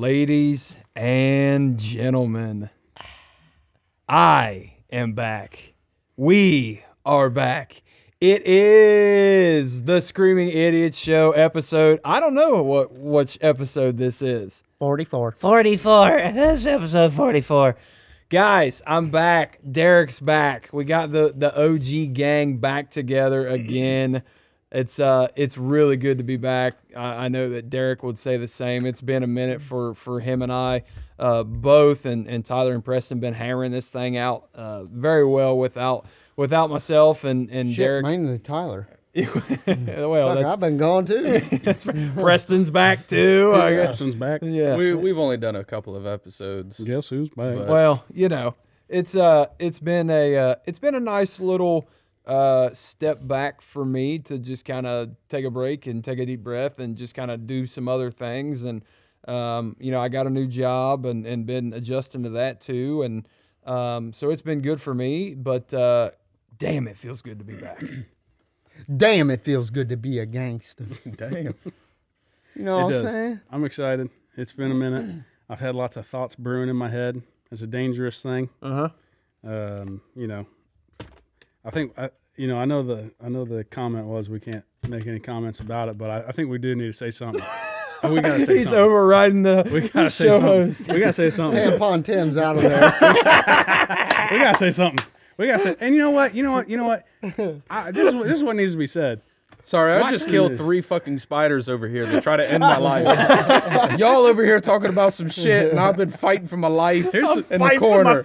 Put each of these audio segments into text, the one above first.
Ladies and gentlemen, I am back. We are back. It is the Screaming Idiots Show episode. I don't know which episode this is. 44. 44. This is episode 44. Guys, I'm back. Derek's back. We got the OG gang back together again. It's really good to be back. I know that Derek would say the same. It's been a minute for him and I both, and Tyler and Preston been hammering this thing out very well without myself and Shit, Derek. mainly Tyler. Well, I've been gone too. Preston's back too. I guess. Preston's back. Yeah. We've only done a couple of episodes. Guess who's back? But- Well, you know, it's been a nice little step back for me to just kind of take a break and take a deep breath and just kind of do some other things. And I got a new job and been adjusting to that too. And so it's been good for me. But damn, it feels good to be back. Damn, it feels good to be a gangster. Damn. You know what I'm saying? I'm excited. It's been a minute. I've had lots of thoughts brewing in my head. It's a dangerous thing. Uh-huh. I think I know the comment was we can't make any comments about it, but I think we do need to say something. We gotta say He's something. overriding the We gotta say show something. host. We gotta say something. Tampon Tim's out of there. We gotta say something. We gotta say. And you know what? This is what needs to be said. Sorry, I just killed 3 fucking spiders over here to try to end my life. Y'all over here talking about some shit, and I've been fighting for my life in the corner.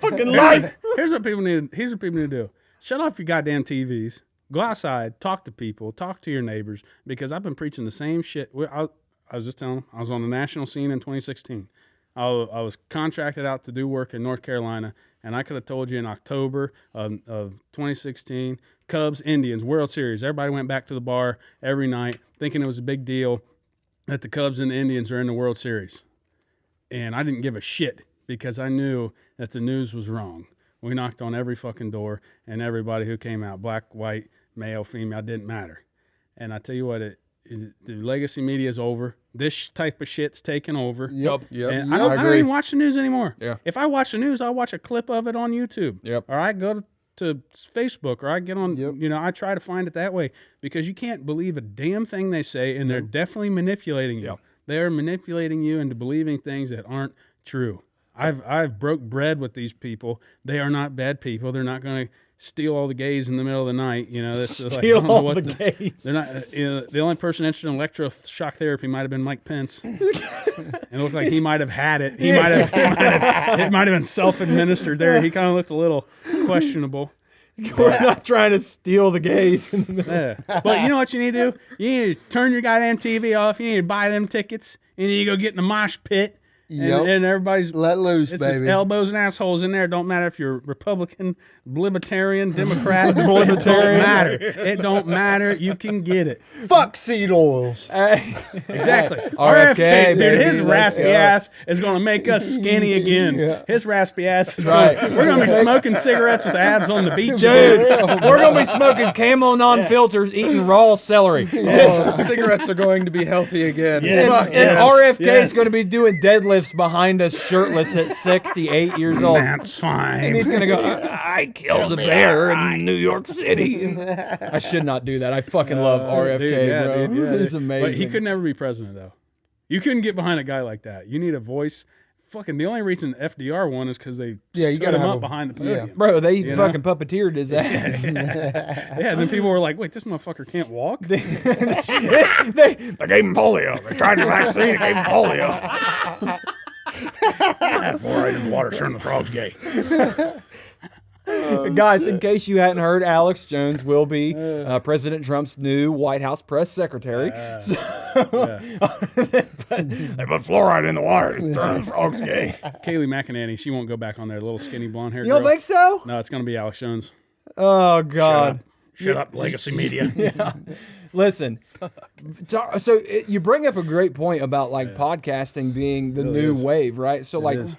Here's what people need. Here's what people need to do. Shut off your goddamn TVs. Go outside. Talk to people. Talk to your neighbors. Because I've been preaching the same shit. I was just telling them. I was on the national scene in 2016. I was contracted out to do work in North Carolina, and I could have told you in October of 2016, Cubs, Indians, World Series. Everybody went back to the bar every night thinking it was a big deal that the Cubs and the Indians are in the World Series. And I didn't give a shit because I knew that the news was wrong. We knocked on every fucking door, and everybody who came out, black, white, male, female, didn't matter. And I tell you what, the legacy media is over. This type of shit's taken over. Yep. And I don't even watch the news anymore. Yeah. If I watch the news, I'll watch a clip of it on YouTube. Yep. Or I go to Facebook, or I get on, I try to find it that way, because you can't believe a damn thing they say, and they're definitely manipulating you. Yep. They're manipulating you into believing things that aren't true. I've broke bread with these people. They are not bad people. They're not going to steal all the gays in the middle of the night. You know, this is like, I don't know what gays. They're not. The only person interested in electroshock therapy might have been Mike Pence. It looked like he might have had it. It might have been self-administered there. He kind of looked a little questionable. We're not trying to steal the gays. Yeah. But you know what you need to do? You need to turn your goddamn TV off. You need to buy them tickets. You need to go get in the mosh pit. And everybody's Let loose, it's baby. just elbows and assholes in there. Don't matter if you're Republican, Libertarian, Democrat, Libertarian. It don't matter. You can get it. Fuck seed oils. Exactly. RFK, dude, baby, his let's raspy go. ass is going to make us skinny again. Yeah. His raspy ass is Right. we're going to be smoking cigarettes with abs on the beach. Dude, we're going to be smoking Camel non-filters, eating raw celery. Cigarettes are going to be healthy again. Yes. Fuck And yes. RFK Yes. is going to be doing deadlifts behind us shirtless at 68 years old. That's fine. And he's going to go, I killed a bear in New York City. I should not do that. I fucking love RFK, bro. He's amazing. But he could never be president, though. You couldn't get behind a guy like that. You need a voice. Fucking the only reason FDR won is because they stood gotta him have up a- behind the podium. Bro, they You know? fucking puppeteered his ass. Yeah, and then people were like, wait, this motherfucker can't walk? they gave him polio. They tried the vaccine, they gave him polio. Fluoride in the water turned the frogs gay. Guys, in case you hadn't heard, Alex Jones will be President Trump's new White House press secretary. They put fluoride in the water. It's turning the frogs gay. Kayleigh McEnany, she won't go back on there. Little skinny blonde hair. You don't girl. think so? No, it's going to be Alex Jones. Oh, God. Shut up, legacy media. Yeah. Listen, so you bring up a great point about like podcasting being the new wave, right? So like, is.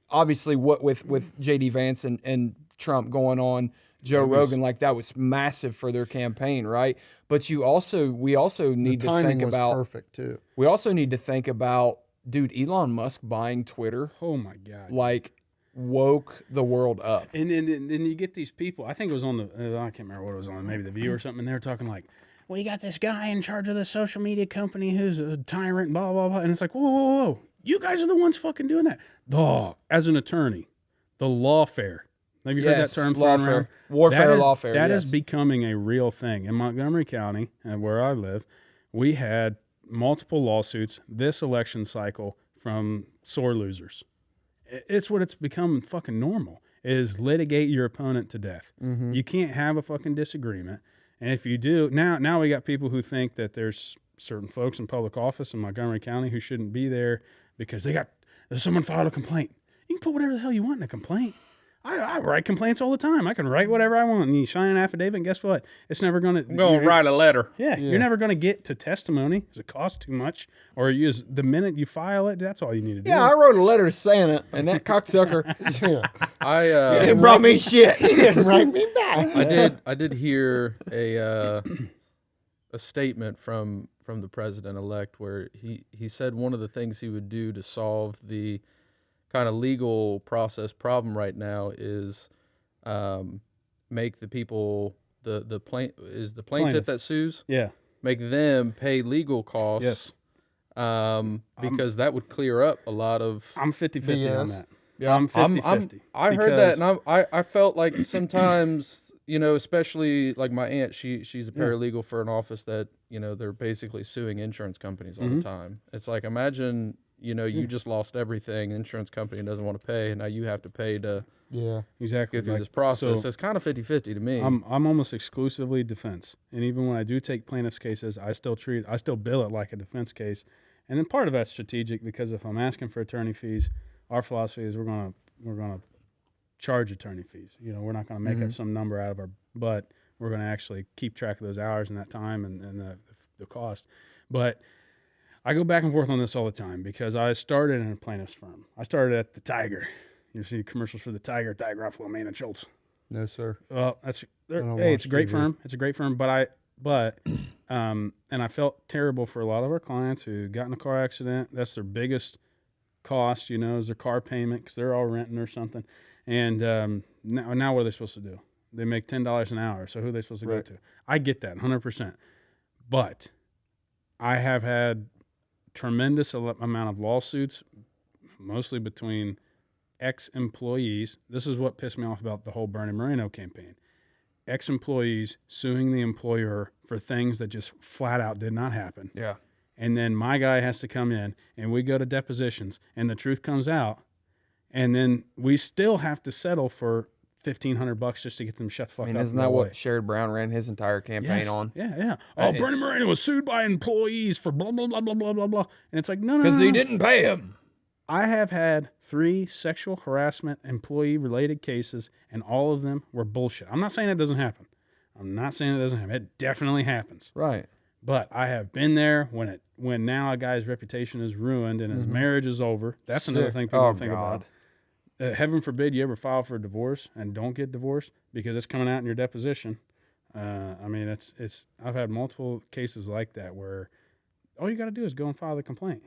obviously, what with J.D. Vance and Trump going on Joe Rogan, like that was massive for their campaign, right? But we also need to Timing think was about perfect too. we also need to think about dude, Elon Musk buying Twitter, Oh my god. like, woke the world up. And then you get these people. I think it was on the I can't remember what it was on, maybe The View or something. And they were talking like, "Well, you got this guy in charge of the social media company who's a tyrant, blah blah blah." And it's like, whoa, whoa, whoa! You guys are the ones fucking doing that. Oh, as an attorney, the lawfare. Have you heard that term thrown around? Warfare, lawfare. That yes. is becoming a real thing in Montgomery County, and where I live. We had multiple lawsuits this election cycle from sore losers. It's what it's become fucking normal, is litigate your opponent to death. Mm-hmm. You can't have a fucking disagreement. And if you do, now we got people who think that there's certain folks in public office in Montgomery County who shouldn't be there because someone filed a complaint. You can put whatever the hell you want in a complaint. I write complaints all the time. I can write whatever I want. And you sign an affidavit, and guess what? It's never going to... I'm going to write a letter. Yeah, you're never going to get to testimony because it costs too much. Or the minute you file it, that's all you need to do. Yeah, I wrote a letter saying it, and that cocksucker Yeah. it brought me shit. He didn't write me back. I did hear a statement from the president-elect where he said one of the things he would do to solve the kind of legal process problem right now is make the people the plaintiff that sues, Yeah. make them pay legal costs. Yes. Because that would clear up a lot of. I'm 50-50 on Yes. that. Yeah, I'm 50-50. I heard that, and I felt like sometimes, especially like my aunt, she's a paralegal for an office that, they're basically suing insurance companies all the time. It's like, imagine, you just lost everything, the insurance company doesn't want to pay, and now you have to pay to Exactly. go through this process. So it's kind of 50-50 to me. I'm almost exclusively defense. And even when I do take plaintiff's cases, I still bill it like a defense case. And then part of that's strategic because if I'm asking for attorney fees, our philosophy is we're gonna charge attorney fees. We're not gonna make up some number out of our butt. We're gonna actually keep track of those hours and that time and the cost. But I go back and forth on this all the time because I started in a plaintiff's firm. I started at the Tiger. You see commercials for the Tiger, Ruffalo, Main and Schultz. No, sir. Well, don't hey, watch it's a great TV. firm. It's a great firm, and I felt terrible for a lot of our clients who got in a car accident. That's their biggest cost, is their car payment because they're all renting or something. And now what are they supposed to do? They make $10 an hour. So who are they supposed to go to? I get that 100%. But I have had tremendous amount of lawsuits, mostly between ex-employees. This is what pissed me off about the whole Bernie Moreno campaign. Ex-employees suing the employer for things that just flat out did not happen. Yeah. And then my guy has to come in and we go to depositions and the truth comes out. And then we still have to settle for $1,500 just to get them shut the fuck up. Isn't that what Sherrod Brown ran his entire campaign on? Yeah. Oh, Bernie Moreno was sued by employees for blah, blah, blah, blah, blah, blah, blah. And it's like, no. Because he didn't pay him. I have had 3 sexual harassment employee-related cases, and all of them were bullshit. I'm not saying it doesn't happen. It definitely happens. Right. But I have been there when now a guy's reputation is ruined and his marriage is over. That's another thing people think about. Heaven forbid you ever file for a divorce and don't get divorced because it's coming out in your deposition. I've had multiple cases like that where all you got to do is go and file the complaint.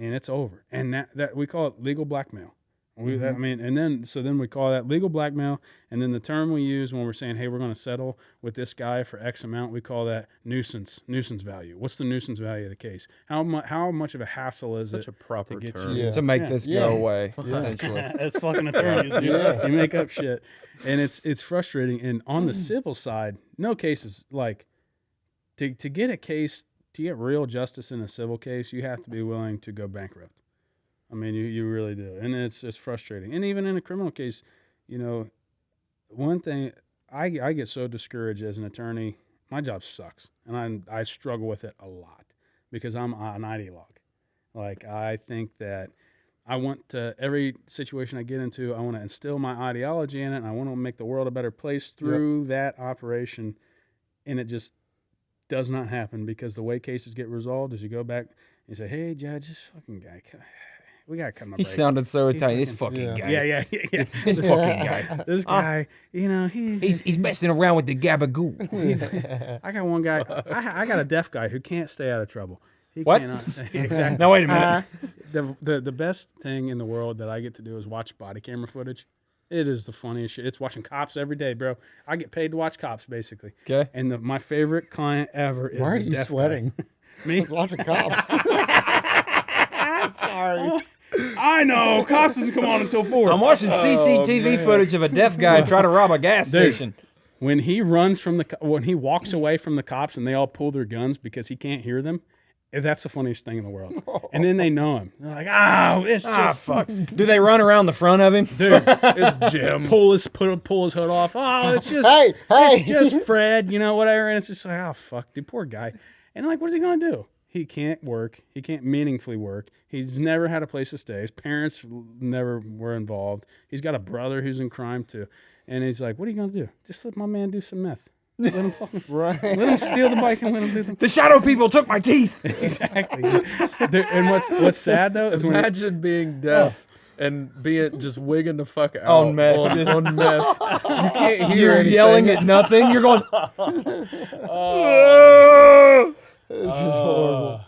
And it's over. And that we call it legal blackmail. Then we call that legal blackmail. And then the term we use when we're saying, hey, we're going to settle with this guy for X amount, we call that nuisance value. What's the nuisance value of the case? How much of a hassle is it? Such a proper to get term. you To make this go away, essentially. That's fucking attorneys. Dude. You make up shit. And it's frustrating. And on the civil side, no cases like to get a case. To get real justice in a civil case, you have to be willing to go bankrupt. I mean, you really do. And it's frustrating. And even in a criminal case, one thing, I get so discouraged as an attorney. My job sucks. And I struggle with it a lot because I'm an ideologue. Like, I think that I want to, every situation I get into, I want to instill my ideology in it, and I want to make the world a better place through that operation. And it just does not happen because the way cases get resolved is you go back and you say, hey, judge, this fucking guy, we got to cut him a break. He sounded so Italian. This fucking guy. Yeah. This fucking guy. This guy, He's messing around with the gabagoo. I got one guy, I got a deaf guy who can't stay out of trouble. He What? cannot. Exactly. Now, wait a minute. the best thing in the world that I get to do is watch body camera footage. It is the funniest shit. It's watching cops every day, bro. I get paid to watch cops, basically. Okay. And my favorite client ever is Why are the you deaf guy. sweating? Me? Lots of cops. Sorry. I know. Cops doesn't come on until 4. I'm watching CCTV footage of a deaf guy try to rob a gas station. When he runs from when he walks away from the cops and they all pull their guns because he can't hear them, that's the funniest thing in the world. And then they know him. They're like, it's just Fuck. Do they run around the front of him? dude. It's Jim. pull his hood off. Oh, it's just Hey, it's just Fred, whatever. And it's just like, fuck, dude, poor guy. And like, what's he gonna do? He can't work. He can't meaningfully work. He's never had a place to stay. His parents never were involved. He's got a brother who's in crime too. And he's like, what are you gonna do? Just let my man do some meth. Let him fucking let him steal the bike and let him do the The shadow people took my teeth. exactly. And what's sad though is when Imagine being deaf and being just wigging the fuck out On meth. On meth. You can't hear You're anything. yelling at nothing. You're going, This is horrible.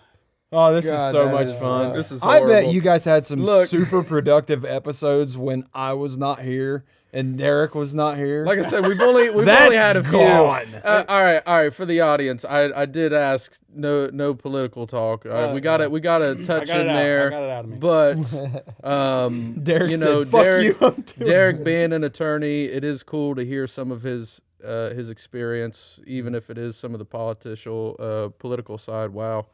oh, this is God, so that much is fun. rough. This is I bet horrible. you guys had some Look. super productive episodes when I was not here and Derek was not here. Like I said, we've only That's had a few. gone. All right. For the audience, I did ask no political talk. We got it. We got a touch got it in out. there. I got it out of me. But Derek you know, said, "Fuck Derek, you, I'm doing Derek being an attorney, it is cool to hear some of his experience, even if it is some of the political side. Wow.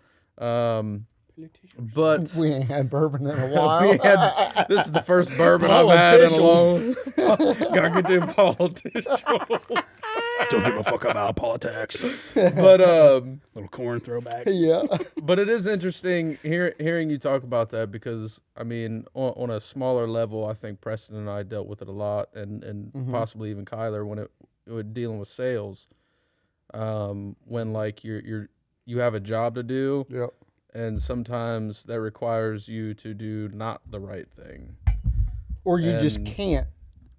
But We ain't had bourbon in a while. this is the first bourbon I've had in a long. Gotta get them politicians. don't give a fuck about politics. But Little corn throwback. Yeah. But it is interesting hearing you talk about that because I mean, on a smaller level, I think Preston and I dealt with it a lot, and possibly even Kyler when it dealing with sales. When like you have a job to do, Yep. and sometimes that requires you to do not the right thing. Or you just And can't.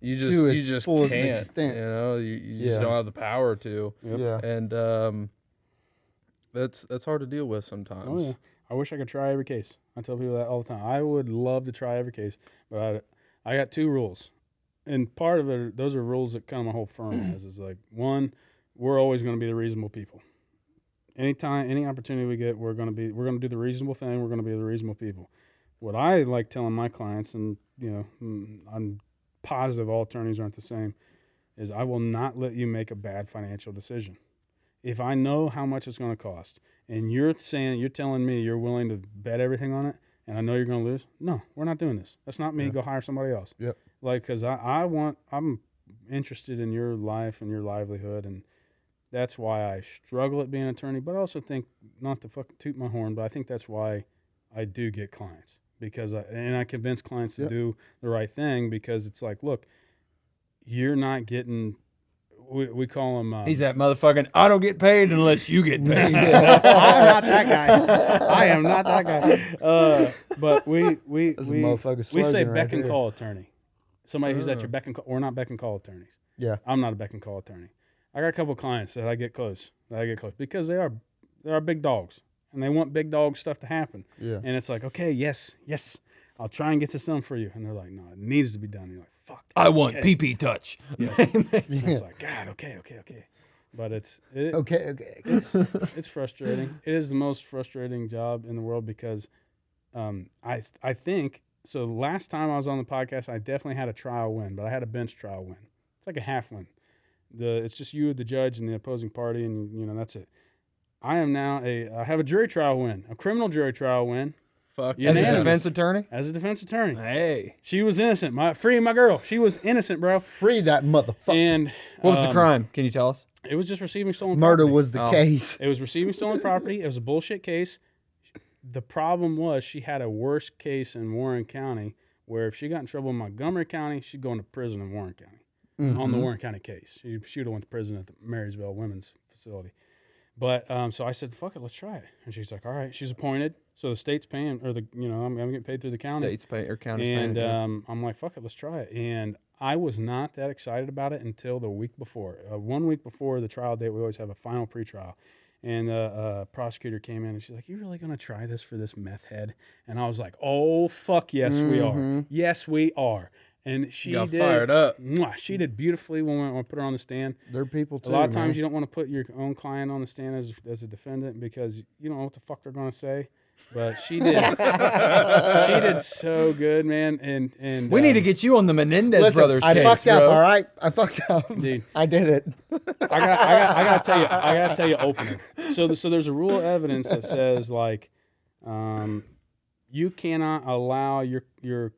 You To its just fullest can't. extent. You know, you just Yeah. don't have the power to. Yeah. And that's hard to deal with sometimes. Oh yeah. I wish I could try every case. I tell people that all the time. I would love to try every case, but I got 2 rules, and part of it, those are rules that kind of my whole firm has. Is like, one, we're always going to be the reasonable people. Anytime, any opportunity we get, we're going to do the reasonable thing. We're going to be the reasonable people. What I like telling my clients, and I'm positive all attorneys aren't the same, is I will not let you make a bad financial decision. If I know how much it's going to cost, and you're telling me you're willing to bet everything on it, and I know you're going to lose, no, we're not doing this. That's not me. Yeah. Go hire somebody else. Yep. Like, because I'm interested in your life and your livelihood, and that's why I struggle at being an attorney. But I also think, not to fucking toot my horn, but I think that's why I do get clients, because I convince clients to Yep. do the right thing, because it's like, look, you're not getting. We call them. He's that motherfucking, I don't get paid unless you get paid. I'm not that guy. I am not that guy. But we That's a motherfucking we say slogan beck right and there. call attorney. Somebody who's at your beck and call. We're not beck and call attorneys. Yeah. I'm not a beck and call attorney. I got a couple of clients that I get close. Because they are big dogs, and they want big dog stuff to happen. Yeah. And it's like, okay, yes, I'll try and get this done for you. And they're like, no, it needs to be done. And you're like, fuck. I want okay. pee touch. Yes. And it's like, God, okay. But Okay. it's frustrating. It is the most frustrating job in the world, because I think, so last time I was on the podcast, I definitely had a trial win, but I had a bench trial win. It's like a half win. It's just you, the judge, and the opposing party, and that's it. I have a jury trial win, a criminal jury trial win. Fuck. Yeah. As a Unanimous. defense attorney? As a defense attorney. Hey. She was innocent. Free my girl. She was innocent, bro. Free that motherfucker. And What was the crime? Can you tell us? It was just receiving stolen Murder property. was the Oh. case. It was receiving stolen property. It was a bullshit case. The problem was she had a worse case in Warren County, where if she got in trouble in Montgomery County, she'd go into prison in Warren County on the Warren County case. She would have went to prison at the Marysville Women's Facility. But so I said, fuck it, let's try it. And she's like, all right. She's appointed, so the state's paying, or I'm getting paid through the county. States pay or counties And paying. Yeah. I'm like, fuck it, let's try it. And I was not that excited about it until the week before. 1 week before the trial date, we always have a final pretrial. And the prosecutor came in and she's like, "You really gonna try this for this meth head?" And I was like, "Oh fuck yes we are, yes we are." And she Got did, fired up. She did beautifully when we put her on the stand. They're people too. A lot of times man. you don't want to put your own client on the stand as a defendant because you don't know what the fuck they're gonna say. But she did. She did so good, man. And We need to get you on the Menendez Listen, brothers I case, fucked up. bro. All right, I fucked up, Dude. I did it. I gotta tell you opening. So there's a rule of evidence that says like, you cannot allow your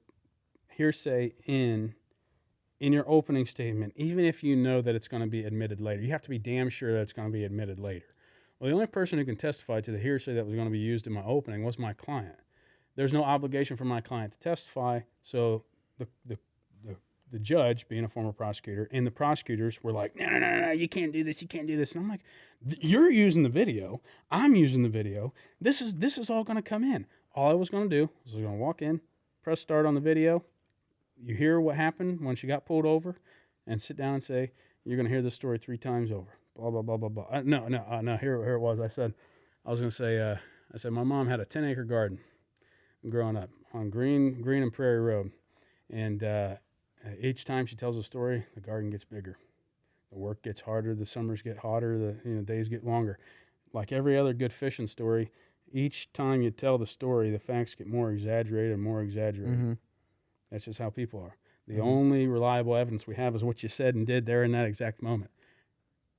hearsay in your opening statement, even if you know that it's going to be admitted later. You have to be damn sure that it's going to be admitted later. Well, the only person who can testify to the hearsay that was going to be used in my opening was my client. There's no obligation for my client to testify, so the judge, being a former prosecutor, and the prosecutors were like, no, you can't do this, and I'm like, you're using the video, I'm using the video. This is all going to come in. All I was going to do was I was going to walk in, press start on the video. You hear what happened when she got pulled over, and sit down and say, "You're going to hear this story 3 times over." Blah blah blah blah blah. No. Here it was. I was going to say. I said my mom had a 10-acre garden growing up on Green and Prairie Road, and each time she tells a story, the garden gets bigger, the work gets harder, the summers get hotter, the days get longer. Like every other good fishing story, each time you tell the story, the facts get more exaggerated and more exaggerated. Mm-hmm. That's just how people are. The only reliable evidence we have is what you said and did there in that exact moment.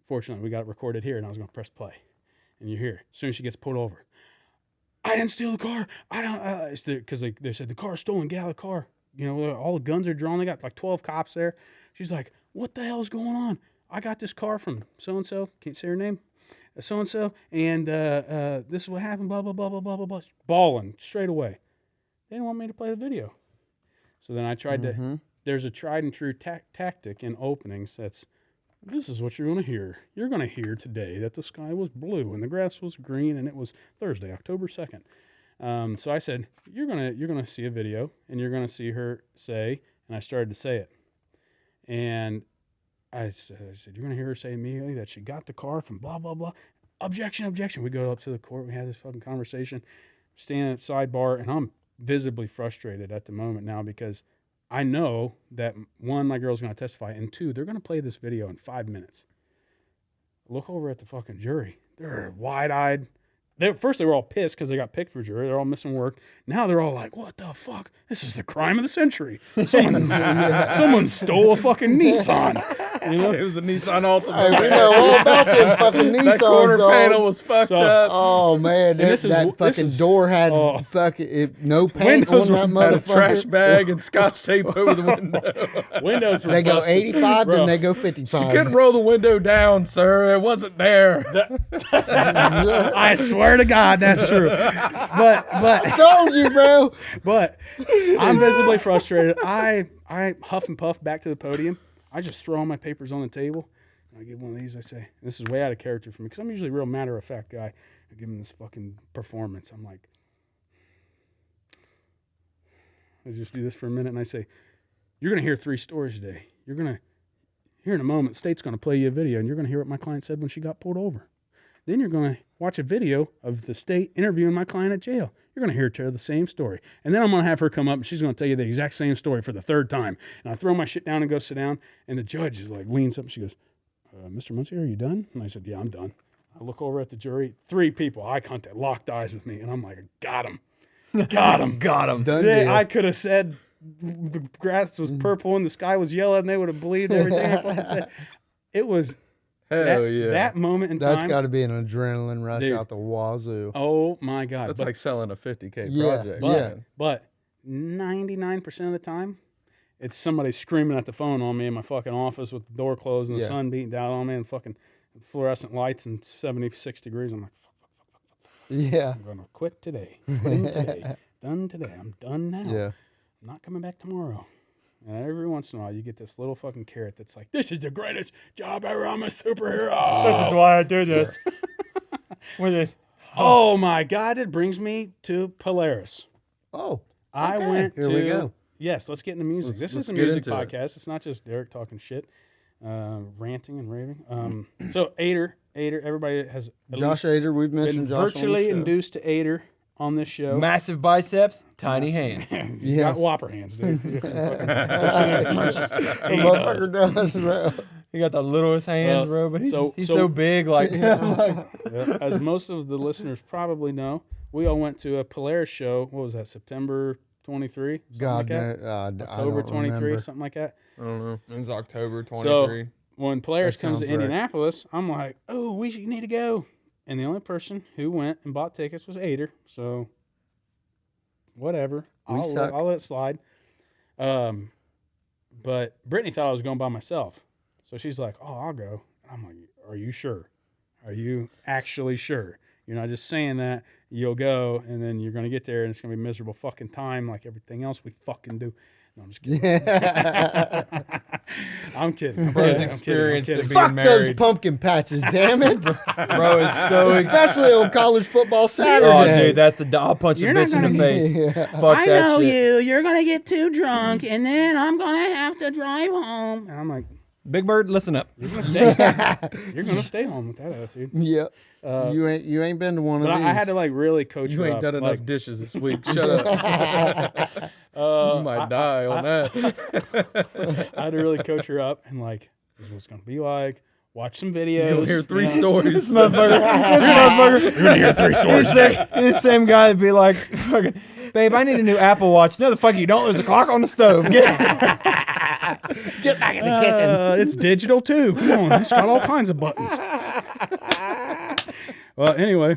Fortunately, we got it recorded here, and I was going to press play. And you hear, as soon as she gets pulled over, "I didn't steal the car. I don't," because they said, "The car's stolen. Get out of the car." You know, all the guns are drawn. They got like 12 cops there. She's like, "What the hell is going on? I got this car from so-and-so. Can't say her name. So-and-so. And this is what happened, blah, blah, blah, blah, blah, blah, blah." Bawling straight away. They didn't want me to play the video. So then I tried to, there's a tried and true tactic in openings that's, this is what you're going to hear. You're going to hear today that the sky was blue and the grass was green and it was Thursday, October 2nd. So I said, you're going to see a video and you're going to see her say, and I started to say it. And I said, you're going to hear her say immediately that she got the car from blah, blah, blah. Objection, objection. We go up to the court. We have this fucking conversation, standing at sidebar, and I'm visibly frustrated at the moment now because I know that, 1, my girl's going to testify, and 2, they're going to play this video in 5 minutes. Look over at the fucking jury. They're wide-eyed. First, they were all pissed because they got picked for jury. They're all missing work. Now they're all like, what the fuck? This is the crime of the century. Someone stole a fucking Nissan. You know? It was a Nissan Altima. Hey, we know all about them fucking Nissans, That corner dog. panel was fucked up. Oh man, this that door had no paint Windows on that Had a motherfucker. trash bag and scotch tape over the window. Windows were They go busted. 85, Bro. then they go She 55. couldn't roll the window down, sir. It wasn't there. I swear to God, that's true. But Told you, bro. But I'm visibly frustrated. I huff and puff back to the podium. I just throw all my papers on the table. And I give one of these. I say, this is way out of character for me because I'm usually a real matter-of-fact guy. I give him this fucking performance. I'm like, I just do this for a minute and I say, you're going to hear 3 stories today. You're going to, here in a moment, State's going to play you a video and you're going to hear what my client said when she got pulled over. Then you're going to watch a video of the state interviewing my client at jail. You're going to hear her tell the same story. And then I'm going to have her come up and she's going to tell you the exact same story for the 3rd time. And I throw my shit down and go sit down. And the judge is like, leans up and she goes, Mr. Muncy, are you done? And I said, yeah, I'm done. I look over at the jury, 3 people, eye contact, locked eyes with me. And I'm like, got him. Got him. Got him. Done deal. I could have said the grass was purple and the sky was yellow and they would have believed everything I fucking said. It was... Hell yeah. That moment in That's time. got to be an adrenaline rush Dude. out the wazoo. Oh my God. That's But- like selling a 50K Yeah, project. yeah. man. But 99% of the time, it's somebody screaming at the phone on me in my fucking office with the door closed and the Yeah. sun beating down on me and fucking fluorescent lights and 76 degrees. I'm like, Yeah. I'm going to quit today. Quitting today. Done today. I'm done now. Yeah. I'm not coming back tomorrow. And every once in a while, you get this little fucking carrot that's like, this is the greatest job ever. I'm a superhero. This is why I do this. With it. Oh my God. It brings me to Polaris. Oh. I okay. went Here to. we go. Yes, let's get into music. This let's is a get music into it. podcast. It's not just Derek talking shit, ranting and raving. So Ader Ader. Everybody has at Josh least Ader, we've been mentioned Josh on the virtually show. induced to Ader on this show. Massive biceps, tiny hands. He's got whopper hands, dude. He Motherfucker does, bro. He got the littlest hands, bro, but he's so- so big. Like, Yeah, as most of the listeners probably know, we all went to a Polaris show. What was that? September 23? God, like that? October 23, remember. something like that. I don't know. it's October 23. So when Polaris That comes to sounds right. Indianapolis, I'm like, oh, we need to go. And the only person who went and bought tickets was Ader. So whatever. We suck. I'll let it slide. But Brittany thought I was going by myself. So she's like, oh, I'll go. I'm like, are you sure? Are you actually sure? You're not just saying that. You'll go, and then you're going to get there, and it's going to be a miserable fucking time like everything else we fucking do. No, I'm just kidding. I'm kidding. Bro's I'm experienced kidding. in being Fuck those married. pumpkin patches, damn it. Bro is so. Especially on college football Oh, Saturday. dude, that's the. I'll punch You're a not bitch in the gonna- face. Yeah. Fuck I that know shit. you. You're going to get too drunk, and then I'm going to have to drive home. And I'm like, Big Bird, listen up. you're going to stay. You're going to stay home with that attitude. Yep. You ain't been to one of But these. I had to like really coach You her ain't up. done enough Like, dishes this week. Shut up. You might die on that. I had to really coach her up and like, this is what it's going to be like. Watch some videos. You'll hear three you know. stories. This motherfucker. You're going to hear 3 stories. This same guy would be like, fucking, babe, I need a new Apple Watch. No, the fuck you don't. There's a clock on the stove. Get back in the kitchen. It's digital too. Come on, it's got all kinds of buttons. Well, anyway,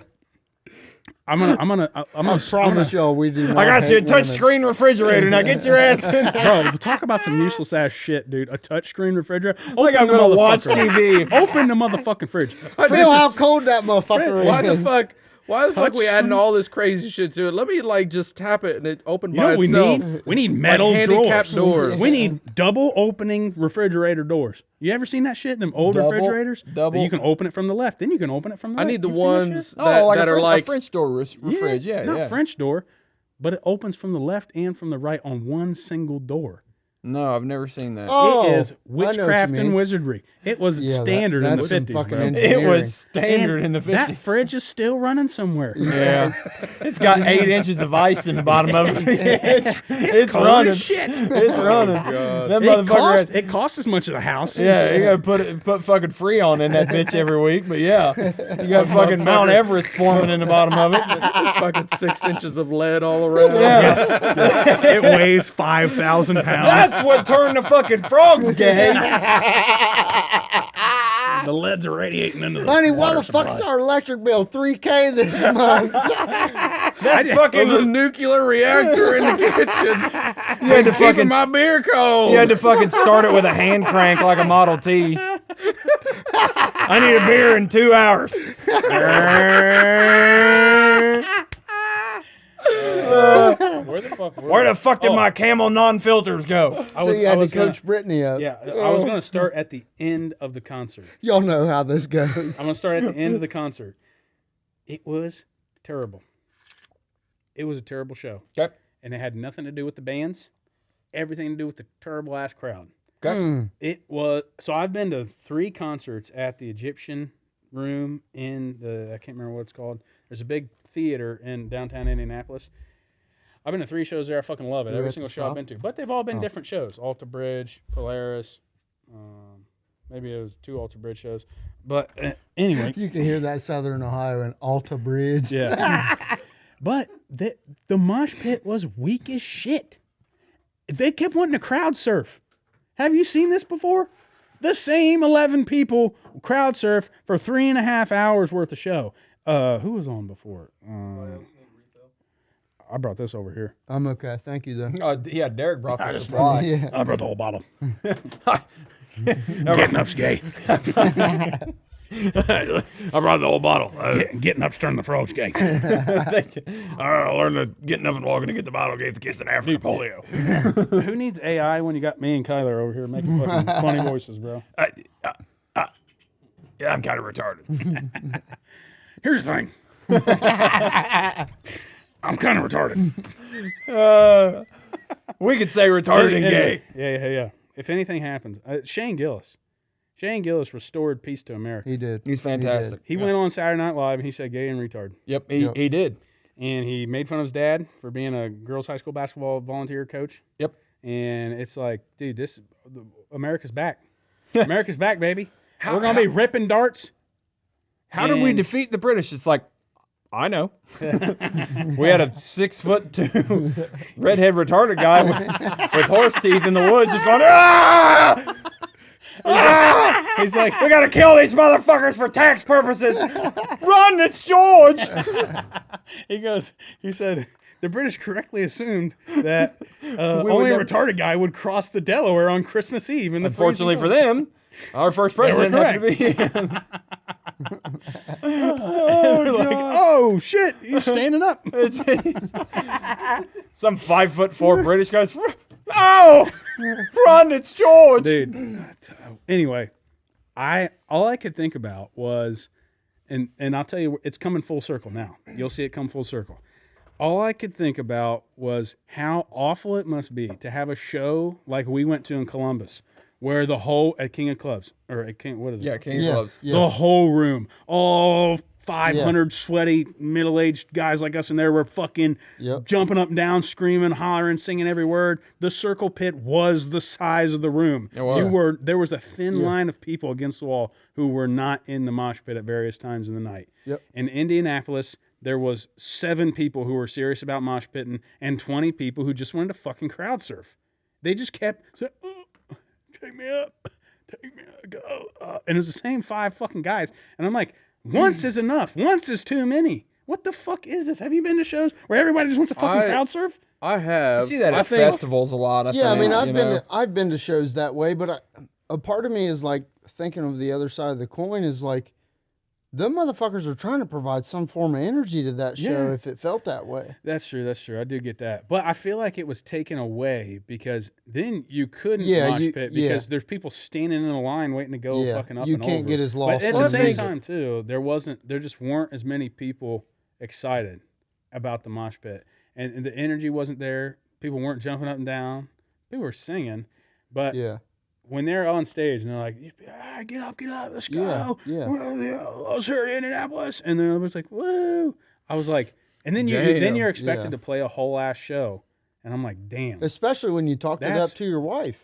I'm gonna I promise y'all we do not I got you a hate touch women. screen refrigerator. Now get your ass in. Bro, talk about some useless ass shit, dude. A touchscreen refrigerator. Like I'm Open the gonna watch motherfucker. TV. Open the motherfucking fridge. Feel how cold that motherfucker Why the is. fuck? Why the fuck we adding Touchscreen? all this crazy shit to it? Let me like just tap it and it open You by know what we itself. need? We need metal handicapped drawers. doors. We need double opening refrigerator doors. You ever seen that shit? Them old Double- refrigerators? double- You can open it from the left. Then you can open it from the I right. need the You ever seen that ones shit? that, like that a, are like a French door fridge. Yeah, not yeah. French door, but it opens from the left and from the right on one single door. No, I've never seen that. Oh, It is I know what you witchcraft and mean. witchery. It was Yeah, standard in the that's some 50s, fucking bro. engineering. It was standard And in the 50s. that fridge is still running somewhere. Yeah. It's got 8 inches of ice in the bottom of it. it's cold running. as shit. It's running. God. That It motherfucker. cost, had- it cost as much as a house. yeah, you gotta put fucking Freon in that bitch every week. But yeah, you got fucking Mount Everest forming in the bottom of it. There's fucking 6 inches of lead all around. Yeah. It weighs 5,000 pounds. That's what turned the fucking frogs gay. The leads are radiating into the Honey, why water the fuck's supply. our electric bill $3K this month? That There's a fucking nuclear reactor in the kitchen. you had to Keeping fucking my beer cold. you had to fucking start it with a hand crank like a Model T. I need a beer in 2 hours. Where the fuck did my Camel non-filters go? So you had to coach Brittany up. Yeah, I was going to start at the end of the concert. Y'all know how this goes. I'm going to start at the end of the concert. It was terrible. It was a terrible show. Okay. And it had nothing to do with the bands, everything to do with the terrible ass crowd. Okay. It was, so I've been to 3 concerts at the Egyptian Room in the, I can't remember what it's called. There's a big theater in downtown Indianapolis. I've been to 3 shows there. I fucking love it. You Every at single the show I've shop? been to. But they've all been different shows. Alter Bridge, Polaris. Maybe it was 2 Alter Bridge shows. But anyway. You can hear that Southern Ohio and Alta Bridge. Yeah. But the mosh pit was weak as shit. They kept wanting to crowd surf. Have you seen this before? The same 11 people crowd surfed for 3.5 hours worth of show. Who was on before? I brought this over here. I'm okay. Thank you, though. Yeah, Derek brought the supply. Yeah. I brought the whole bottle. Getting up's gay. I brought the whole bottle. Getting up's turning the frogs gay. I learned that getting up and walking to get the bottle gave the kids an African polio. Who needs AI when you got me and Kyler over here making fucking funny voices, bro? Yeah, I'm kind of retarded. Here's the thing. I'm kind of retarded. We could say retarded and Anyway, gay. Yeah. If anything happens, Shane Gillis, Shane Gillis restored peace to America. He did. He's fantastic. He went on Saturday Night Live and he said gay and retard. Yep, Yep. he did. And he made fun of his dad for being a girls' high school basketball volunteer coach. Yep. And it's like, dude, America's back. America's back, baby. We're going to be ripping darts. How did we And- defeat the British? It's like, I know. We had a 6'2" redhead retarded guy with horse teeth in the woods just going, ah! Ah! He's like, We gotta kill these motherfuckers for tax purposes. Run, it's George. he said, the British correctly assumed that only a retarded guy would cross the Delaware on Christmas Eve. And Unfortunately for them, our first president happened to be him. they're like, oh shit, he's standing up. Some 5'4" British guys. Oh, run, it's George. Dude. Anyway, all I could think about was, and I'll tell you, it's coming full circle now. You'll see it come full circle. All I could think about was how awful it must be to have a show like we went to in Columbus, where the whole at King of Clubs or at King, what is it? Yeah, King Yeah. Gloves. Yeah. The whole room, all 500 sweaty middle-aged guys like us in there were fucking Yep. jumping up and down, screaming, hollering, singing every word. The circle pit was the size of the room. It was. There was a thin line of people against the wall who were not in the mosh pit at various times in the night. Yep. In Indianapolis, there was 7 people who were serious about mosh pitting and 20 people who just wanted to fucking crowd surf. They just kept saying, oh, take me up, go. And it was the same 5 fucking guys. And I'm like, once is enough. Once is too many. What the fuck is this? Have you been to shows where everybody just wants to fucking crowd surf? I have. You see that I at think festivals a lot. I Yeah, I think, mean, I've been to shows that way, but a part of me is like thinking of the other side of the coin is like, them motherfuckers are trying to provide some form of energy to that show Yeah. if it felt that way. That's true. That's true. I do get that. But I feel like it was taken away because then you couldn't Yeah, mosh you- pit yeah. because there's people standing in a line waiting to go Yeah, fucking up you and can't over. get as But lost at in the the same music. time too, there just weren't as many people excited about the mosh pit. And the energy wasn't there. People weren't jumping up and down. People were singing. But Yeah. when they're on stage and they're like, get up, let's go. Yeah, Let's hear Indianapolis. And then everybody's like, woo. I was like, and then you're Damn, expected yeah. to play a whole ass show. And I'm like, damn. Especially when you talked it That's- up to your wife.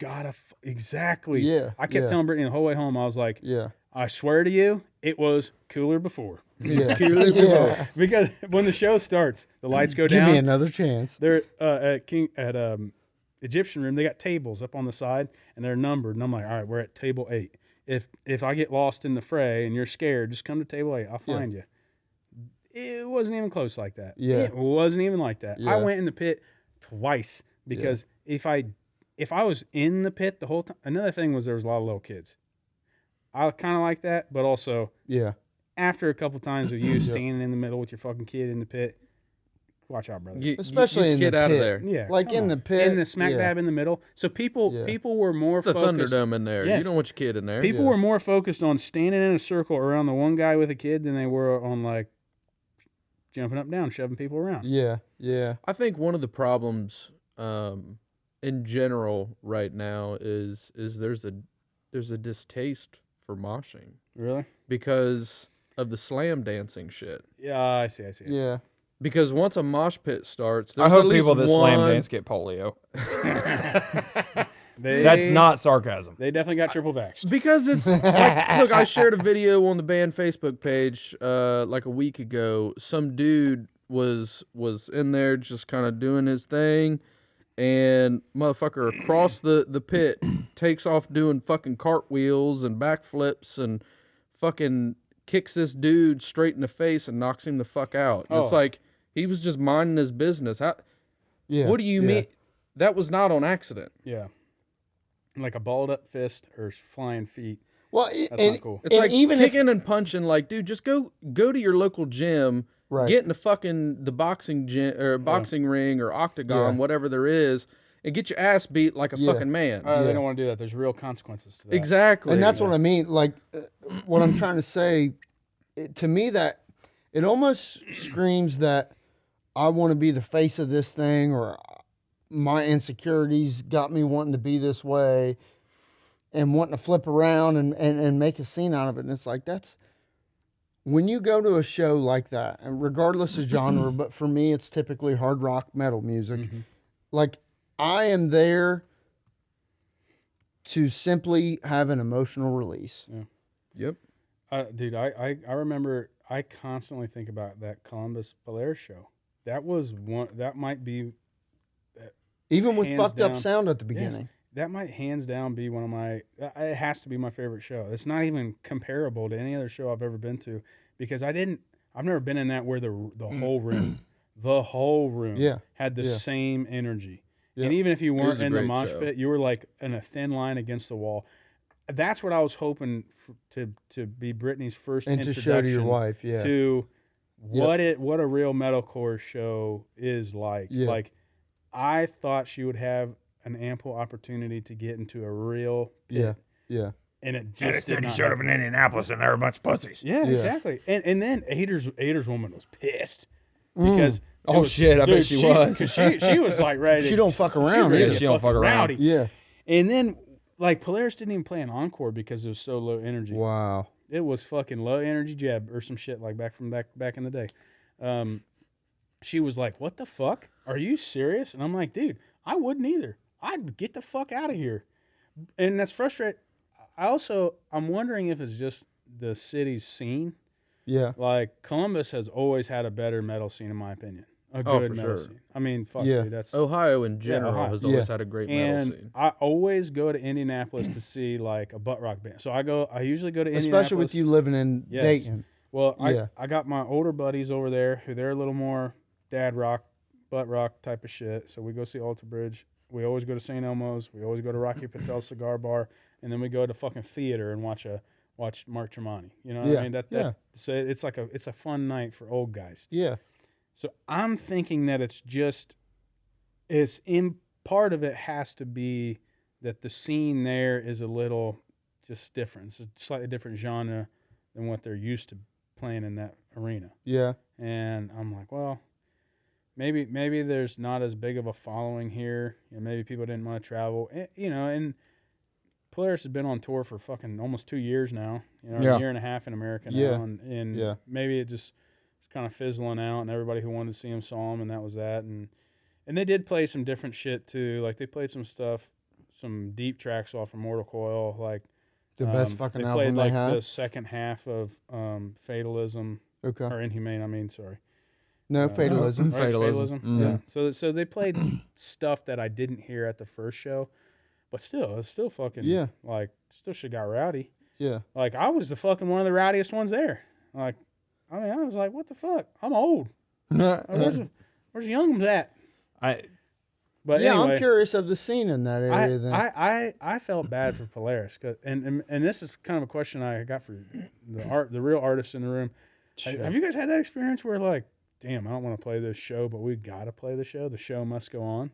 Exactly. Yeah, I kept yeah. telling Brittany the whole way home, I was like, Yeah. I swear to you, it was cooler before. Yeah. Before. Because when the show starts, the lights go Give down. me another chance. They're at Egyptian room. They got tables up on the side, and they're numbered. And I'm like, all right, we're at table 8. If I get lost in the fray and you're scared, just come to table 8. I'll find you. It wasn't even close like that. Yeah. It wasn't even like that. Yeah. I went in the pit twice because if I was in the pit the whole time, another thing was there was a lot of little kids. I kind of like that, but also Yeah. after a couple times of you standing in the middle with your fucking kid in the pit, watch out, brother. Especially in get the out pit. of there. Yeah, Like come in on. the pit. in the smack dab in the middle. So people were more The focused. Thunderdome in there. Yes. You don't want your kid in there. People were more focused on standing in a circle around the one guy with a kid than they were on like jumping up and down, shoving people around. Yeah. Yeah. I think one of the problems in general right now is there's a distaste for moshing Really? because of the slam dancing shit. Yeah, I see. Yeah. Because once a mosh pit starts, I there's hope at least people that slam one- dance get polio. They, That's not sarcasm. They definitely got triple vaxxed. Because it's like, look, I shared a video on the band Facebook page like a week ago. Some dude was in there just kind of doing his thing, and motherfucker across the pit takes off doing fucking cartwheels and backflips and fucking kicks this dude straight in the face and knocks him the fuck out. And It's Oh. like he was just minding his business. Yeah. What do you mean? That was not on accident. Yeah. Like a balled up fist or flying feet. Well, That's not cool. It's And like even if- kicking and punching. Like, dude, just go to your local gym, Right. get in the boxing gym or boxing ring or octagon, Yeah. whatever there is, and get your ass beat like a Yeah. fucking man. They don't want to do that. There's real consequences to that. Exactly. And that's what I mean. Like, what I'm trying to say, to me, that it almost screams that I want to be the face of this thing, or my insecurities got me wanting to be this way. and wanting to flip around and make a scene out of it. And it's like, that's when you go to a show like that, and regardless of genre, but for me, it's typically hard rock metal music. Like, I am there to simply have an emotional release. Yep. Dude, I remember, I constantly think about that Columbus Polaris show. That was one, that might be, Even with hands fucked up down. sound at the yes, beginning. that might hands down be one of my, it has to be my favorite show. It's not even comparable to any other show I've ever been to, because I've never been in that where the whole room, Yeah. had the Yeah. same energy. Yeah. And even if you was weren't a in the great mosh show. pit, you were like in a thin line against the wall. That's what I was hoping to be Brittany's first And to introduction show to your wife, yeah. to Yep. what a real metalcore show is like. Yeah. Like, I thought she would have an ample opportunity to get into a real pit, Yeah. Yeah. and it just And did instead he not showed up happen. in Indianapolis and they were a bunch of pussies. Yeah, Yeah. exactly. And then Ader's woman was pissed because it Oh, was- shit, I bet dude, she was. 'cause she was like ready. She don't fuck around, ready either. to She don't fucking fuck around. rowdy. Yeah. And then, like, Polaris didn't even play an encore because it was so low energy. Wow. It was fucking low energy jab or some shit like back in the day. She was like, "What the fuck? Are you serious?" And I'm like, "Dude, I wouldn't either. I'd get the fuck out of here." And that's frustrating. I'm wondering if it's just the city's scene. Yeah. Like, Columbus has always had a better metal scene, in my opinion. A Oh, good for metal sure. scene. I mean, fuck, Yeah. dude, that's Ohio in general Ohio. has always Yeah. had a great metal and scene. I always go to Indianapolis to see like a butt rock band. So I usually go to Indianapolis. Especially with you living in Yes. Dayton. Well, Yeah. I got my older buddies over there who they're a little more dad rock, butt rock type of shit. So we go see Alter Bridge. We always go to St. Elmo's. We always go to Rocky Patel Cigar Bar, and then we go to fucking theater and watch Mark Tremonti. You know what Yeah, I mean? yeah. So it's a fun night for old guys. Yeah. So I'm thinking that it's in part of it has to be that the scene there is a little just different. It's a slightly different genre than what they're used to playing in that arena. Yeah. And I'm like, well, maybe there's not as big of a following here. And maybe people didn't want to travel. And Polaris has been on tour for fucking almost 2 years now. Yeah. A year and a half in America now. Yeah. And Yeah. maybe it just was kind of fizzling out, and everybody who wanted to see him saw him, and that was that. And they did play some different shit too. Like, they played some stuff, some deep tracks off of Mortal Coil. Like, The best fucking they album played they like had. the second half of Fatalism, Okay. or Inhumane. I mean, sorry. No, fatalism. Right, it's Fatalism. Fatalism. Yeah. So they played stuff that I didn't hear at the first show, but still, it's still fucking Yeah. like still shit got rowdy. Yeah. Like, I was the fucking one of the rowdiest ones there. Like, I was like, what the fuck? I'm old. Like, where's the young ones at? But Yeah, anyway, I'm curious of the scene in that area then. I felt bad for Polaris, and this is kind of a question I got for the real artists in the room. Have you guys had that experience where, like, damn, I don't want to play this show, but we got to play the show. The show must go on.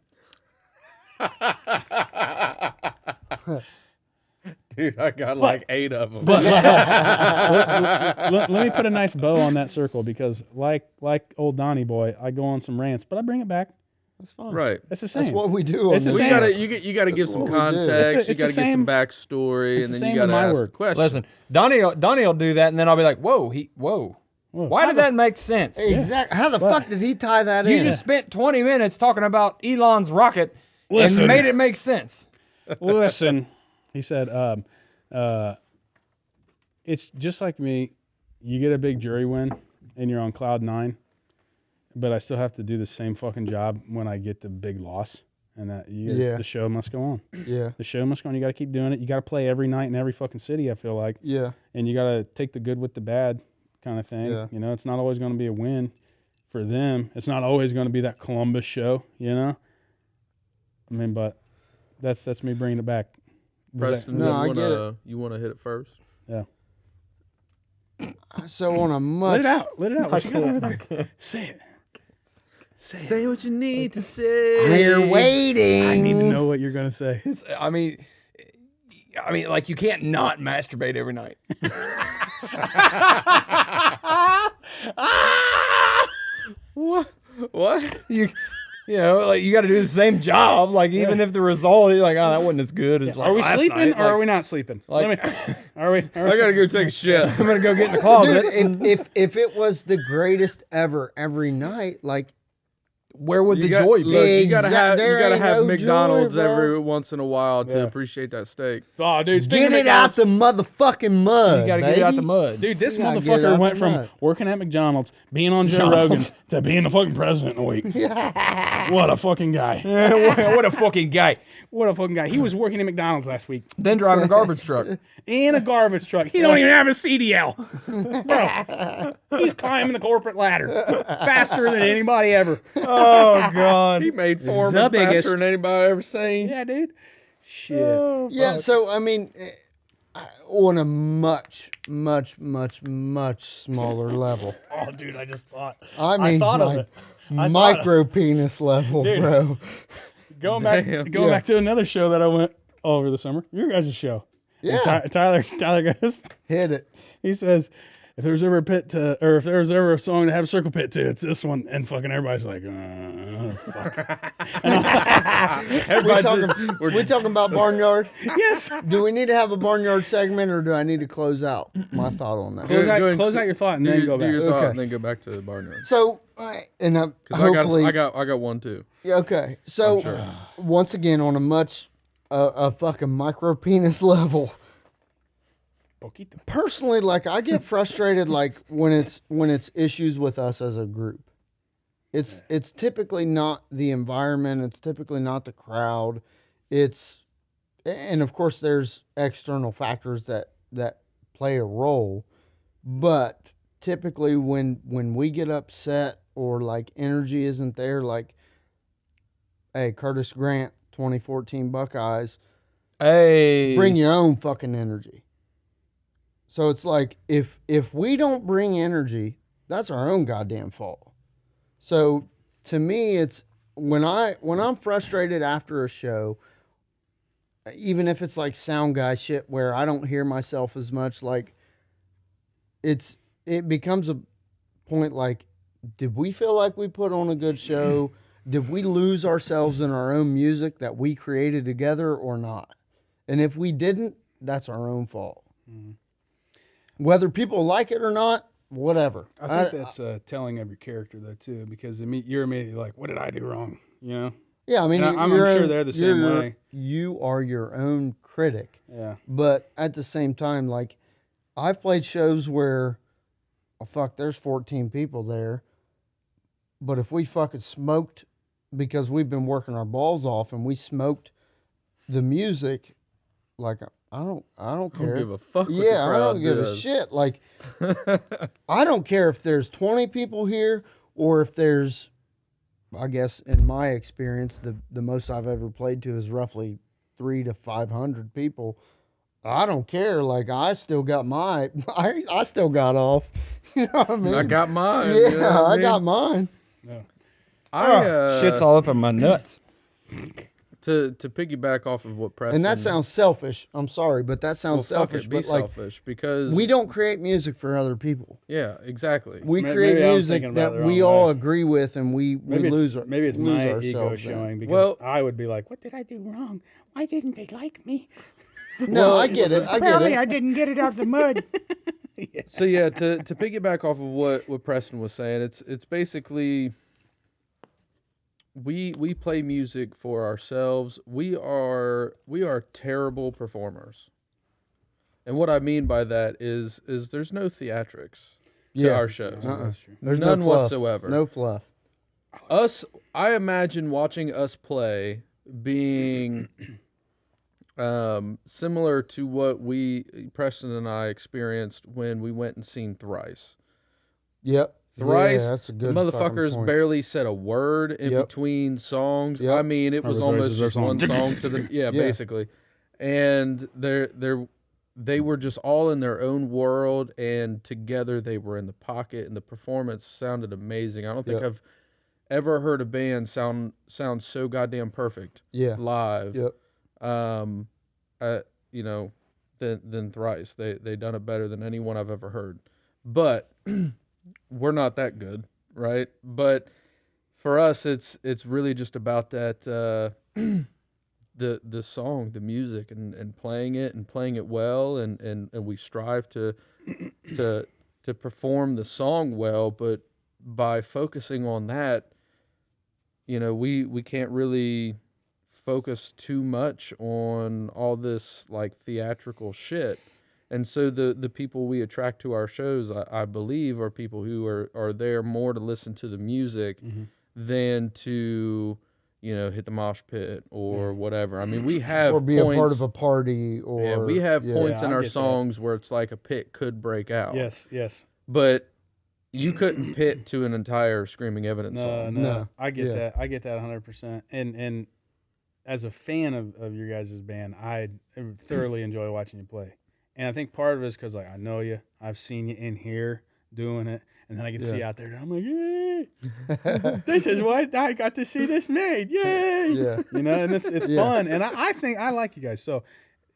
Dude, I got like 8 of them. Let me put a nice bow on that circle, because like old Donnie boy, I go on some rants, but I bring it back. That's fine. Right. It's the same. That's what we do. It's on the this We same. show. gotta you gotta give some what we do. context. You It's the gotta give some same- backstory, it's and the then you same in gotta my ask work. the question. Listen, Donnie will do that, and then I'll be like, whoa. Whoa. Why did that make sense? Exactly. How the fuck did he tie that You in? just spent 20 minutes talking about Elon's rocket Listen. and made it make sense. Listen, he said, it's just like me. You get a big jury win, and you're on cloud 9, but I still have to do the same fucking job when I get the big loss. And that Yeah. the show must go on. Yeah. The show must go on. You got to keep doing it. You got to play every night in every fucking city, I feel like. Yeah. And you got to take the good with the bad kind of thing. Yeah. You know, it's not always going to be a win for them. It's not always going to be that Columbus show, you know? I mean, but that's me bringing it back. Was that- Preston, No, I get you wanna hit it first? yeah. So on a much. Let it out. Let it out. What you got over there? Say it. Say what you need to say. We're waiting. I need to know what you're going to say. I mean, like, you can't not masturbate every night. What? You You know, like you got to do the same job. Like even if the result is like, oh, that wasn't as good as like Are we last sleeping night. or Like, are we not sleeping? like- Are we? I gotta go take a shit. I'm gonna go get in the closet. Dude, if it was the greatest ever every night, like Where would the got- joy be? Look, you gotta have There ain't no McDonald's joy, bro. every once in a while to Yeah. appreciate that steak. Oh, dude, speaking get of it out McDonald's, the motherfucking mud. You got to get it out the baby. mud. dude, this You gotta get it motherfucker out went the from mud. working at McDonald's, being on Joe Rogan, to being the fucking president in a week. What a fucking guy. What a fucking guy. What a fucking guy. He was working at McDonald's last week Then driving a garbage truck. in a garbage truck. He don't even have a CDL. Bro, he's climbing the corporate ladder faster than anybody ever. Oh God. He made foreman The faster biggest. than anybody ever seen. Yeah, dude. Shit. Yeah, so I mean, on a much smaller level. Oh, dude, I just thought. I mean, thought of like, it. I thought micro penis level, Dude. bro. Going Damn. back to another show that I went over the summer. Your guys' show. Yeah. And Tyler goes. Hit it. He says, if there was ever a pit to, or if there was ever a song to have a circle pit to, it's this one. And fucking everybody's like, fuck. We talking about barnyard? Yes. Do we need to have a barnyard segment, or do I need to close out my thought on that? Close Go ahead. out your thought and Do, then your- go do back. your thought Okay. and then go back to the barnyard. So, and hopefully, I got one too. yeah, okay. So, sure. once again, on a much a fucking micro penis level. Poquito. Personally, like I get frustrated like when it's issues with us as a group. It's typically not the environment, it's typically not the crowd. And of course there's external factors that play a role, but typically when we get upset or like energy isn't there, like hey, Curtis Grant 2014 Buckeyes, Hey. bring your own fucking energy. So it's like if we don't bring energy, that's our own goddamn fault. So to me, it's when I'm frustrated after a show, even if it's like sound guy shit where I don't hear myself as much, like it becomes a point like, did we feel like we put on a good show? Did we lose ourselves in our own music that we created together or not? And if we didn't, that's our own fault. Mm-hmm. Whether people like it or not, whatever. I think that's telling of your character though too, because you're immediately like, "What did I do wrong?" You know? Yeah, I mean, And I'm you're sure they're the same way. You are your own critic, Yeah. but at the same time, like I've played shows where, oh fuck, there's 14 people there, but if we fucking smoked because we've been working our balls off and we smoked the music, like I don't I don't care. give a fuck. What Yeah, the I crowd don't give a does. shit. Like, I don't care if there's 20 people here or if there's, I guess, in my experience, the most I've ever played to is roughly 300 to 500 people. I don't care. Like, I still got I still got off. You know what I mean? I got mine. Yeah, you know what I mean? got mine. Shit's all up in my nuts. to piggyback off of what Preston. And that sounds selfish. I'm sorry, but that sounds well, fuck selfish. it, be But like, selfish because we don't create music for other people. Yeah, exactly. We Maybe create I was music thinking about it that the we wrong all way. agree with, and we lose. Maybe it's lose my ego ourselves in. showing because Well- I would be like, "What did I do wrong? Why didn't they like me?" No, I get it. I get it. didn't get it out of the mud. So yeah, to piggyback off of what Preston was saying, it's basically we play music for ourselves. We are terrible performers. And what I mean by that is there's no theatrics to Yeah. our shows. That's true. There's None no fluff. whatsoever. No fluff. I imagine watching us play being similar to what Preston and I experienced when we went and seen Thrice. Yep. Thrice, Yeah, that's a the good fucking motherfuckers point. barely said a word in Yep. between songs. Yep. I mean, it was Thrice almost is their just one song. song to the yeah, Yeah. basically. And they were just all in their own world, and together they were in the pocket, and the performance sounded amazing. I don't think Yep. I've ever heard a band sound so goddamn perfect Yeah. live. Yep. You know, than Thrice. They done it better than anyone I've ever heard. But we're not that good, right? But for us, it's really just about that the song, the music, and playing it well, and we strive to perform the song well, but by focusing on that, we can't really focus too much on all this like theatrical shit. And so the people we attract to our shows, I believe, are people who are there more to listen to the music than to, hit the mosh pit or whatever. I mean, we have or be points, a part of a party, or we have points Yeah, in I our get that. songs where it's like a pit could break out. Yes. But you couldn't pit to an entire Screaming Evidence song. No. I get Yeah. that. I get that 100%. And as a fan of your guys' band, I thoroughly enjoy watching you play. And I think part of it is because like I know you, I've seen you in here doing it, and then I get to see you out there, and I'm like, yay! This is what I got to see this made, yay! Yeah. And it's Yeah. fun, and I think I like you guys. So,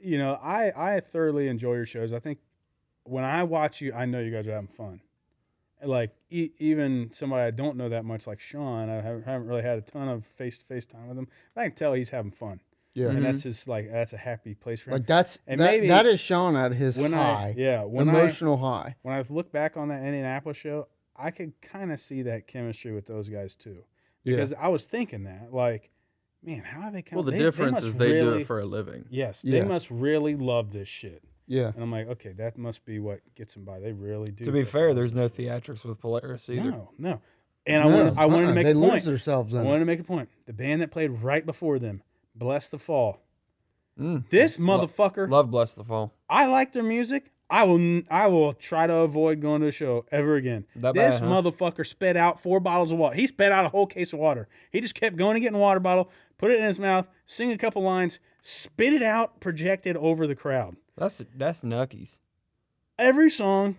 I thoroughly enjoy your shows. I think when I watch you, I know you guys are having fun. Like even somebody I don't know that much, like Sean, I haven't really had a ton of face-to-face time with him. But I can tell he's having fun. Yeah. And that's just that's a happy place for him. Like that maybe that is Sean at his when high. when emotional high. when I look back on that Indianapolis show, I could kind of see that chemistry with those guys too. Because I was thinking that, like, man, how are they coming? Well, the difference is they do it for a living. Yes, Yeah. they must really love this shit. Yeah. And I'm like, okay, that must be what gets them by. They really do. To be fair, there's no theatrics with Polaris either. No. And I wanted to make they a point. lose themselves I in wanted it. to make a point. The band that played right before them, Bless the Fall. This motherfucker, Love Bless the Fall. I like their music. I will try to avoid going to a show ever again. That This bad, huh? motherfucker spit out 4 bottles of water. He spit out a whole case of water. He just kept going and getting a water bottle, put it in his mouth, sing a couple lines, spit it out, projected over the crowd. That's nuckies. Every song,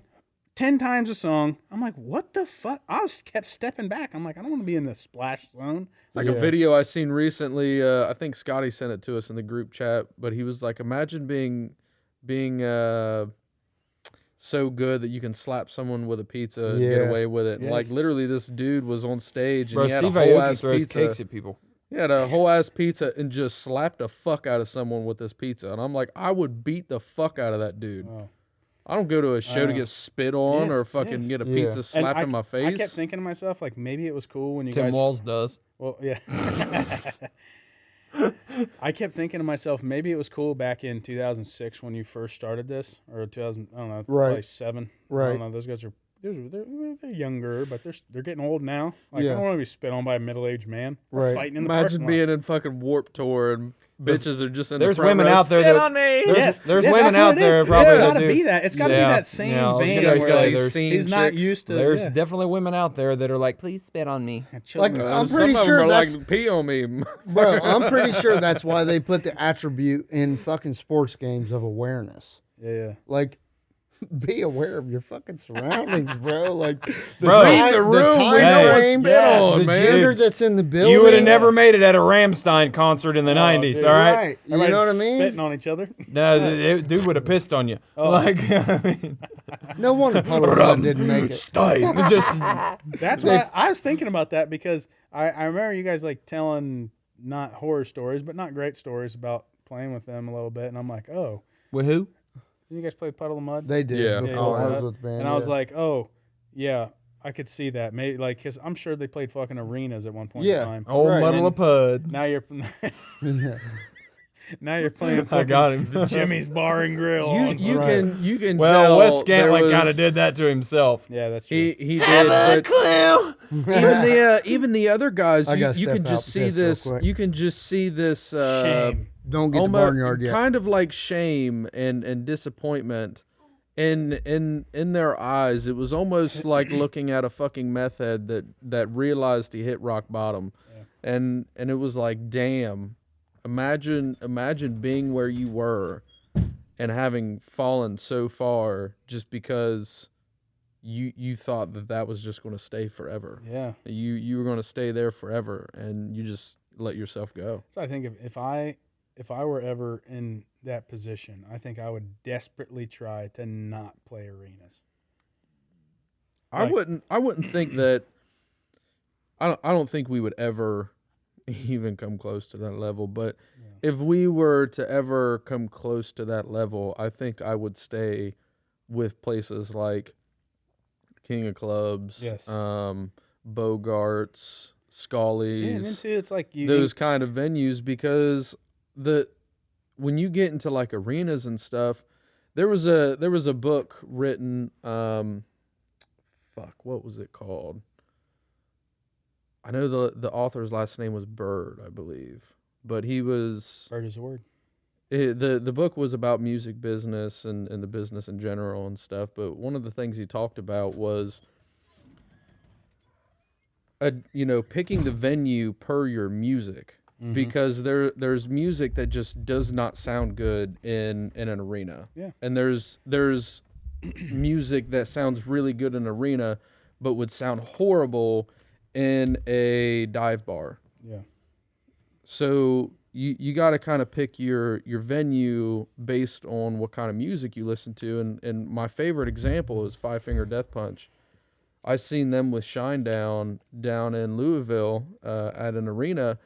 10 times a song. I'm like, what the fuck? Kept stepping back. I'm like, I don't want to be in the splash zone. It's like a video I seen recently. I think Scotty sent it to us in the group chat, but he was like, imagine being so good that you can slap someone with a pizza and get away with it. And like literally this dude was on stage and Bro, he had Steve a whole Aoki ass throws pizza. cakes at people. He had a whole ass pizza and just slapped the fuck out of someone with this pizza. And I'm like, I would beat the fuck out of that dude. Oh. I don't go to a show to get spit on Yes, or fucking yes. get a Yeah. pizza slapped in my face. I kept thinking to myself, like, maybe it was cool when you Tim guys... Walls does. Well, yeah. I kept thinking to myself, maybe it was cool back in 2006 when you first started this, or 2000, I don't know, probably 7. I Right. don't know. Those guys are they're younger, but they're getting old now. Like, I Yeah. don't want to be spit on by a middle-aged man. We're Right. fighting in the Imagine parking being lot. in fucking Warped Tour and bitches are just in There's the front women row, out there "Spit that- on me. There's Yeah, women that's out what it is. there probably It's that got to do. be that. It's got to be that same I was vein gonna where say, like, there's he's not chicks. used to. There's yeah. definitely women out there that are like, please spit on me. Like, Children- I'm Some pretty of them sure are that's like, pee on me. bro. I'm pretty sure that's why they put the attribute in fucking sports games of awareness. yeah. Like, be aware of your fucking surroundings, bro. Like, Bro, Read the room. time We know what frame, spit on, the man. gender that's in the building. You would have never made it at a Rammstein concert in the 90s, dude. all right? Right. You Everybody's know what I mean? Spitting on each other. No, dude would have pissed on you. Like, I mean, No wonder Puddle Blood didn't make it. Stein. Just, That's why I was thinking about that because I remember you guys like telling not horror stories, but not great stories about playing with them a little bit, and I'm like, oh, with who? did you guys play Puddle of Mud? They did Yeah. before Yeah, I yeah. was with the band. And I was yeah. like, oh, yeah, I could see that. Maybe like because I'm sure they played fucking arenas at one point Yeah. in time. Old Right. Muddle of Pud. Now you're Yeah. now you're playing I fucking got him. the Jimmy's Bar and Grill. on- You Right. can Well, tell Wes there Scantling kind of was- did that to himself. yeah, that's true. He did, but clue. even the other guys, I you, gotta you step can out just and see piss real this. quick. You can just see this. Shame. Don't get the almost barnyard yet. kind of like shame and disappointment in their eyes. It was almost like looking at a fucking meth head that realized he hit rock bottom, and it was like, damn, imagine being where you were and having fallen so far just because you thought that was just going to stay forever. Yeah. You were going to stay there forever, and you just let yourself go. So I think if I were ever in that position, I think I would desperately try to not play arenas. I Like- wouldn't think that. I don't think we would ever even come close to that level. But if we were to ever come close to that level, I think I would stay with places like King of Clubs, Yes. Bogart's, Scully's, Yeah, and then too, it's like those kind of venues, because when you get into like arenas and stuff, there was a book written, what was it called? I know the author's last name was Bird, I believe, but he was Bird is a word. the book was about music business and the business in general and stuff. But one of the things he talked about was, picking the venue per your music, because there's music that just does not sound good in an arena. Yeah. And there's music that sounds really good in an arena, but would sound horrible in a dive bar. Yeah. So you got to kind of pick your venue based on what kind of music you listen to. And my favorite example is Five Finger Death Punch. I seen them with Shinedown down in Louisville at an arena,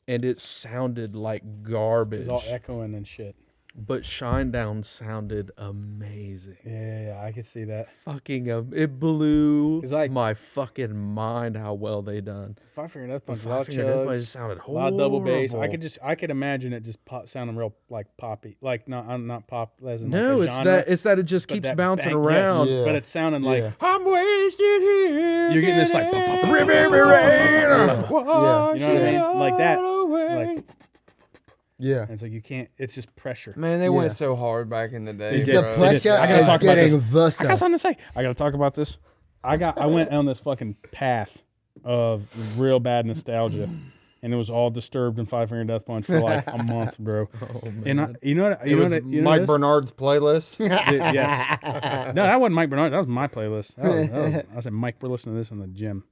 and it sounded like garbage. It was all echoing and shit. But Shinedown sounded amazing. Yeah, I could see that. Fucking, it blew 'Cause, like, my fucking mind how well they done. Five Finger Death Punch, a Five lot of Finger Death Punch chugs, sounded a horrible. lot of double bass. I could imagine it just sounding real like poppy, like not pop as in No, like a genre, it's that it just but keeps that bouncing bang- around. yes, Yeah. but it's sounding like Yeah. I'm wasted here. you're getting this like Yeah. you know what I mean, like that, like, Yeah. and it's like you can't. It's just pressure. Man, they Yeah. went so hard back in the day. They did. The bro. pressure I gotta is talk about getting I got vasa. something to say. I got to talk about this. I went on this fucking path of real bad nostalgia, and it was all Disturbed and Five Finger Death Punch for like a month, bro. Oh, man. And It was Mike Bernard's playlist. Yes. No, that wasn't Mike Bernard. That was my playlist. I said, Mike, we're listening to this in the gym.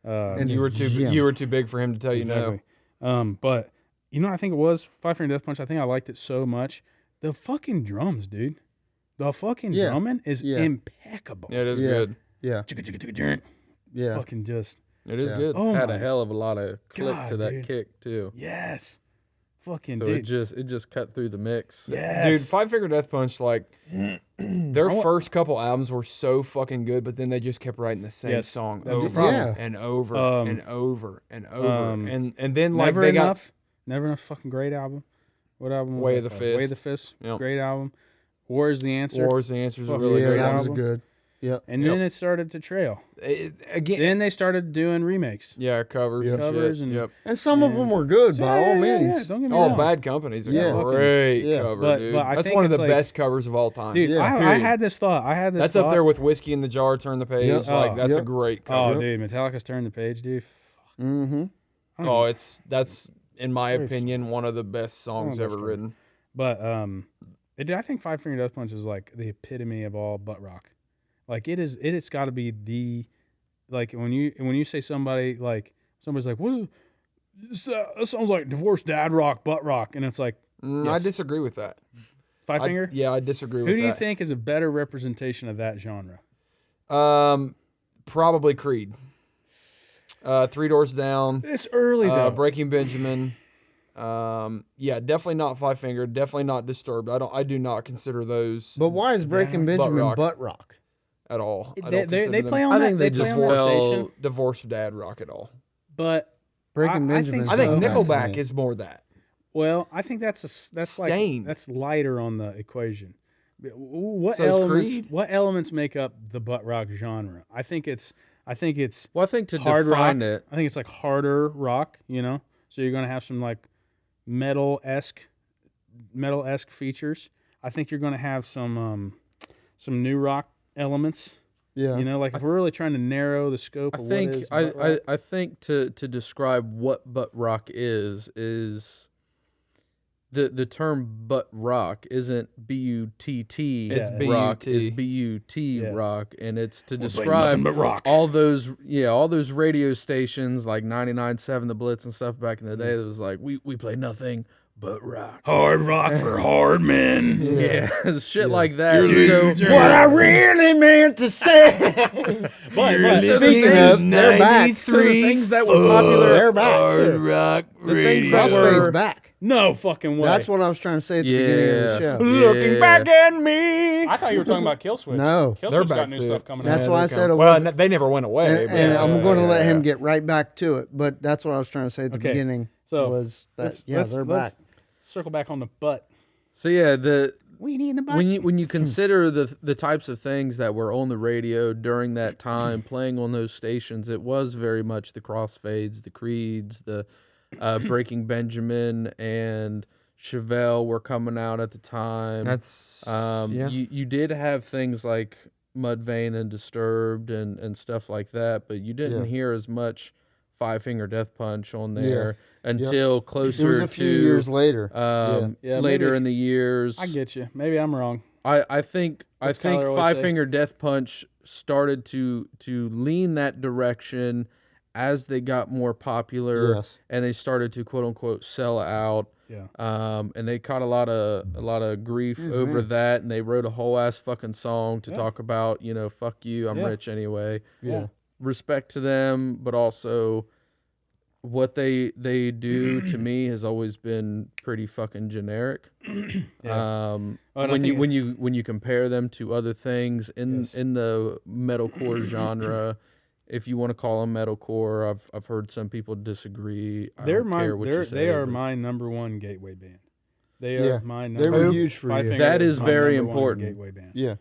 And you were Jim. too big for him to tell you no. Exactly. But you know, what I think it was Five Finger Death Punch. I think I liked it so much. The fucking drums, dude. The fucking Yeah. drumming is Yeah. impeccable. Yeah, it is Yeah. good. Yeah. Yeah. Fucking just. It is Yeah. good. Oh Had my a hell of a lot of click God, to that dude. kick too. Yes. Fucking So dude. it just cut through the mix. Yes. Dude, Five Finger Death Punch, like their first couple albums were so fucking good, but then they just kept writing the same Yes, song that's the over problem. and over Um, and over and over. um, And then like Never they Enough. Never Enough. Fucking great album. What album was Way that of the called? Way of Fist. the Fist. Yep. Great album. War is the Answer. got Wars the Answers are Fuck really Yeah, great. that was album. good. Yep. And Yep. then it started to trail. Again, Then they started doing remakes. yeah, covers, Yep. and Covers shit. and- Yep. And some of them were good by all means. don't get me Oh, wrong. Bad Company's a Yeah. great Yeah. cover, But- dude. but I That's think one of the it's like- best covers of all time. Dude, Yeah. I Period. had this thought. That's up there with Whiskey in the Jar, Turn the Page. Yep. Like that's a Yep. great Oh, cover. dude, Metallica's Turn the Page, dude. Mm-hmm. I don't Oh, even- that's in my Very opinion one of the best songs best ever cover. written. But I think Five Finger Death Punch is like the epitome of all butt rock. Like it is. It's got to be the, like when you say somebody like somebody's like, well, that sounds like divorced dad rock, butt rock, and it's like I Yes. disagree with that. Five Finger. Yeah, I disagree Who with do you that. think is a better representation of that genre? Probably Creed. Three Doors Down. It's early though. Breaking Benjamin. Yeah, definitely not Five Finger. Definitely not Disturbed. I do not consider those But why is Breaking Butt Benjamin rock. butt rock? at all. I They, don't they consider play them on I that. think they play just on that fell- station, divorced dad rock at all. but Breaking I Benjamin. think I think so. Nickelback is more that. well, I think that's like Stained. that's lighter on the equation. What So is elements? Creed. What elements make up the butt rock genre? I think it's Well, I think to hard rock. define it, I think it's like harder rock. You know, so you're gonna have some like metal esque features. I think you're gonna have some new rock elements. Yeah. You know, like if we're really trying to narrow the scope I of think what is butt rock, I think to describe what butt rock is the term butt rock isn't B-U-T-T It's rock, B-U-T. is B-U-T Yeah. rock, and it's to We'll play describe nothing but rock. all those radio stations like 99.7 The Blitz and stuff back in the day that was like we play nothing But rock. Hard rock for hard men. Yeah, shit like that. You're So What I really meant to say. You're Speaking of, they're back. So the things that were popular, They're back. Hard rock The things that Crossfade's were back. No fucking way. That's what I was trying to say at the beginning of the show. Looking back at me. I thought you were talking about Killswitch. No. Killswitch They're got back new too. stuff coming That's out. why I said it Well, was. they never went away. And I'm going to let him get. get right back to it. But that's what I was trying to say at the Okay, beginning. so was that they're let's back. circle back on the butt. So yeah, the Weenie in the butt. when you consider the types of things that were on the radio during that time, playing on those stations, it was very much the Crossfades, the Creeds, the Breaking Benjamin, and Chevelle were coming out at the time. That's yeah. You did have things like Mudvayne and Disturbed and stuff like that, but you didn't Yeah. hear as much Five Finger Death Punch on there until It was closer a few to years later. Yeah, later maybe- in the years. I get you. Maybe I'm wrong. I think What's Kyler always Five say? Finger Death Punch started to lean that direction as they got more popular Yes. and they started to quote unquote sell out. Yeah. And they caught a lot of grief over man. that, and they wrote a whole ass fucking song to Yeah. talk about, fuck you, I'm Yeah. rich anyway. Yeah. Respect to them, but also what they do to me has always been pretty fucking generic. Yeah. Oh, and I When think- when you compare them to other things in Yes. in the metalcore genre, if you want to call them metalcore, I've heard some people disagree. I They're don't my care what you say, they are but my number one gateway band. They Yeah. are my They number. were huge for Five you. Finger That is my very number one important. Gateway band. Yeah.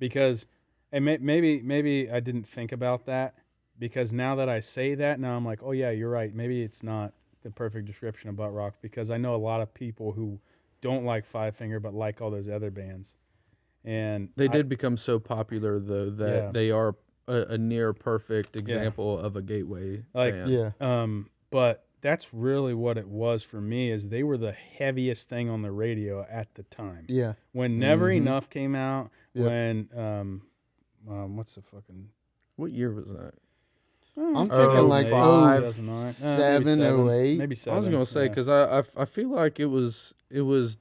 Because, and maybe I didn't think about that, because now that I say that, now I'm like, oh yeah, you're right. Maybe it's not the perfect description of butt rock, because I know a lot of people who don't like Five Finger but like all those other bands, and They did become so popular though that Yeah. they are a near perfect example of a gateway Like, band. Yeah. But that's really what it was for me, is they were the heaviest thing on the radio at the time. Yeah. When Never Mm-hmm. Enough came out, Yep. when what's the fucking What year was that? I'm Oh, thinking like 05. 2009, seven, 08. maybe I seven. was gonna say yeah. because I feel like it was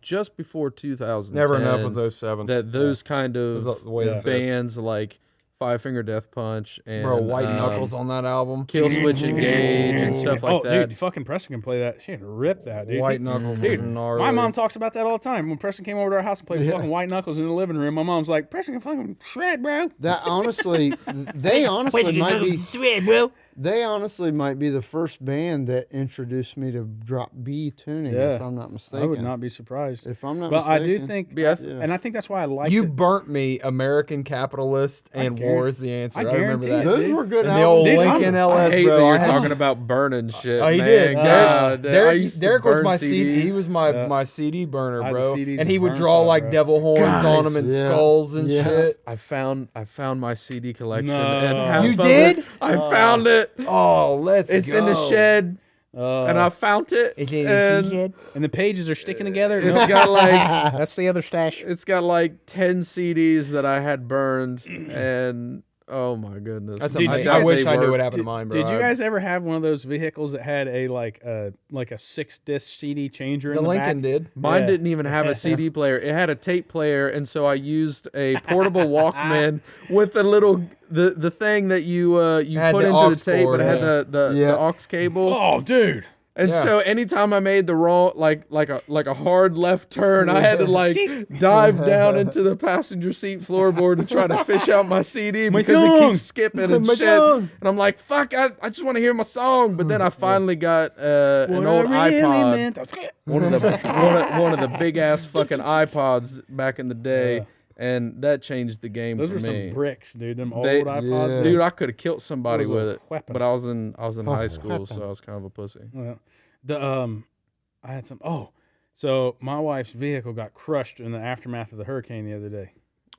just before 2000. Never Enough was 07. that those kind was of the way Yeah. it is. bands like Five Finger Death Punch and Bro, White Knuckles on that album. Kill Switch Engage and stuff like Oh, that. dude, fucking Preston can play that. She had to rip that, dude. White Knuckles was Dude, gnarly. my mom talks about that all the time. When Preston came over to our house and played Yeah. fucking White Knuckles in the living room, my mom's like, Preston can fucking shred, bro. That honestly, they honestly might be. They honestly might be the first band that introduced me to drop B tuning. Yeah. If I'm not mistaken. I would not be surprised. If I'm not But I mistaken. do think, Yeah, and I think that's why I like You it. burnt me American Capitalist and guarantee- War is the Answer. I I remember guarantee that. it. those were good And the old albums. Dude, Lincoln I LS, hate bro. that I you're had- talking about burning shit. Oh, he man. did. God, I Derek, used to Derek was burn my CD. He CDs. was my, Yeah. my CD burner, I had the bro. CDs And he would burnt draw up, like bro. devil horns on them and yeah. skulls and Yeah. shit. I found my CD collection No. and half You of did? it, I found it. Oh, let's It's go. in the shed, and I found it. It's in and the shed. And the pages are sticking together. It's Nope. got like That's the other stash. it's got like 10 CDs that I had burned, and oh my goodness, That's Dude, amazing. you I guys- wish I knew worked. what happened to mine, bro. Did you guys ever have one of those vehicles that had a like a 6-disc CD changer The in the Lincoln back? did. Mine Yeah. didn't even have a CD player. It had a tape player, and so I used a portable Walkman with a little the thing that you Had put the into aux the tape, cord, but it had yeah. the Yeah. aux cable. Oh, dude. And Yeah. so anytime I made the wrong like a hard left turn, I had to like dive down into the passenger seat floorboard to try to fish out my CD because it tongue. keeps skipping and My shit. tongue. And I'm like, fuck, I just want to hear my song. But then I finally got an old iPod. One of the big ass fucking iPods back in the day, Yeah. and that changed the game Those for were me. some bricks, dude. Them old They- iPods. Yeah. Dude, I could have killed somebody It was a with it, weapon. but I was in high school, weapon. so I was kind of a pussy. Well, I had some. Oh, so my wife's vehicle got crushed in the aftermath of the hurricane the other day,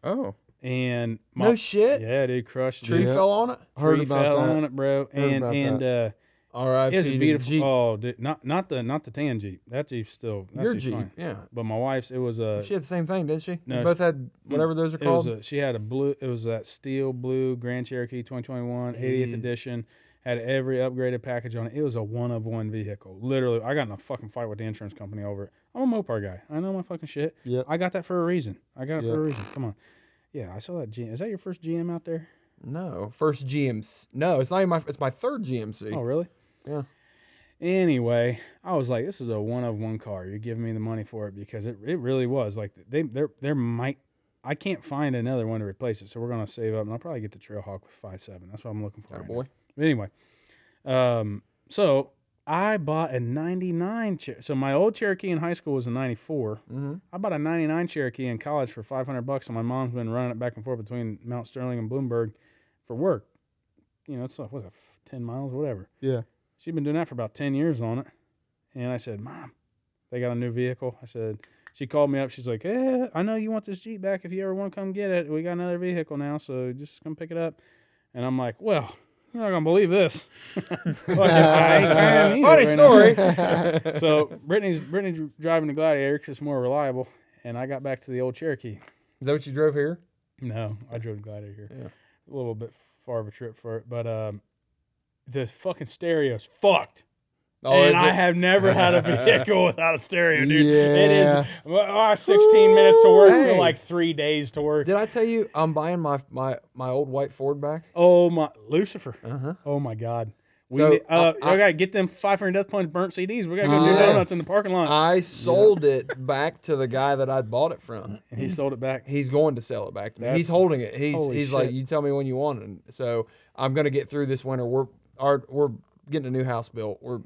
Oh, and No shit. yeah, dude, crushed. Tree dude. fell on it. Heard Tree about fell that. on it, bro, and about R.I.P. it was to a the beautiful. Jeep. Oh, dude, not the tan Jeep. That Jeep's still Your Jeep's Jeep. fine. Yeah. But my wife's, it was a. She had the same thing, didn't she? No, You both had whatever those are It was called. she had a blue. It was that steel blue Grand Cherokee 2021 80th edition. Had every upgraded package on it. It was a one of one vehicle. Literally, I got in a fucking fight with the insurance company over it. I'm a Mopar guy. I know my fucking shit. Yep. I got that for a reason. I got it Yep. for a reason. Come on. Yeah, I saw that GM. Is that your first GM out there? No, first GMC. No, it's not even it's my third GMC. Oh, really? Yeah. Anyway, I was like, this is a one of one car. You're giving me the money for it because it really was. Like there might I can't find another one to replace it, so we're gonna save up and I'll probably get the Trailhawk with 5.7. That's what I'm looking for. Oh Right boy. now. But anyway, so I bought a 99 so my old Cherokee in high school was a 94. Mm-hmm. I bought a 99 Cherokee in college for $500, and my mom's been running it back and forth between Mount Sterling and Bloomberg for work. You know, it's like, what, 10 miles, whatever. Yeah. She'd been doing that for about 10 years on it. And I said, Mom, they got a new vehicle. I said, she called me up. She's like, I know you want this Jeep back. If you ever want to come get it, we got another vehicle now, so just come pick it up. And I'm like, well, you're not going to believe this. Funny story. So Brittany's driving the Gladiator because it's more reliable. And I got back to the old Cherokee. Is that what you drove here? No, I drove the Gladiator here. Yeah. A little bit far of a trip for it. But the fucking stereo's fucked. Oh, And is I it? have never had a vehicle without a stereo, dude. It Yeah. is 16 minutes to work Hey. for like 3 days to work. Did I tell you I'm buying my old white Ford back? Oh my, Lucifer. Uh-huh. Oh my God. So, I I- gotta get them 500 Death Punch burnt CDs. We gotta go do Yeah. donuts in the parking lot. I sold it back to the guy that I bought it from. And he sold it back. He's going to sell it back to me. He's That's- holding it. holy He's like, shit. you tell me when you want it. So I'm gonna get through this winter. We're getting a new house built. We're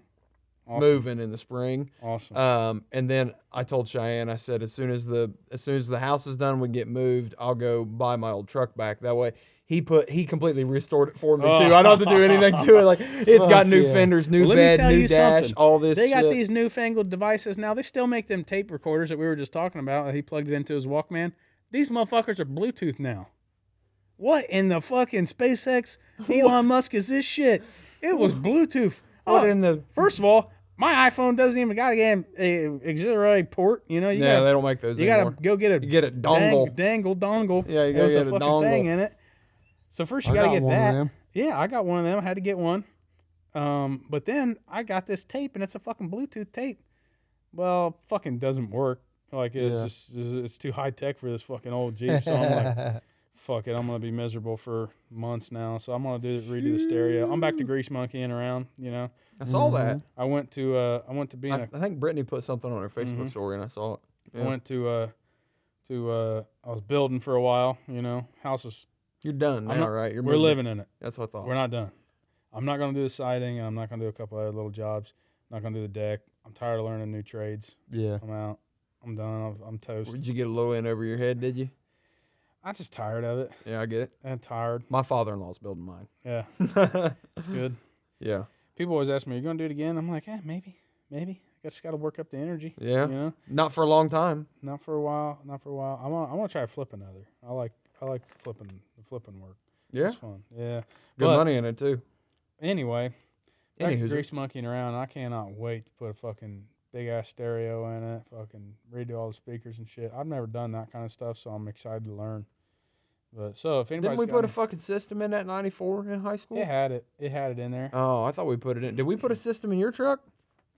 Awesome. moving in the spring. Awesome. And then I told Cheyenne, I said, as soon as the house is done, we get moved, I'll go buy my old truck back. That way he completely restored it for me too. I don't have to do anything to it. Like it's got Fuck new yeah. fenders, new Well, let me bed, tell new you dash, something. all this They got shit. these newfangled devices now. They still make them tape recorders that we were just talking about. He plugged it into his Walkman. These motherfuckers are Bluetooth now. What in the fucking SpaceX Elon Musk is this shit? It was Bluetooth. What in the First of all, my iPhone doesn't even got a damn auxiliary port. You know, you Yeah, gotta, they don't make those you anymore. gotta go get a You get a dongle. dongle. Yeah, you There's gotta the get a fucking thing dongle. in it. So first you I gotta got get one of that. them. Yeah, I got one of them. I had to get one. But then I got this tape, and it's a fucking Bluetooth tape. Well, fucking doesn't work. Like it's too high tech for this fucking old Jeep. So I'm like, fuck it, I'm gonna be miserable for months now. So I'm gonna redo the stereo. I'm back to grease monkeying around. You know, I saw that. I went to being I think Brittany put something on her Facebook story, and I saw it. I Yeah. went to I was building for a while. You know, houses. You're done I'm now, not- right? You're We're moving. living in it. That's what I thought. We're not done. I'm not gonna do the siding, and I'm not gonna do a couple other little jobs. I'm not gonna do the deck. I'm tired of learning new trades. Yeah. I'm out. I'm done. I'm toast. Did you get a low end over your head? Did you? I'm just tired of it. Yeah, I get it. I'm tired. My father-in-law's building mine. Yeah, it's good. Yeah. People always ask me, "Are you gonna do it again?" I'm like, maybe. I just gotta work up the energy. Yeah. You know, Not for a long time. not for a while. I want to try to flip another. I like the flipping work. Yeah. It's fun. Yeah. Good But money in it too. Anyway, back to Anywho's. grease monkeying around. I cannot wait to put a fucking big ass stereo in it. Fucking redo all the speakers and shit. I've never done that kind of stuff, so I'm excited to learn. But so if anybody's Didn't we got put a fucking system in that 94 in high school? it had it in there. Oh, I thought we put it in. Did we put a system in your truck?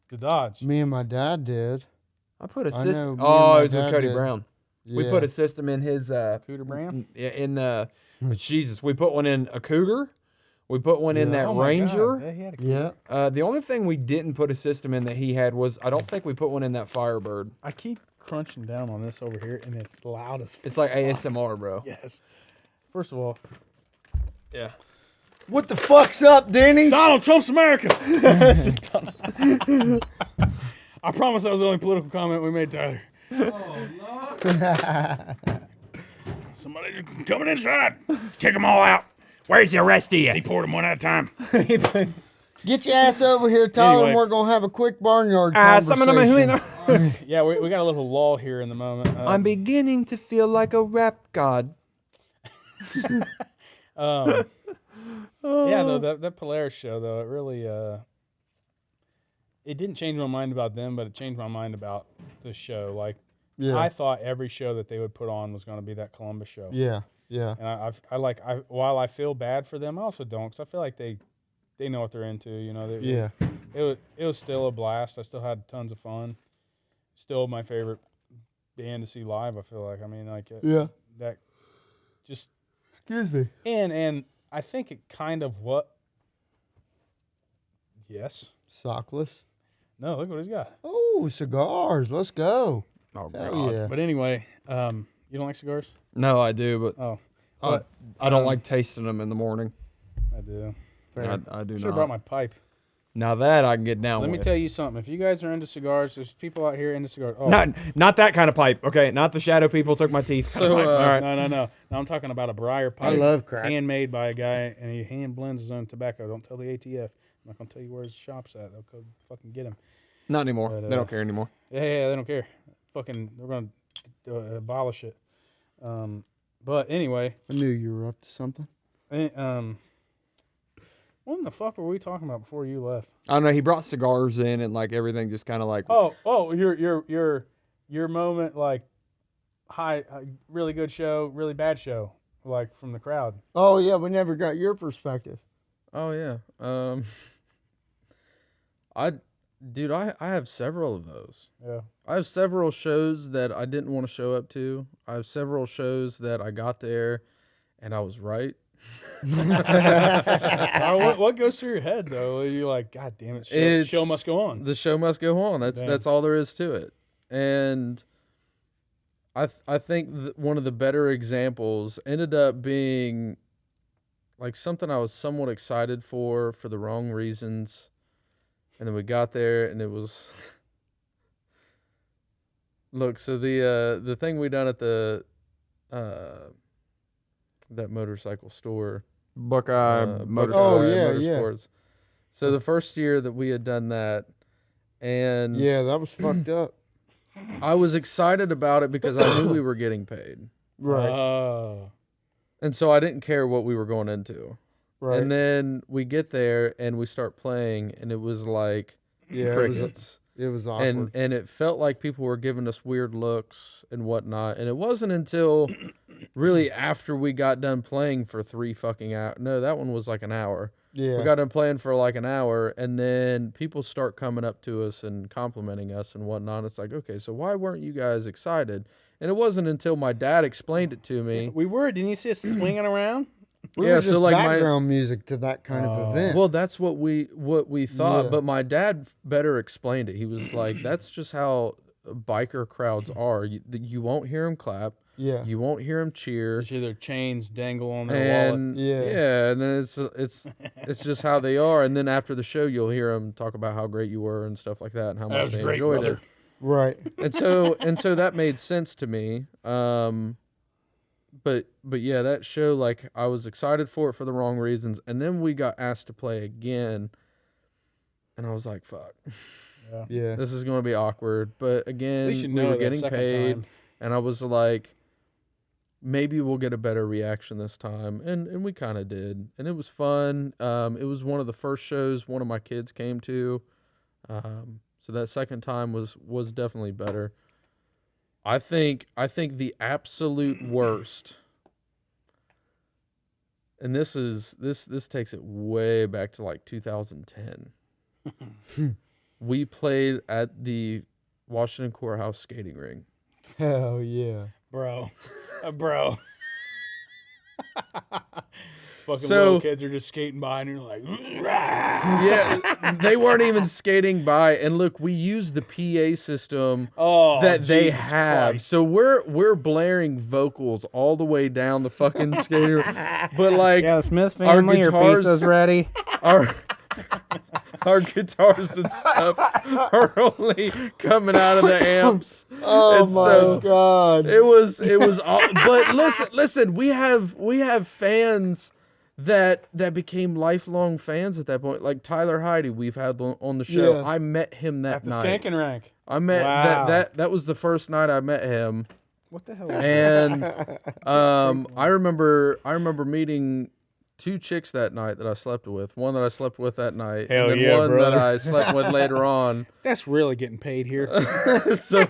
The Dodge. Me and my dad did. I put a I know, system. me and Oh, my it was with dad Cody did. Brown. Yeah. We put a system in his Cooter Brand. Jesus, we put one in a Cougar. We put one in Yeah. that Oh my God. Ranger. Yeah, he had a Yeah. The only thing we didn't put a system in that he had was I don't think we put one in that Firebird. I keep crunching down on this over here, and it's loud as It's like ASMR, bro. yes. First of all, Yeah. What the fuck's up, Denny's? Donald Trump's America. This is Donald. I promise that was the only political comment we made, Tyler. Somebody coming inside. Kick them all out. Where's the rest of you? Deport them one at a time. Get your ass over here, Tyler, Anyway. and we're gonna have a quick barnyard Some of them who ain't conversation. Yeah, we got a little lull here in the moment. I'm beginning to feel like a rap god. Yeah, though that Polaris show though, it really it didn't change my mind about them, but it changed my mind about the show. Like Yeah. I thought every show that they would put on was going to be that Columbus show. Yeah. Yeah. And while I feel bad for them, I also don't, because I feel like they know what they're into. You know. Yeah. It was still a blast. I still had tons of fun, still my favorite band to see live. I feel like. I mean, like Yeah. that. Just Excuse me. and I think it kind of what. Yes. Sockless. No, look what he's got. Oh, cigars. Let's go. Oh Hell God. yeah. But anyway, you don't like cigars? No, I do, but Oh, I don't like tasting them in the morning. I do. I do Should have not. brought my pipe. Now that I can get down Let with. me tell you something. If you guys are into cigars, there's people out here into cigars. Oh, Not that kind of pipe. Okay, not the shadow people took my teeth. So, pipe. All right. no. Now I'm talking about a briar I pipe. love crack. Handmade by a guy, and he hand blends his own tobacco. Don't tell the ATF. I'm not gonna tell you where his shop's at. They'll go fucking get him. Not anymore. But, They don't care anymore. Yeah, they don't care. Fucking, they're gonna abolish it. But anyway, I knew you were up to something. what in the fuck were we talking about before you left? I don't know. He brought cigars in, and like everything just kind of like. Oh, your moment, like really good show, really bad show, like from the crowd. Oh yeah, we never got your perspective. Oh yeah. I have several of those. Yeah. I have several shows that I didn't want to show up to. I have several shows that I got there and I was right. What goes through your head though? You're like, God damn it, show must go on. The show must go on. That's all there is to it. And I think one of the better examples ended up being like something I was somewhat excited for the wrong reasons. And then we got there and it was look, so the thing we done at the that motorcycle store, Buckeye motorcycle. Oh, yeah, yeah. Motorsports. So the first year that we had done that, and Yeah, that was fucked up. I was excited about it because I knew we were getting paid, Right. Oh. and so I didn't care what we were going into. Right. And then we get there and we start playing, and it was like yeah, crickets. it was awkward. And it felt like people were giving us weird looks and whatnot. And it wasn't until really after we got done playing for 3 fucking hours. No, that one was like an hour. yeah. We got done playing for like an hour, and then people start coming up to us and complimenting us and whatnot. It's like, okay, so why weren't you guys excited? And it wasn't until my dad explained it to me. We were. Didn't you see us swinging around? we yeah, were so just like my- background music to that kind of event. Well, that's what we thought, Yeah. but my dad better explained it. He was like, "That's just how biker crowds are. You won't hear them clap. yeah. You won't hear them cheer, You see their chains dangle on their wallet. and Yeah. and then it's just how they are. And then after the show, you'll hear them talk about how great you were and stuff like that, and how much they enjoyed it. Right. And so that made sense to me. But yeah, that show, like, I was excited for it for the wrong reasons, and then we got asked to play again, and I was like, fuck, Yeah. this is going to be awkward. But At again, least you we know were that getting second paid, time. and I was like, maybe we'll get a better reaction this time, and we kind of did, and it was fun. It was one of the first shows one of my kids came to, so that second time was definitely better. I think the absolute worst, and this takes it way back to like 2010. We played at the Washington Courthouse skating ring. Hell yeah. Bro. Bro. Fucking So- little kids are just skating by and you're like, Yeah, they weren't even skating by, and look, we used the PA system oh, that they Jesus have. Christ. So we're blaring vocals all the way down the fucking skating ring. But like Yeah, the Smith our family, your guitars- pizza's ready. our guitars and stuff are only coming out of the amps. Oh And my so god. It was all, but listen, we have fans that became lifelong fans at that point. Like Tyler Heide, we've had on the show. Yeah. I met him that At the night. skanking rank. I met Wow. that was the first night I met him. What the hell is that? And I remember meeting 2 chicks that night that I slept with. One that I slept with that night, Hell and then yeah, one brother. that I slept with later on. That's really getting paid here. So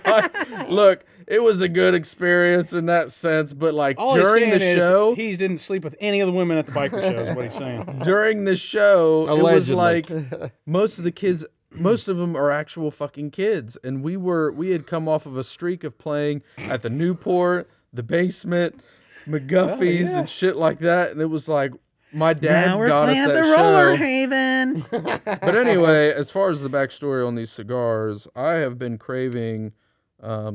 look, it was a good experience in that sense, but like All during he's the saying show, is he didn't sleep with any of the women at the biker show is what he's saying. during the show, Allegedly. it was like most of the kids most of them are actual fucking kids, and we had come off of a streak of playing at the Newport, the Basement, McGuffey's, and shit like that, and it was like my dad got us that show. Haven. But anyway, as far as the backstory on these cigars, I have been craving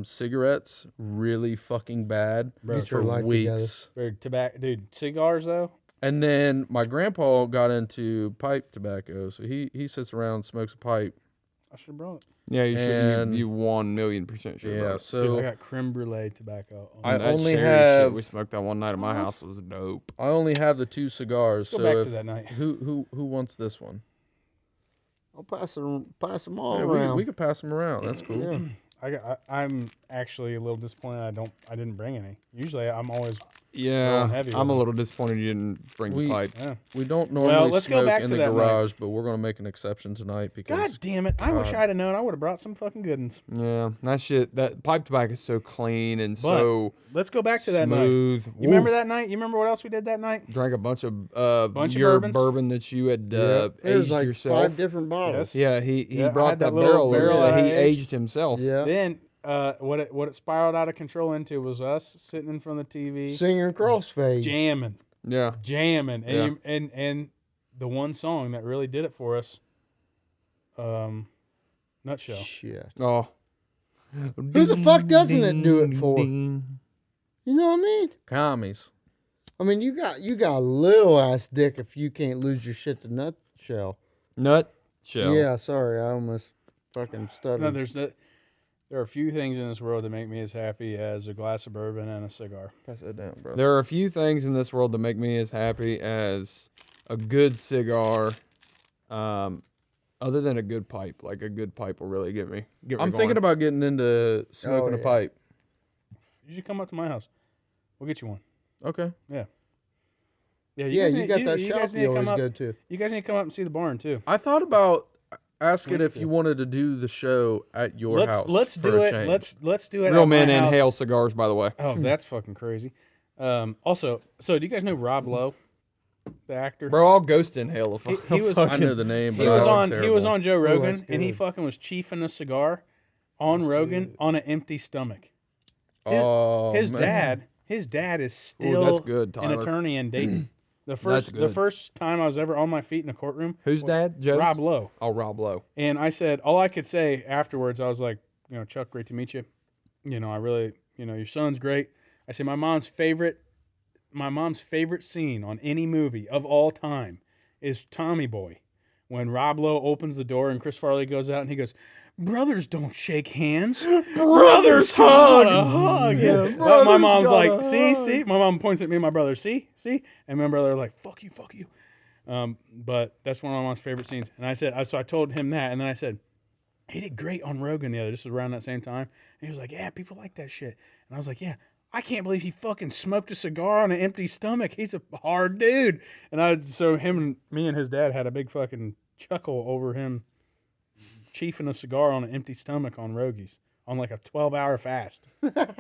cigarettes really fucking bad Get for your life weeks. Tobacco, dude. Cigars though. And then my grandpa got into pipe tobacco, so he sits around and smokes a pipe. I should have brought it. Yeah, you should. And- You 1,000,000% sure. Yeah, about it. Dude, so I got creme brulee tobacco. I That only cherry have- shit we smoked that one night at my house was dope. I only have the 2 cigars. Go so back to if- that night. Who wants this one? I'll pass them all Yeah, around. we could pass them around. That's cool. Yeah. I'm actually a little disappointed. I didn't bring any. Usually, I'm always. Yeah, heavy I'm with a it. little disappointed you didn't bring We- the pipe. Yeah. We don't normally let's go smoke back in to the that night. garage, but we're gonna make an exception tonight because God damn it! I wish God. I'd have known. I would have brought some fucking good ones. Yeah, that shit. That pipe tobacco is so clean and But so Let's go back to that night. smooth. You remember that night? You remember what else we did that night? Drank a bunch of Bunch of your bourbons? bourbon that you had It was aged like yourself. 5 different bottles. Yeah, he Yeah, I brought had that that little barrel barrel that he I aged. aged himself. Yeah. Then what it spiraled out of control into was us sitting in front of the TV, Singer crossfade. jamming, Yeah. and Yeah. and the one song that really did it for us, Nutshell. Shit. Oh. Who the fuck doesn't it do it for? You know what I mean? commies. I mean, you got a little ass dick if you can't lose your shit to nutshell. Nut shell. Yeah, sorry, I almost fucking stuttered. No, there are a few things in this world that make me as happy as a glass of bourbon and a cigar. Pass that down, bro. There are a few things in this world that make me as happy as a good cigar. Other than a good pipe, like a good pipe will really get me. I'm thinking about getting into smoking a yeah. pipe. You should come up to my house. We'll get you one. Okay. Yeah, yeah, guys you need- got that you shop guys need you to come always up- go to. You guys need to come up and see the barn too. I thought about asking Wait if till- you wanted to do the show at your house. Let's for do a it. change. Let's do it. Real at my men house. inhale cigars, by the way. Oh, that's fucking crazy. Also, so do you guys know Rob Lowe, the actor? Bro, I'll ghost inhale if He was- I know the name, but he was I'm on. terrible. He was on Joe Rogan, that's and he good. fucking was chiefing a cigar on Rogan on an empty stomach. Oh, His man. dad is Ooh, still that's good, an Tyler. attorney in Dayton. The That's the good. first time I was ever on my feet in a courtroom. Who's was dad? Joe's? Rob Lowe. Oh, Rob Lowe. And I said, all I could say afterwards, I was like, Chuck, great to meet you. I really, your son's great. I said, my mom's favorite scene on any movie of all time is Tommy Boy. When Rob Lowe opens the door and Chris Farley goes out and he goes, brothers don't shake hands. Brothers hug. gotta hug. Yeah, My brothers mom's like, gotta see. hug. My mom points at me and my brother, see. And my brother like, fuck you. But that's one of my mom's favorite scenes. And I said, so I told him that. And then I said, he did great on Rogan the other, just around that same time. And he was like, yeah, people like that shit. And I was like, yeah, I can't believe he fucking smoked a cigar on an empty stomach. He's a hard dude. And so me and his dad had a big fucking chuckle over him chiefing a cigar on an empty stomach on Rogies on like a 12-hour fast.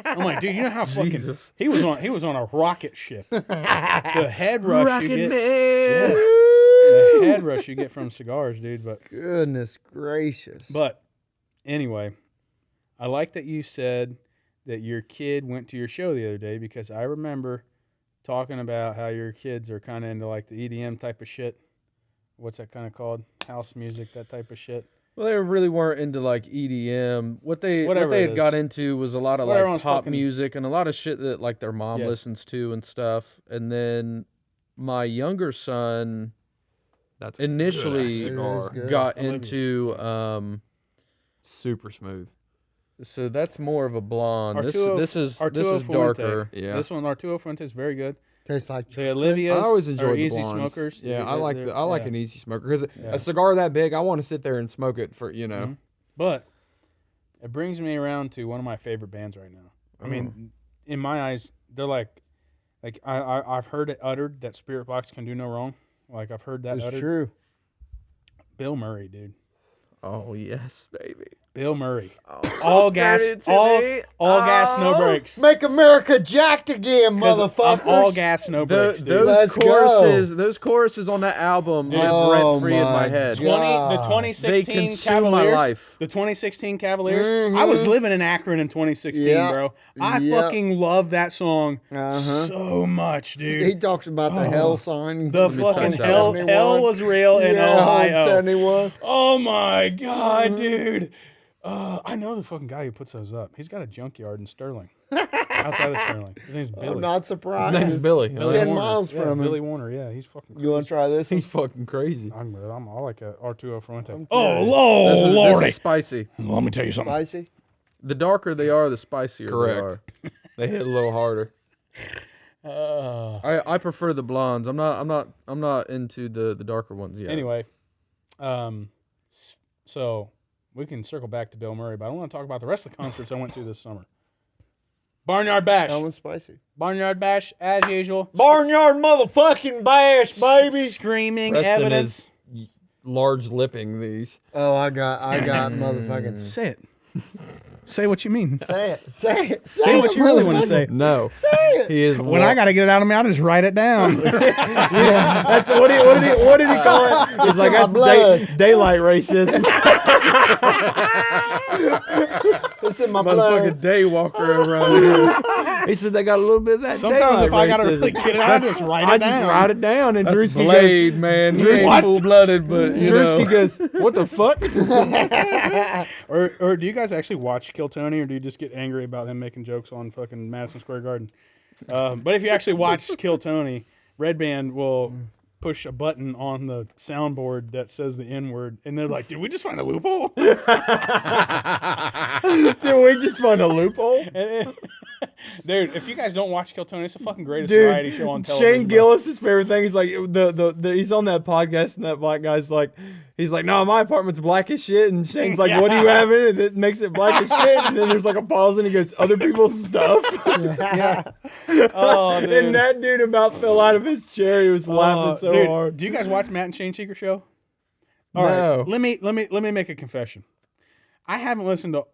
I'm like, dude, you know how fucking Jesus. he was on a rocket ship. The head rush you get. Yes. The head rush you get from cigars, dude. Goodness gracious. But anyway, I like that you said that your kid went to your show the other day because I remember talking about how your kids are kind of into like the EDM type of shit. What's that kind of called? House music, that type of shit. Well, they really weren't into like EDM. What they Whatever it had is. got into was a lot of Whatever like one's pop fucking- music and a lot of shit that like their mom Yes. listens to and stuff. And then my younger son That's initially cigar. It is good. got I love into Super smooth. so that's more of a blonde. This Arturo- this is Arturo darker. Fuente. Yeah. This one, Arturo Fuente, is very good. Tastes like The Olivias I always are enjoyed the easy blondes. smokers. Yeah, I like They're- an easy smoker because Yeah. a cigar that big, I want to sit there and smoke it for Mhm. But it brings me around to one of my favorite bands right now. I mean, in my eyes, they're like I've heard it uttered that Spirit Box can do no wrong. Like I've heard that It's uttered. true. Bill Murray, dude. Oh yes, baby. Bill Murray. All gas, dirty to all me. gas, no brakes. Make America jacked again, 'Cause motherfuckers. I'm all gas, no brakes, dude. Let's Those choruses on that album live Oh rent free in my my head. God. The They 2016 consume my Cavaliers. life. The 2016 Cavaliers. I was living in Akron in 2016, Yeah. bro. I Yep. fucking love that song Uh-huh. so much, dude. He talks about the hell sign. The in fucking touch that hell was real in Ohio. 71. Oh my god, dude. I know the fucking guy who puts those up. He's got a junkyard in Sterling. Outside of Sterling. His name's Billy. I'm not surprised. His name's Billy. Billy 10 Warner. miles Yeah, from him. Billy Warner, yeah, he's fucking crazy. You want to try this? He's fucking crazy. I like a Arturo Fuente. I'm Oh, curious. Lordy. This is spicy. Let me tell you something. Spicy? The darker they are, the spicier Correct. They hit a little harder. they are. I prefer the blondes. I'm not into the darker ones yet. Anyway, so we can circle back to Bill Murray, but I want to talk about the rest of the concerts I went to this summer. Barnyard Bash. That one's spicy. Barnyard Bash, as usual. Barnyard motherfucking bash, baby. Screaming Preston evidence. is large lipping these. Oh, I got motherfucking. Say it. Say what you mean. Say it. Say it. Say what you really want to say. No, Say it. he is. When I got to get it out of me, I just write it down. That's what did he call it? He's like, in my that's blood." daylight racism. It's in my blood. Motherfucking daywalker around here. He said they got a little bit of that. Sometimes daylight if I got to racism. really get it out, I just write I it down. just write it down, and That's Drewski Blade, man. He ain't What? full-blooded, but you know. Drewski goes, "What the fuck?" Or do you guys actually watch Kill Tony, or do you just get angry about him making jokes on fucking Madison Square Garden? But if you actually watch Kill Tony, Red Band will push a button on the soundboard that says the N-word, and they're like, "Did we just find a loophole?" Did we just find a loophole? Dude, if you guys don't watch Kill Tony, it's the fucking greatest variety show on television. Shane Gillis' favorite thing is like the he's on that podcast and that black guy's like, he's like, "No, my apartment's black as shit," and Shane's like, "What do you have in it that makes it black as shit?" And then there's like a pause and he goes, "Other people's stuff." Oh, dude. And that dude about fell out of his chair. He was laughing so Dude, hard. do you guys watch Matt and Shane Cheeker show? All No. right, let me make a confession. I haven't listened to.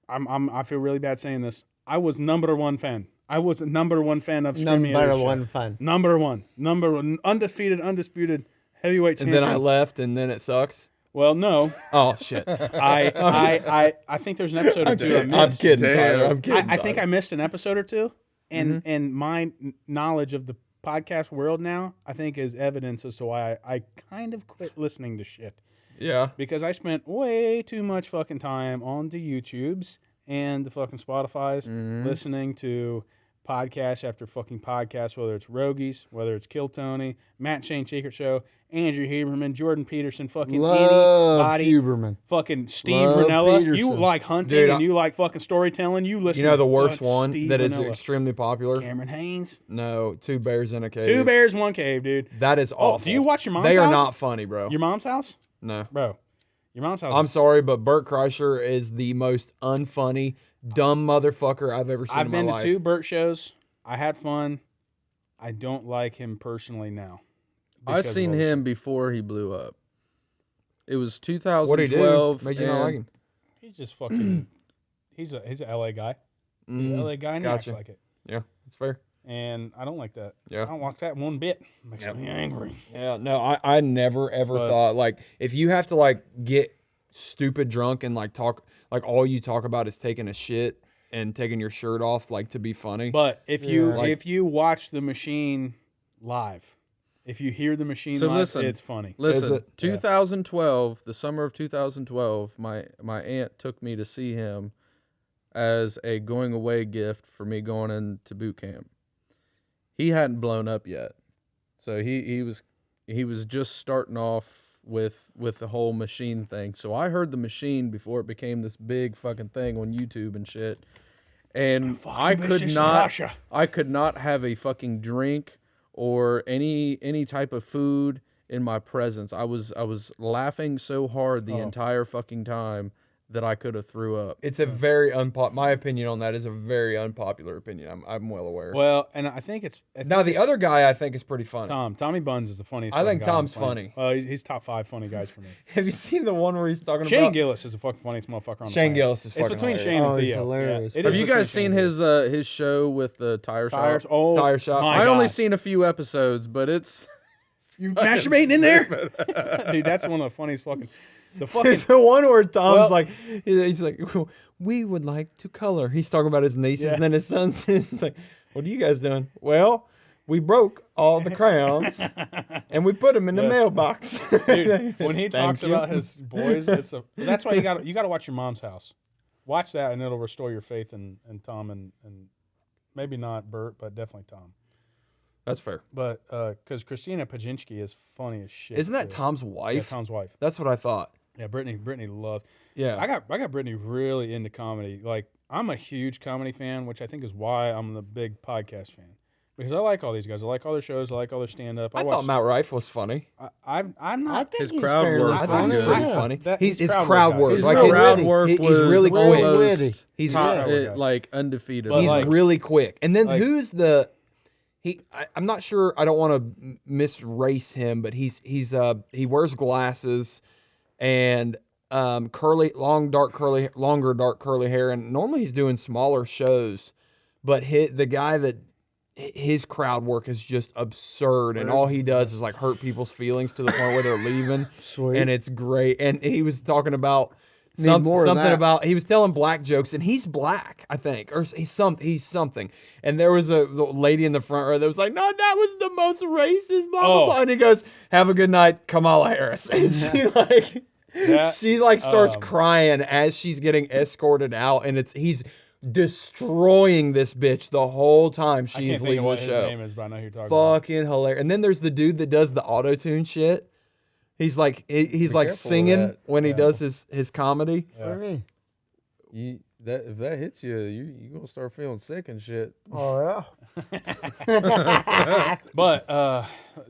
I feel really bad saying this. I was number one fan. I was number one fan of Screaming Number Eddie's show. one fan. Number one, undefeated, undisputed heavyweight And champion. then I left, and then it sucks. Well, no, Oh shit! I think there's an episode or two I I'm missed. kidding, Tyler. I'm kidding. I think I Tyler. missed an episode or two, and my knowledge of the podcast world now, I think, is evidence as to why I kind of quit listening to shit. Yeah. Because I spent way too much fucking time on the YouTubes and the fucking Spotifys listening to podcast after fucking podcast, whether it's Rogies, whether it's Kill Tony, Matt Shane Cheeker Show, Andrew Huberman, Jordan Peterson, fucking Love anybody, Huberman. fucking Steve Love Ranella. You Peterson. like hunting Dude, and you like fucking storytelling. You listen. You know to the worst fucking one Steve that is Ranella. extremely popular? Cameron Haynes. No, Two Bears in a Cave. 2 Bears, 1 Cave, dude. That is Oh, awful. do you watch your mom's They are house? not funny, bro. Your mom's house, No. bro. Your mom's house. I'm sorry, but Bert Kreischer is the most unfunny, dumb motherfucker I've ever seen I've in my been to life. 2 Burt shows. I had fun. I don't like him personally now. I've because seen of- him before he blew up. It was What did he do? 2012. Made you not like him? He's just fucking. he's a LA guy. He's an LA guy and he acts gotcha. like it. Yeah, that's fair. And I don't like that. Yeah. I don't like that one bit. Makes Yep. me angry. Yeah, no, I never ever But- thought like if you have to like get stupid drunk and like talk like all you talk about is taking a shit and taking your shirt off like to be funny. But if you Yeah. if you watch the Machine live, if you hear the Machine So live, listen. it's funny. Listen, it? 2012, the summer of 2012, my aunt took me to see him as a going away gift for me going into boot camp. He hadn't blown up yet, so he was just starting off with the whole Machine thing. So I heard the Machine before it became this big fucking thing on YouTube and shit. And I could not have a fucking drink or any type of food in my presence. I was laughing so hard the entire fucking time that I could have threw up. It's a very my opinion on that is a very unpopular opinion. I'm well aware. Well, and I think it's Now the other guy I think is pretty funny. Tommy Buns is the funniest. I think fucking guy on the Tom's planet. funny. He's top 5 funny guys for me. Have you seen the one where he's talking Shane about Gillis is the fucking funniest motherfucker on the Shane planet. Gillis is It's fucking between hilarious. Shane and Oh, he's Theo. hilarious. Yeah, it Have is you between guys Shane seen and Theo. his show with the tire shop? Tires? Oh, Tire shop? my I only God. seen a few episodes, but it's You masturbating in there? Dude, that's one of the funniest fucking... The fucking... the one where Tom's Well- like, he's like, we would like to color. He's talking about his nieces, Yeah. and then his sons. He's like, what are you guys doing? Well, we broke all the crayons, and we put them in the Yes. mailbox. Dude, when he Thank talks you. about his boys, that's why you got to watch your mom's house. Watch that, and it'll restore your faith in Tom and maybe not Bert, but definitely Tom. That's fair. But because Christina Pajinski is funny as shit. Isn't that too. Tom's Yeah, wife? Tom's wife. That's what I thought. Yeah, Brittany loved. Yeah. I got Brittany really into comedy. Like, I'm a huge comedy fan, which I think is why I'm the big podcast fan. Because I like all these guys. I like all their shows. I like all their stand-up. I thought Matt Rife was funny. I'm I not. think His he's crowd fairly work I was think funny. he's good. pretty Yeah. funny. That- He's his his crowd crowd work work. He's Like real his witty. work he's really Very quick. witty. He's Yeah. like undefeated. But he's like- really quick. And then like- who's the I'm not sure. I don't want to misrace him, but he wears glasses and longer dark curly hair, and normally he's doing smaller shows, but the guy that his crowd work is just absurd, and all he does is like hurt people's feelings to the point where they're leaving. Sweet. And it's great. And he was talking about Need more of something that. about he was telling black jokes, and he's black, I think, or he's something. And there was the lady in the front row that was like, "No, that was the most racist." Blah blah Oh. blah. And he goes, "Have a good night, Kamala Harris." And she starts crying as she's getting escorted out, and he's destroying this bitch the whole time I she's can't think of leaving what the his show. name is, but I know who you're talking about. Fucking hilarious. And then there's the dude that does the auto-tune shit. He's like he's like careful with singing that. when he does his comedy. Hey. If that hits you, you gonna start feeling sick and shit. Oh yeah. But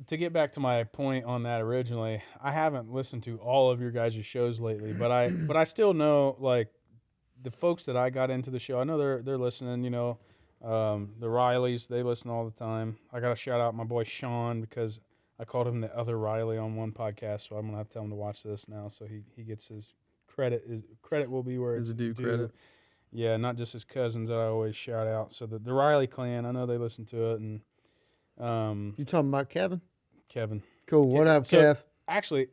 to get back to my point on that originally, I haven't listened to all of your guys' shows lately, but I still know, like, the folks that I got into the show. I know they're listening. You know, the Rileys, they listen all the time. I got to shout out my boy Sean because I called him the other Riley on one podcast, so I'm gonna have to tell him to watch this now, so he gets his credit. His credit will be where His it's due credit. Yeah, not just his cousins that I always shout out. So the Riley clan, I know they listen to it, and You talking about Kevin? Kevin. Cool. What up, So- Kev? Actually,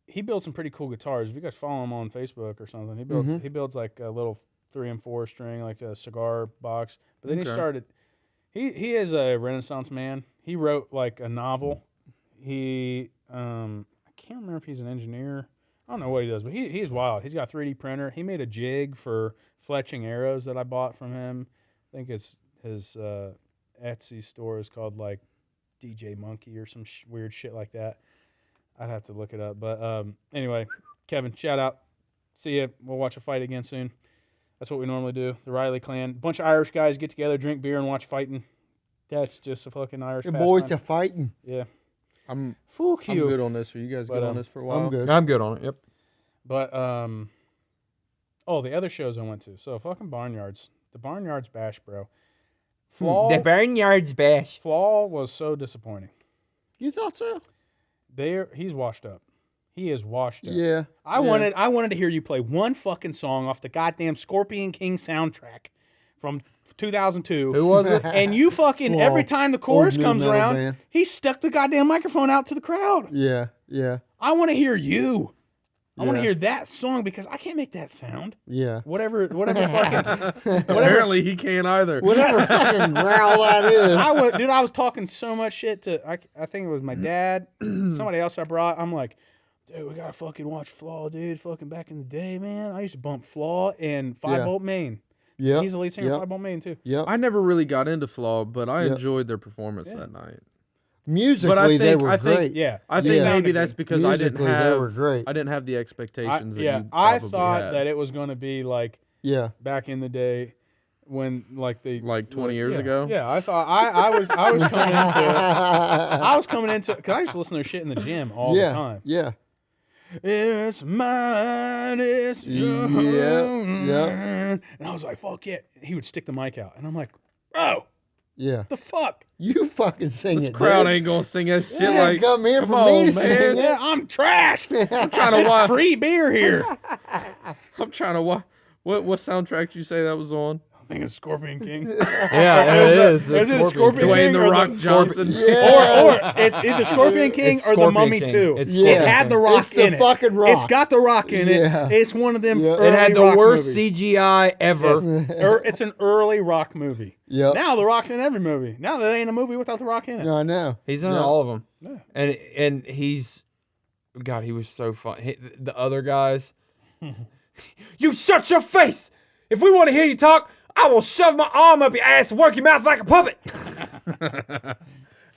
he builds some pretty cool guitars. If you guys follow him on Facebook or something, he builds like a little 3 and 4 string, like a cigar box. But then he Okay. started. He is a Renaissance man. He wrote like a novel. I can't remember if he's an engineer. I don't know what he does, but he's wild. He's got a 3D printer. He made a jig for fletching arrows that I bought from him. I think it's his Etsy store is called like DJ Monkey or some weird shit like that. I'd have to look it up. But anyway, Kevin, shout out. See ya. We'll watch a fight again soon. That's what we normally do. The Riley clan. Bunch of Irish guys get together, drink beer, and watch fighting. That's just a fucking Irish Your pastime. boys are fighting. Yeah. I'm Fuck I'm you. good on this. Are you guys But, good on this for a while? I'm good. I'm good on it. Yep. But the other shows I went to. So fucking Barnyards. The Barnyards bash, bro. Flaw Barnyards bash. Flaw was so disappointing. You thought so? He's washed up. He is washed up. Yeah. I wanted to hear you play one fucking song off the goddamn Scorpion King soundtrack from 2002. Who was it? And you fucking Well, every time the chorus new comes metal around, band. he stuck the goddamn microphone out to the crowd. Yeah. Yeah. I want to hear you. I want to Yeah. hear that song because I can't make that sound. Yeah. Whatever fucking Apparently he can't either. Whatever fucking growl that is. I was talking so much shit to I think it was my dad, somebody else I brought. I'm like, dude, we gotta fucking watch Flaw, dude. Fucking back in the day, man. I used to bump Flaw and 5-Volt Main. Yep. He's the lead singer of Yep. 5-Volt Main too. Yep. I never really got into Flaw, but I Yep. enjoyed their performance that night. Musically, they were I think- great. Yeah. I think Yeah. maybe that's because I didn't Musically, they have were great. I didn't have the expectations that yeah. you I probably thought had. that it was gonna be like Yeah. back in the day when like the Like 20 years yeah, ago? Yeah, I thought I was coming into it. I was coming into it because I used to listen to their shit in the gym all yeah. the time. Yeah. It's mine, it's yours. Yep. And I was like, fuck yeah. He would stick the mic out. And I'm like, bro, Yeah. the fuck? You fucking sing This it, crowd dude. ain't gonna sing that shit You didn't like. come here come for on, me to man. sing Yeah, it. I'm trash. I'm trying to There's watch. free beer here. I'm trying to watch. What soundtrack did you say that was on? I think it's Scorpion King. Yeah, it is. Is it Scorpion Dwayne King the or Rock Johnson. Yeah. Or it's either Scorpion King It's or the Scorpion Mummy King. 2. It's Yeah. It Scorpion had the King. rock It's the in it. fucking rock. It's got the rock in Yeah. it. It's one of them Yep. early It had the rock worst movies. CGI ever. Or it's an early rock movie. Yep. Now the rock's in every movie. Now there ain't a movie without the rock in it. No, I know. He's in Yeah. all of them. Yeah. And he's, God, he was so fun. The other guys, you shut your face. If we want to hear you talk, I will shove my arm up your ass and work your mouth like a puppet.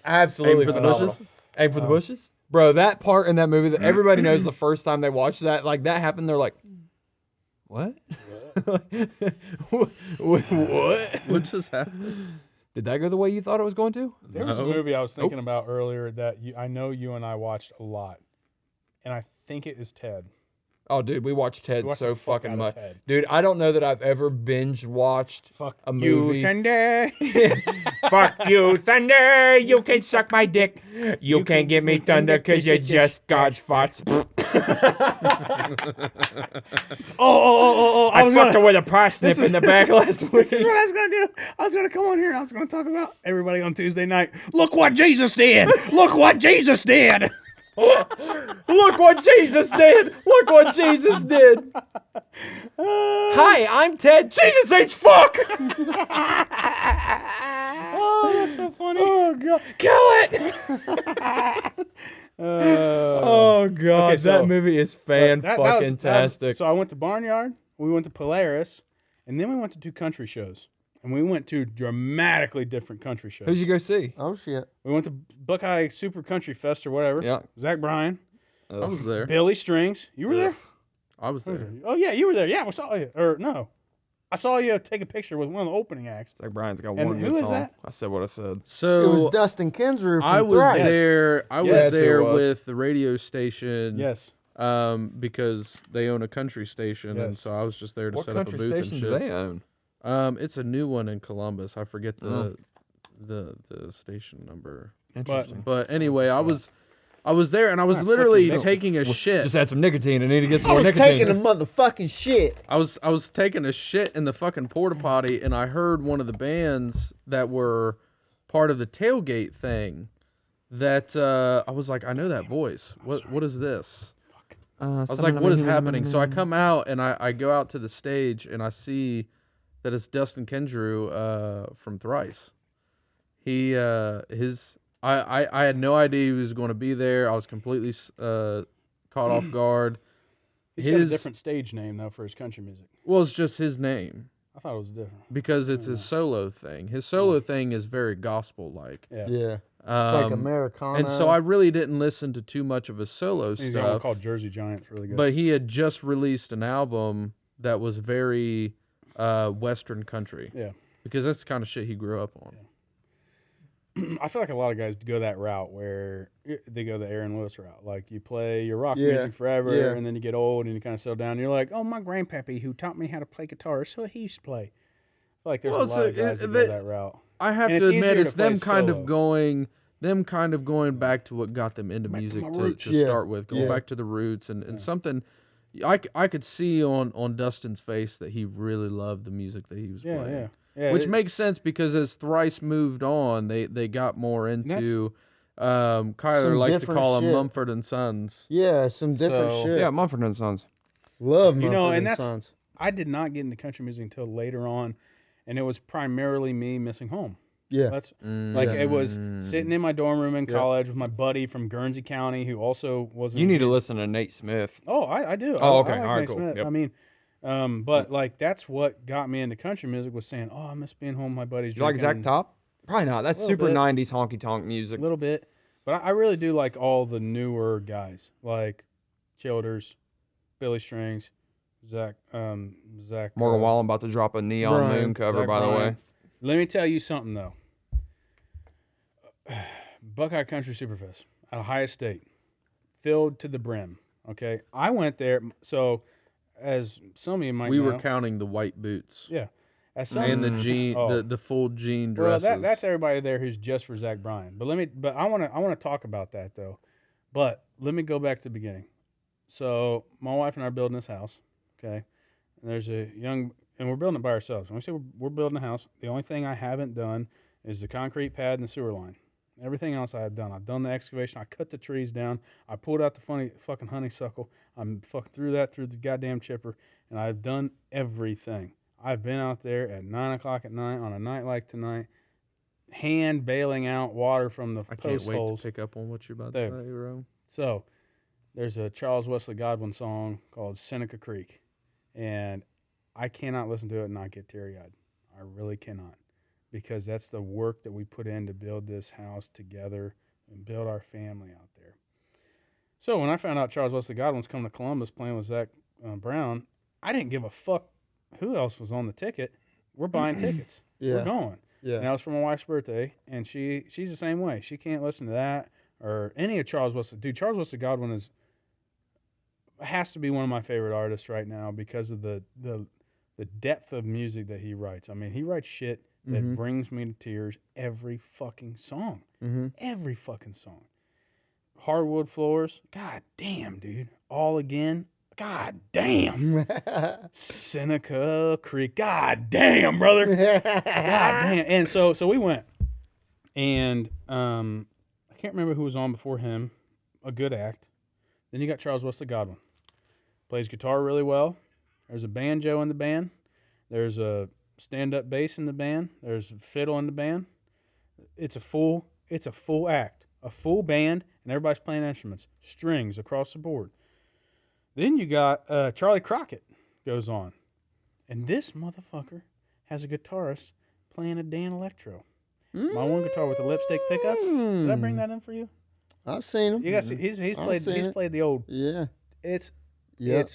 Absolutely Aim for the phenomenal. bushes? Aim for the bushes? Bro, that part in that movie that everybody knows the first time they watch that, like that happened, they're like, what? What? What just happened? Did that go the way you thought it was going to? There was a No. movie I was thinking about earlier that I know you and I watched a lot. And I think it is Ted. Oh, dude, we watched Ted We watched so the fuck fucking out of much. Ted. Dude, I don't know that I've ever binge watched Fuck a you, movie. Thunder. Fuck you, Thunder. You can suck my dick. You can't get me thunder because you just got spots. Oh. I fucked her with a parsnip in the back last week. This is what I was going to do. I was going to come on here and I was going to talk about everybody on Tuesday night. Look what Jesus did. Look what Jesus did. Look what Jesus did! Look what Jesus did! Hi, I'm Ted. Jesus H. Fuck! Oh, that's so funny. Oh god, kill it! Oh god, Okay, so- that movie is fan That fucking tastic. So I went to Barnyard, we went to Polaris, and then we went to 2 country shows. And we went to dramatically different country shows. Who'd you go see? Oh shit. We went to Buckeye Super Country Fest or whatever. Yeah. Zach Bryan, I was there. Billy Strings. You were there? I was there. Oh yeah, you were there. Yeah, we saw you. Or no, I saw you take a picture with one of the opening acts. Zach Bryan's got And one who good is song. that? I said what I said. It was So Dustin Kinsrew from I was Thrice. there. I Yes, was it there was. with the radio station. Yes. Because they own a country station, and Yes. so I was just there to What set up a country booth and station shit. do they own? It's a new one in Columbus. I forget Oh. the station number. Interesting. But anyway, I was there and I was Ah, literally freaking taking a shit. Just had some nicotine. I need to get some I more was nicotine. taking a motherfucking shit. I was taking a shit in the fucking porta potty and I heard one of the bands that were part of the tailgate thing that I was like, I know that voice. What is this? I was like, what is happening? So I come out and I go out to the stage and I see that it's Dustin Kendrew from Thrice. I had no idea he was going to be there. I was completely caught off guard. He's got a different stage name though for his country music. Well, it's just his name I thought it was different. because it's his solo thing. His solo thing is very gospel like. Yeah. Yeah. It's like Americana. And so I really didn't listen to too much of his solo He's got one stuff. called Jersey Giants, really good. But he had just released an album that was very Western country. Yeah. Because that's the kind of shit he grew up on. I feel like a lot of guys go that route where they go the Aaron Lewis route. Like you play your rock Yeah, music forever, yeah. and then you get old and you kind of settle down. And you're like, oh, my grandpappy who taught me how to play guitar, so he used to play. I feel like there's Well, a lot of guys that go that route. I have And to it's admit, easier it's to play them kind solo. of going back to what got them into Back to music my to roots. Yeah, start with, going yeah. back to the roots and something. I could see on Dustin's face that he really loved the music that he was Yeah, playing. yeah. Which makes sense because as Thrice moved on, they got more into Kyler Some likes to different call them shit. Mumford and Sons. Yeah, some different So- shit. Yeah, Mumford and Sons. Love You Mumford know, and and that's- Sons. I did not get into country music until later on, and it was primarily me missing home. Yeah. That's like it was sitting in my dorm room in Yeah. college with my buddy from Guernsey County who also was. You need to listen to Nate Smith. Oh, I do. Oh, I okay. like All right, Nate cool. Smith. Yep. I mean, but like that's what got me into country music was saying, "Oh, I miss being home with my buddies." Do you like Zach drinking." Top? Probably not. That's Little super bit. 90s honky tonk A music. little bit, but I really do like all the newer guys like Childers, Billy Strings, Zach. Morgan Wallen about to drop a Neon Brian. Moon cover, Zach by the way. Bryan. Let me tell you something though. Buckeye Country Superfest at Ohio State, filled to the brim. Okay, I went there. So, as some of you might We know, were counting the white boots yeah, as some and the jean, Oh. the full jean Well, dresses. that's everybody there who's just for Zach Bryan. But I want to talk about that though. But let me go back to the beginning. So my wife and I are building this house. Okay, and there's a young, and we're building it by ourselves. When we say we're building a house, the only thing I haven't done is the concrete pad and the sewer line. Everything else I have done. I've done the excavation. I cut the trees down. I pulled out the fucking honeysuckle. I'm fucking through the goddamn chipper, and I've done everything. I've been out there at 9 o'clock at night on a night like tonight, hand bailing out water from the I can't post wait holes. to pick up on what you're about There. to say, bro. So, there's a Charles Wesley Godwin song called Seneca Creek, and I cannot listen to it and not get teary-eyed. I really cannot, because that's the work that we put in to build this house together and build our family out there. So when I found out Charles Wesley Godwin's coming to Columbus playing with Zach Brown, I didn't give a fuck who else was on the ticket. We're buying tickets. Yeah. We're going. Yeah. And that was for my wife's birthday, and she's the same way. She can't listen to that or any of Charles Wesley. Dude, Charles Wesley Godwin has to be one of my favorite artists right now because of the depth of music that he writes. I mean, he writes shit that brings me to tears every fucking song. Every fucking song. Hardwood Floors, god damn, dude. All Again, god damn. Seneca Creek, god damn, brother. God damn. And so we went. And I can't remember who was on before him. A good act. Then you got Charles Wesley Godwin. Plays guitar really well. There's a banjo in the band. There's a stand-up bass in the band. There's a fiddle in the band. It's a full act, a full band, and everybody's playing instruments, strings across the board. Then you got Charlie Crockett goes on, and this motherfucker has a guitarist playing a Dan Electro. My one guitar with the lipstick pickups. Did I bring that in for you? I've seen him. You guys, he's played the old. Yeah. It's Yep.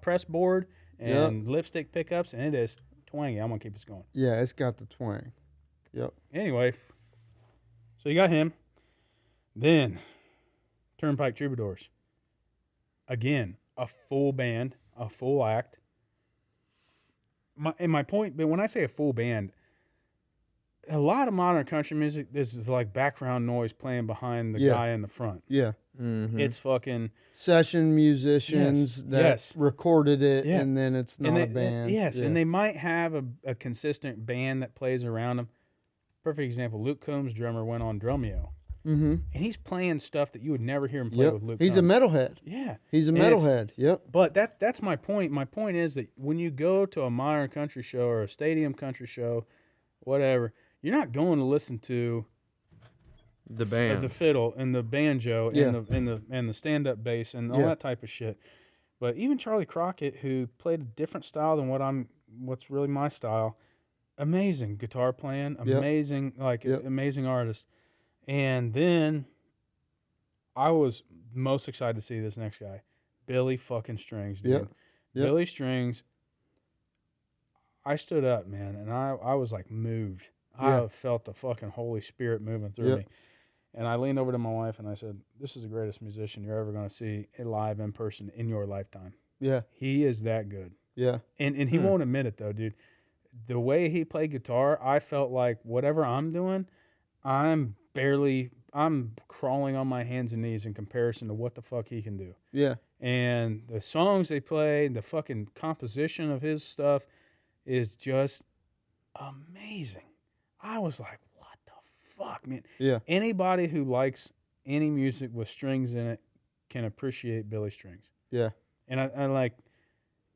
press board and lipstick pickups, and it is twangy. I'm gonna keep this going. Yeah, it's got the twang. Yep. Anyway, so you got him. Then Turnpike Troubadours. Again, a full band, a full act. My point, but when I say a full band, a lot of modern country music, this is like background noise playing behind the guy in the front. Yeah. It's fucking Session musicians that recorded it, Yeah. and then it's not a band. and they might have a consistent band that plays around them. Perfect example, Luke Combs' drummer went on Drumeo. And he's playing stuff that you would never hear him play with Luke He's Combs. a metalhead. Yeah. He's a And it's- metalhead. Yep. But that's my point. My point is that when you go to a modern country show or a stadium country show, whatever, you're not going to listen to The band. the fiddle and the banjo and the stand-up bass and all that type of shit. But even Charlie Crockett, who played a different style than what's really my style, amazing guitar playing, amazing amazing artist. And then I was most excited to see this next guy, Billy fucking Strings, dude. Yep. Billy Strings. I stood up, man, and I was like moved. I felt the fucking Holy Spirit moving through me. And I leaned over to my wife and I said, "This is the greatest musician you're ever going to see live in person in your lifetime." Yeah. He is that good. Yeah. And he won't admit it though, dude. The way he played guitar, I felt like whatever I'm doing, I'm crawling on my hands and knees in comparison to what the fuck he can do. Yeah. And the songs they play, the fucking composition of his stuff is just amazing. I was like, what the fuck, man? Yeah. Anybody who likes any music with strings in it can appreciate Billy Strings. Yeah. And I like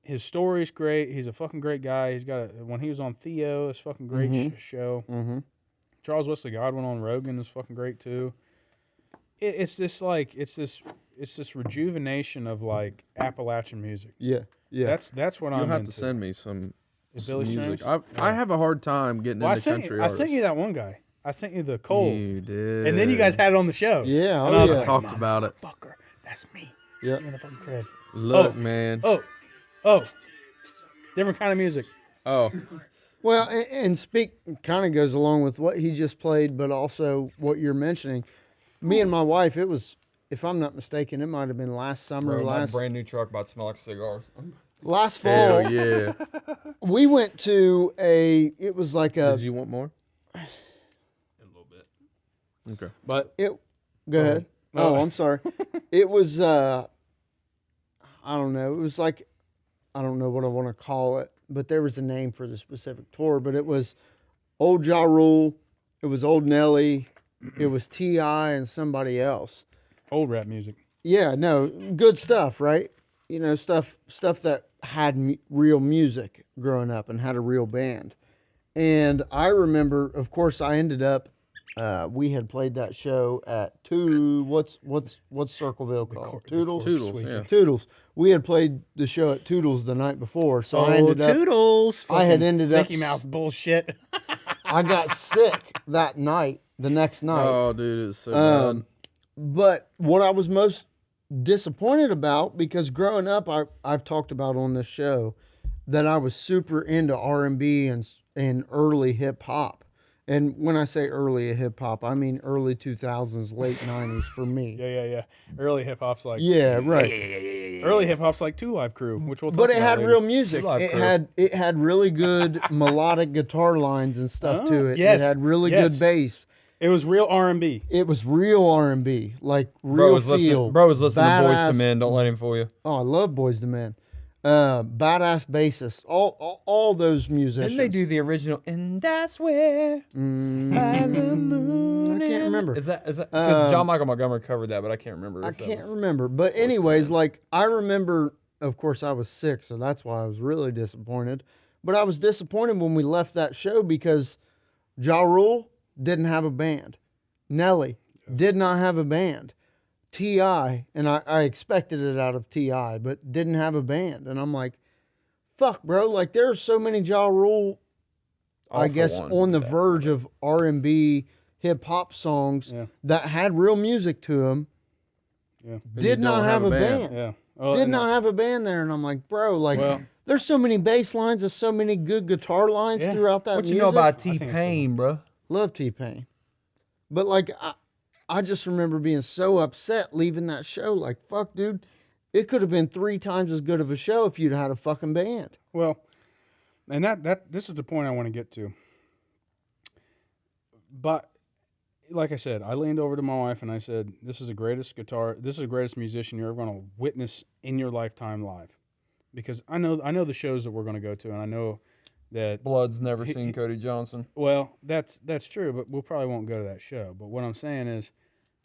his story's great. He's a fucking great guy. He's got when he was on Theo, it's fucking great show. Charles Wesley Godwin on Rogan is fucking great too. It's this rejuvenation of like Appalachian music. Yeah. Yeah. That's what I'm You'll have into. to send me some Billy music. Strings? I have a hard time getting Well, into country I artists. sent you that one guy. I sent you the Cole. You did. And then you guys had it on the show. Yeah. And Oh, I was yeah. like, talked about it. Fucker, that's me. Yeah. Give me the fucking cred. Look, Oh. man. Oh, different kind of music. Oh, Well, and speak kind of goes along with what he just played, but also what you're mentioning. Me and my wife, it was if I'm not mistaken, it might have been last summer, Bro, my last brand new truck about to smell like cigars. fall. Hell yeah. We went to it was like Did you want more? A little bit. Okay. But go ahead. Oh. Oh, I'm sorry. It was, I don't know. It was like, I don't know what I want to call it, but there was a name for the specific tour, but it was Old Ja Rule. It was Old Nelly. It was T.I. and somebody else. old rap music. Yeah, no, good stuff, right? You know, stuff that had real music growing up and had a real band. And I remember, of course, I ended up. We had played that show at what's Circleville called? Toodles. Toodles, yeah. Toodles. We had played the show at Toodles the night before, so I ended up. Toodles. I had Fucking ended up. Mickey Mouse bullshit. I got sick that night. The next night. Oh, dude, it was so bad. But what I was most disappointed about, because growing up, I've talked about on this show that I was super into R&B and early hip hop. And when I say early hip hop, I mean early 2000s, late 90s for me. Yeah. Early hip hop's like. Yeah, right. Early hip hop's like 2 Live Crew, which we'll talk But it about had later. real music. Live It Crew. had really good melodic guitar lines and stuff to it. yes, It had really yes. good bass. It was real R&B. It was real R&B, like Bro real was feel. listening. Bro was listening to Boys badass- to Men. Don't let him fool you. Oh, I love Boys to Men. Badass bassists. All those musicians. Didn't they do the original? And that's where by the moon. I can't remember. Is that because John Michael Montgomery covered that, but I can't remember. I if that can't was- remember. But anyways, like I remember, of course I was 6, so that's why I was really disappointed. But I was disappointed when we left that show because Ja Rule didn't have a band. Nelly did not have a band. T.I., and I expected it out of T.I., but didn't have a band. And I'm like, fuck, bro. Like there are so many Ja Rule, All I for guess, one. on the verge of R&B hip hop songs Yeah. that had real music to them. Yeah. But Did you not don't have a band. Yeah. Oh, Did and not have a band there, and I'm like, bro, like, Well- there's so many bass lines, there's so many good guitar lines Yeah. throughout that What music. you know about think it's T-Pain, bro? Love T-Pain, but like, I just remember being so upset leaving that show. Like, fuck, dude, it could have been 3 times as good of a show if you'd had a fucking band. Well, and that this is the point I want to get to. But like I said, I leaned over to my wife and I said, "This is the greatest musician you're ever going to witness in your lifetime live," because I know the shows that we're going to go to, and I know that. Blood's never seen Cody Johnson. Well, that's true, but we'll probably won't go to that show. But what I'm saying is,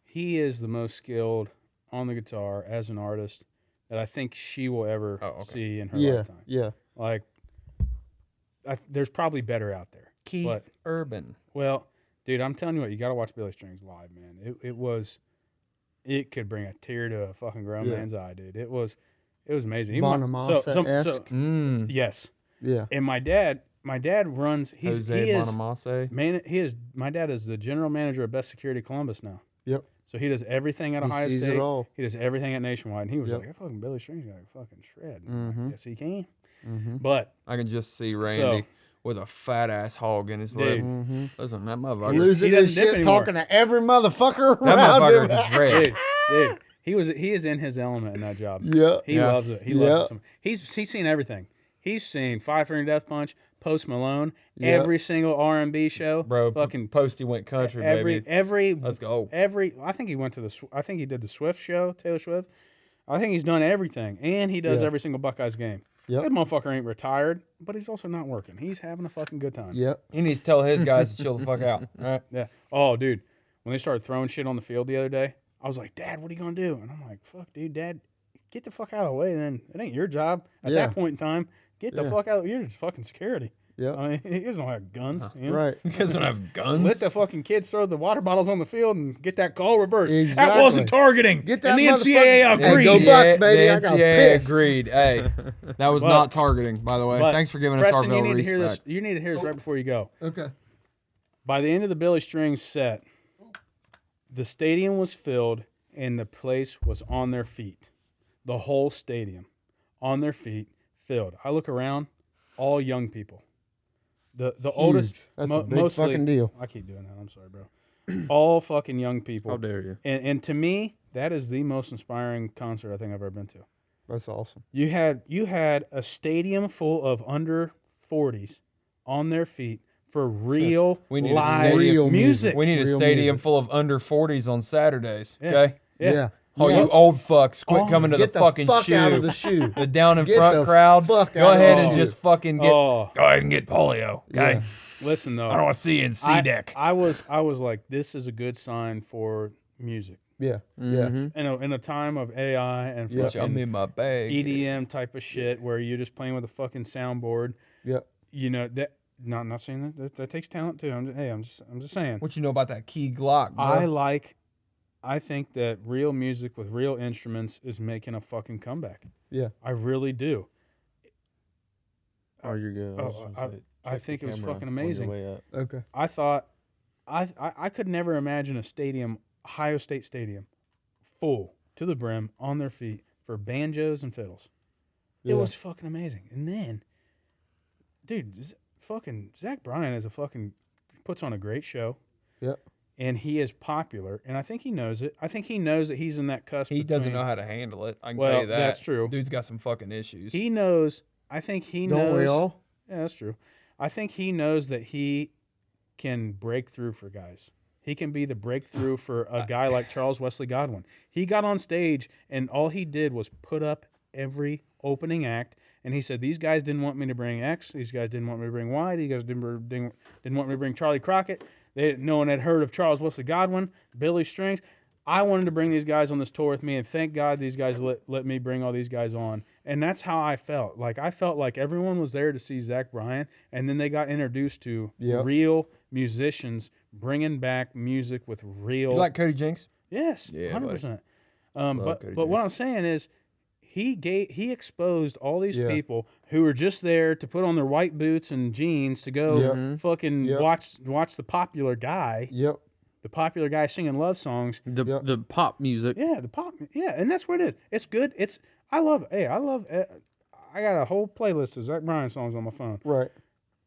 he is the most skilled on the guitar as an artist that I think she will ever see in her lifetime. Yeah. Like, there's probably better out there. Keith But- Urban. Well, dude, I'm telling you what, you got to watch Billy Strings live, man. It could bring a tear to a fucking grown Yeah. man's eye, dude. It was amazing. Even Bonamassa-esque. yes. Yeah. And my dad runs. Jose Bonamassa. My dad is the general manager of Best Security Columbus now. Yep. So he does everything at He Ohio sees State. it all. He does everything at Nationwide. And he was Yep. like, "That fucking Billy Strings got a fucking shred." Mhm. Yes, he can. Mm-hmm. But I can just see Randy with a fat ass hog in his lip. Dude. Mm-hmm. Listen, that motherfucker. Losing doesn't his dip shit, anymore. talking to every motherfucker That around motherfucker him. can shred. dude, he is in his element in that job. Yeah. He Yeah. loves it. He loves it. He's seen everything. He's seen Five Finger Death Punch, Post Malone, Yep. every single R&B show. Bro, fucking Posty went country, baby. every Let's go. I think he went to I think he did the Swift show, Taylor Swift. I think he's done everything, and he does Yeah. every single Buckeyes game. Yep. That motherfucker ain't retired, but he's also not working. He's having a fucking good time. Yep. He needs to tell his guys to chill the fuck out. All right. Yeah. Oh, dude, when they started throwing shit on the field the other day, I was like, "Dad, what are you gonna do?" And I'm like, "Fuck, dude, Dad, get the fuck out of the way. Then it ain't your job at Yeah. that point in time. Get the Yeah. fuck out. You're just fucking security. Yep. I mean, he doesn't have guns. You know? Right. You guys don't have guns. Let the fucking kids throw the water bottles on the field and get that call reversed. That Exactly. wasn't targeting. Get that and the motherfucker- NCAA Hey, agreed. go Bucks, baby. I The got NCAA pissed. agreed. Hey, that was But- not targeting, by the way. But, Thanks for giving us our Preston, you Velvet need to hear this. respect. You need to hear this right before you go. Okay. By the end of the Billy Strings set, the stadium was filled and the place was on their feet. The whole stadium on their feet, filled. I look around, all young people. The oldest, That's a big mostly, fucking deal. I keep doing that. I'm sorry, bro. all fucking young people. How dare you? And to me, that is the most inspiring concert I think I've ever been to. That's awesome. You had a stadium full of under 40s on their feet for real We need a live stadium. music. We need a Real stadium music. full of under 40s on Saturdays. Yeah. Okay. Yeah. Oh, Yeah. you old fucks, quit coming to the Get the fucking fuck shoe. out of the shoe. The down in Get front the crowd. fuck Go out of ahead the and shoe. just fucking get. Oh, Go ahead and get polio. Okay. Yeah. listen though. I don't want to see you in C deck. I was like, this is a good sign for music. Yeah. Mhm. In a time of AI and Yeah. I'm fucking in my bag. EDM type of shit where you're just playing with a fucking soundboard. Yeah. You know that. Not saying that takes talent too. I'm just saying. What you know about that key Glock, bro? I think that real music with real instruments is making a fucking comeback. Yeah. I really do. Oh, you're good. I think it was fucking amazing. Okay. I thought I could never imagine a stadium, Ohio State Stadium, full to the brim on their feet for banjos and fiddles. Yeah. It was fucking amazing. And then, dude, fucking Zach Bryan puts on a great show. Yep. And he is popular, and I think he knows it. I think he knows that he's in that cusp. He doesn't between- know how to handle it. I can Well, tell you that. that's true. Dude's got some fucking issues. He knows. I think he knows. Don't we all? Yeah, that's true. I think he knows that he can break through for guys. He can be the breakthrough for a guy like Charles Wesley Godwin. He got on stage, and all he did was put up every opening act, and he said, these guys didn't want me to bring X. These guys didn't want me to bring Y. These guys didn't want me to bring Charlie Crockett. No one had heard of Charles Wesley Godwin, Billy Strings. I wanted to bring these guys on this tour with me, and thank God these guys let me bring all these guys on. And that's how I felt. Like, I felt like everyone was there to see Zach Bryan, and then they got introduced to Yep. real musicians bringing back music with real. You like Cody Jinks? Yes, Yeah, 100%. Love Cody But what I'm Jinks. saying is, he exposed all these Yeah. people who were just there to put on their white boots and jeans to go Yep. fucking Yep. watch the popular guy, Yep. singing love songs. The pop music. Yeah, the pop. Yeah, and that's what it is. It's good. I love. Hey, I love. I got a whole playlist of Zach Bryan songs on my phone. Right.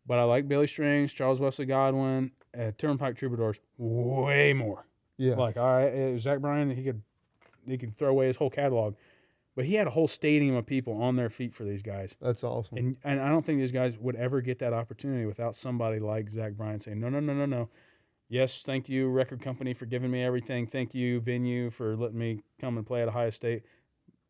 But I like Billy Strings, Charles Wesley Godwin, Turnpike Troubadours way more. Yeah. Like Zach Bryan, he could throw away his whole catalog, but he had a whole stadium of people on their feet for these guys, That's awesome. and I don't think these guys would ever get that opportunity without somebody like Zach Bryan saying, no. Yes, thank you, record company, for giving me everything. Thank you, venue, for letting me come and play at Ohio State.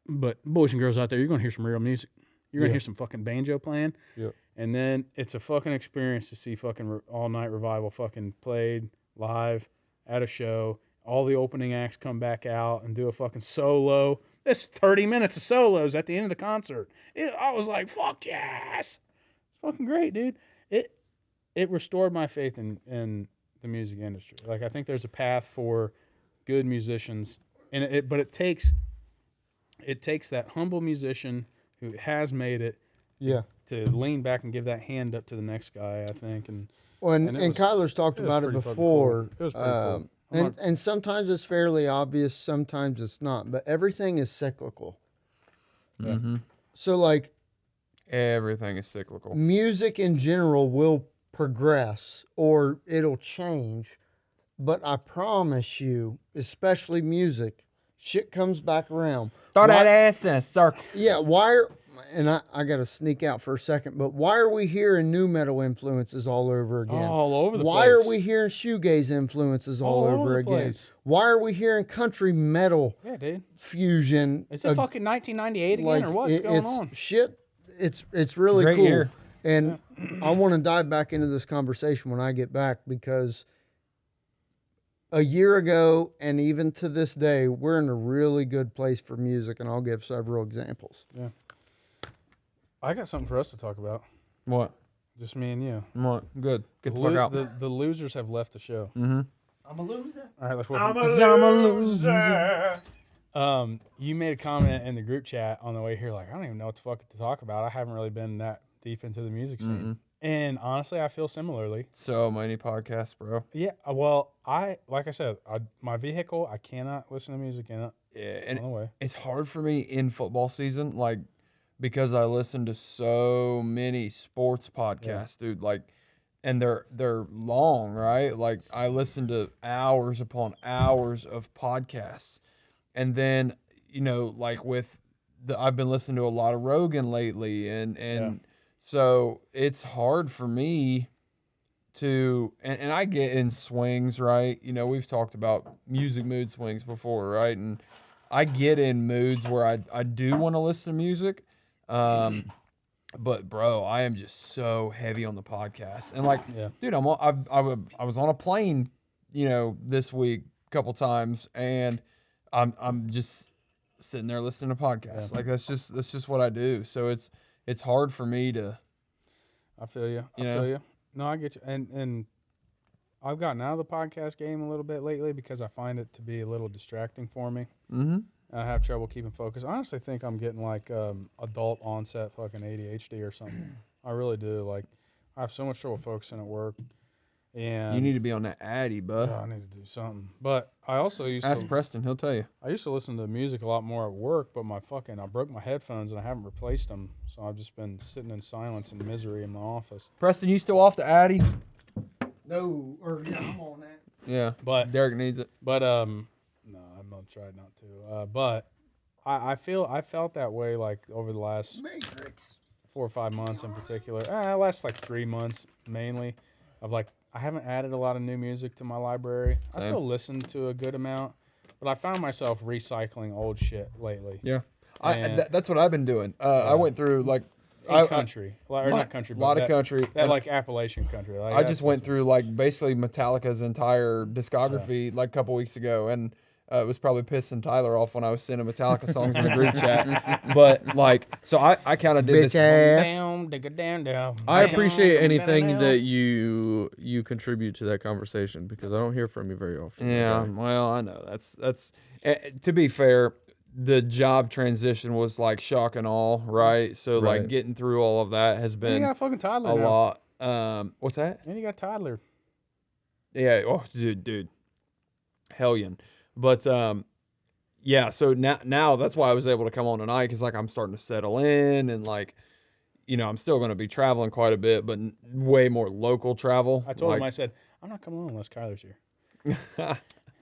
But boys and girls out there, you're gonna hear some real music. You're gonna Yeah. hear some fucking banjo playing. Yep. And then it's a fucking experience to see fucking All Night Revival fucking played live at a show. All the opening acts come back out and do a fucking solo. It's 30 minutes of solos at the end of the concert. I was like, fuck yes. It's fucking great, dude. It restored my faith in the music industry. Like, I think there's a path for good musicians, and but it takes that humble musician who has made it Yeah. to lean back and give that hand up to the next guy, I think. And Well, and it was- Kyler's talked it was about it pretty fucking before. cool. It was pretty cool. I'm not- And sometimes it's fairly obvious, sometimes it's not. But everything is cyclical. Mm-hmm. So, like, Everything is cyclical. music in general will progress or it'll change. But I promise you, especially music, shit comes back around. Throw that Why- ass in a circle. Yeah, and I got to sneak out for a second, but why are we hearing new metal influences all over again? all over the Why place. are we hearing shoegaze influences all All over over the again? place. Why are we hearing country metal Yeah, dude. fusion? Is it fucking 1998 again, or what's going it's on? Shit, it's really Great cool. year. And I want to dive back into this conversation when I get back, because a year ago and even to this day, we're in a really good place for music, and I'll give several examples. I got something for us to talk about. What? Just me and you. What? Good. Get the fuck out. The losers have left the show. Mm-hmm. I'm a loser. All right, let's I'm welcome. a loser. You made a comment in the group chat on the way here, like, I don't even know what the fuck to talk about. I haven't really been that deep into the music scene. And honestly, I feel similarly. So many podcasts, bro. Yeah, well, like I said, my vehicle, I cannot listen to music in it. Yeah, and On the way. it's hard for me in football season, like, because I listen to so many sports podcasts, dude. Like, and they're long, right? Like I listen to hours upon hours of podcasts, and then like I've been listening to a lot of Rogan lately, and so it's hard for me to and I get in swings, right? We've talked about music mood swings before, right? And I get in moods where I do want to listen to music. But bro, I am just so heavy on the podcast. And like, dude, I was on a plane, this week a couple times, and I'm just sitting there listening to podcasts. Like that's just what I do. So it's hard for me to. I feel you. I feel you. No, I get you. And I've gotten out of the podcast game a little bit lately because I find it to be a little distracting for me. Mm-hmm. I have trouble keeping focus. I honestly think I'm getting like adult onset fucking ADHD or something. I really do. Like, I have so much trouble focusing at work. And You need to be on that Addy, bud. I need to do something. But I also used Ask to. Preston, he'll tell you. I used to listen to music a lot more at work, but I broke my headphones and I haven't replaced them. So I've just been sitting in silence and misery in my office. Preston, you still off the Addy? No, or yeah, I'm on that. Yeah, But Derek needs it. no, I'm gonna try not to. But I felt that way like over the last 4 or 5 months in particular. Last like 3 months mainly. Of like I haven't added a lot of new music to my library. Same. I still listen to a good amount, but I found myself recycling old shit lately. Yeah, And- that's what I've been doing. I went through like Country, or not country, a but lot of country. That and like Appalachian country. Like, I just went through like basically Metallica's entire discography like a couple weeks ago, and it was probably pissing Tyler off when I was sending Metallica songs in the group chat. But like, so I kind of did Bitch this. ass. Down, dig it down. I appreciate anything that you contribute to that conversation because I don't hear from you very often. Yeah, okay? well, I know that's to be fair. The job transition was like shock and awe, right? So like Right. getting through all of that has You been got a fucking toddler a now. lot. What's that? And you got a toddler. Yeah. Oh, dude, hellion. But yeah. So now that's why I was able to come on tonight because like I'm starting to settle in and like, I'm still going to be traveling quite a bit, but way more local travel. I told him, I like, said, I'm not coming on unless Kyler's here.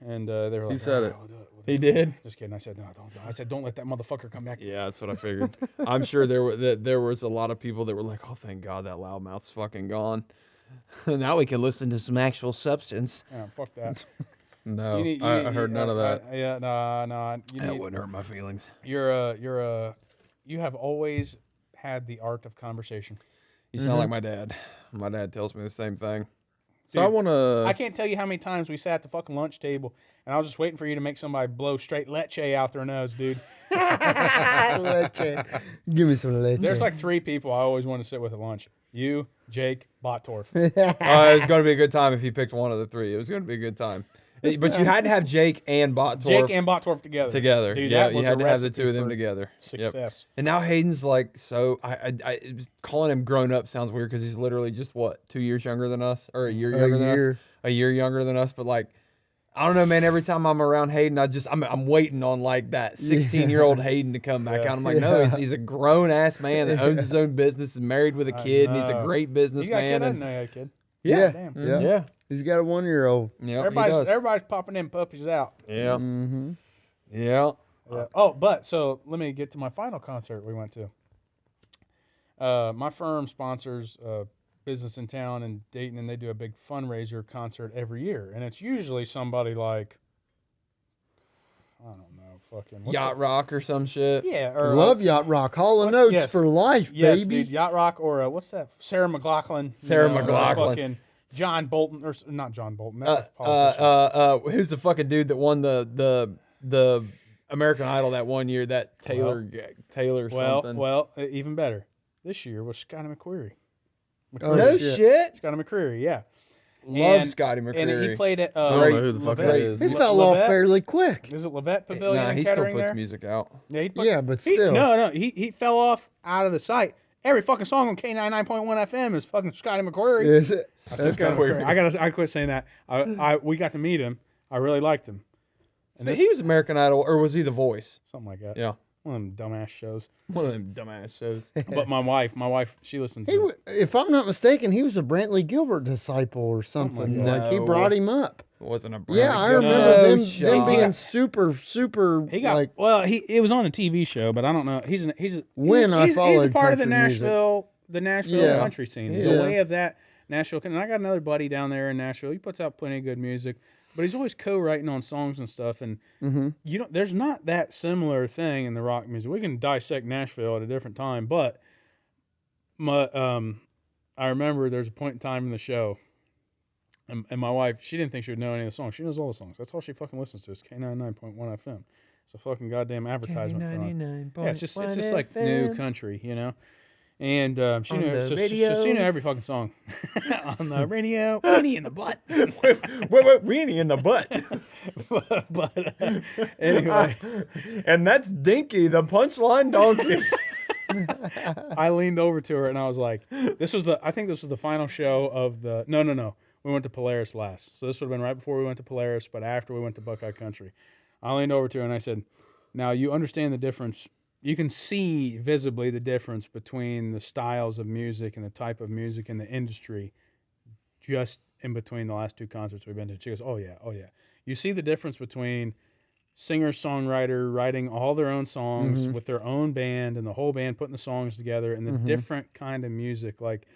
And they were like, said "All it. right, we'll do it. He did. Just kidding. I said, no, don't. I said, don't let that motherfucker come back. Yeah, that's what I figured. I'm sure there was a lot of people that were like, "Oh, thank God that loudmouth's fucking gone. Now we can listen to some actual substance." Yeah, fuck that. No, You need- you I need- heard none of that. Yeah, no. That wouldn't hurt my feelings. You have always had the art of conversation. You sound like my dad. My dad tells me the same thing. So I Dude, want I to. can't tell you how many times we sat at the fucking lunch table and I was just waiting for you to make somebody blow straight leche out their nose, dude. Leche. Give me some leche. There's like 3 people I always want to sit with at lunch. You, Jake, Bottorf. It was going to be a good time if you picked one of the 3. It was going to be a good time. But you had to have Jake and Bottorf Jake and Bottorf together. Dude, yeah, that you was had a to have the recipe 2 of them for together. Yep. Success. And now Hayden's like so. I calling him grown up sounds weird because he's literally just what 2 years younger than us or a year younger than us. A year younger than us, but like. I don't know, man. Every time I'm around Hayden, I'm waiting on like that 16-year-old Hayden to come back out. I'm like, no, he's a grown ass man that owns his own business, is married with a kid, and he's a know. great You got a businessman. kid? I didn't And know you had a kid. Yeah. Damn. Yeah. yeah, He's got a 1-year-old. yeah, he does. Everybody's popping them puppies out. Yeah, Mm-hmm. yeah. Yeah. Oh, but so let me get to my final concert we went to. My firm sponsors a business in town in Dayton, and they do a big fundraiser concert every year. And it's usually somebody like, I don't know, fucking what's Yacht Rock or some shit. that? Yeah, or Love Yacht Rock. Hall and what's- Oates yes. for life, yes, baby. dude, Yacht Rock, or what's that? Sarah McLachlan. Sarah McLachlan. Fucking John Bolton, or not John Bolton. That's a politician. Who's the fucking dude that won the American Idol that one year? That Taylor something. Well, even better. This year was Scotty McCreery. Oh, no shit. shit. Scotty McCreery, yeah. Love And- Scotty McCreery. And he played at I don't know who the fuck that is. He fell off Levet? fairly quick. Is it Levet Pavilion Nah, in he still Kettering puts there? music out. Yeah, Yeah, but he, still. no, he fell off out of the site. Every fucking song on K99.1 FM is fucking Scotty McCreery. Is it? I said Scotty McCreery. I quit saying that. We got to meet him. I really liked him. And He was American Idol, or was he The Voice? something like that. Yeah. One of them dumbass shows. One of them dumbass shows. But my wife, she listens He, to if I'm not mistaken, he was a Brantley Gilbert disciple or something. like Like he No. brought him up. It wasn't a Yeah, I Bradley remember Gilbert. them shot. being super He got like it was on a TV show, but I don't know. He's When I he's a followed part of the country music. Nashville Yeah. country scene. He The is. way of that Nashville. And I got another buddy down there in Nashville. He puts out plenty of good music, but he's always co-writing on songs and stuff. And you know, there's not that similar thing in the rock music. We can dissect Nashville at a different time, but I remember there's a point in time in the show. And my wife, she didn't think she would know any of the songs. She knows all the songs. That's all she fucking listens to. It's K99.1 FM. It's a fucking goddamn advertisement for it. Yeah, it's just like new country, you know. And she On knew the so radio. she knew every fucking song on the radio. Weenie in the butt. Wait, weenie in the butt. but anyway, And that's Dinky, the punchline donkey. I leaned over to her and I was like, I think this was the final show of the no. We went to Polaris last. So this would have been right before we went to Polaris, but after we went to Buckeye Country. I leaned over to her and I said, now you understand the difference. You can see visibly the difference between the styles of music and the type of music in the industry just in between the last two concerts we've been to. She goes, oh yeah. You see the difference between singer-songwriter writing all their own songs with their own band and the whole band putting the songs together and the different kind of music. Like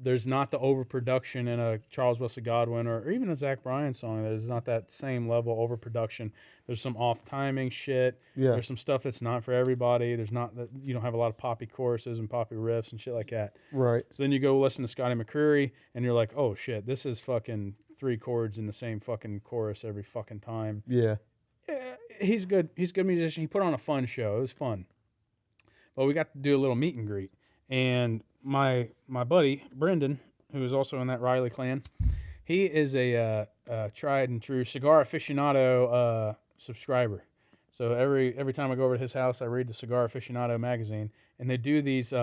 there's not the overproduction in a Charles Wesley Godwin or even a Zach Bryan song. There's not that same level of overproduction. There's some off-timing shit. Yeah. There's some stuff that's not for everybody. There's not that you don't have a lot of poppy choruses and poppy riffs and shit like that. right. So then you go listen to Scotty McCreery and you're like, oh shit, this is fucking 3 chords in the same fucking chorus every fucking time. Yeah. He's good. He's a good musician. He put on a fun show. It was fun. But we got to do a little meet and greet. And my buddy, Brendan, who is also in that Riley clan, he is a tried and true cigar aficionado subscriber. So every time I go over to his house, I read the Cigar Aficionado magazine, and they do these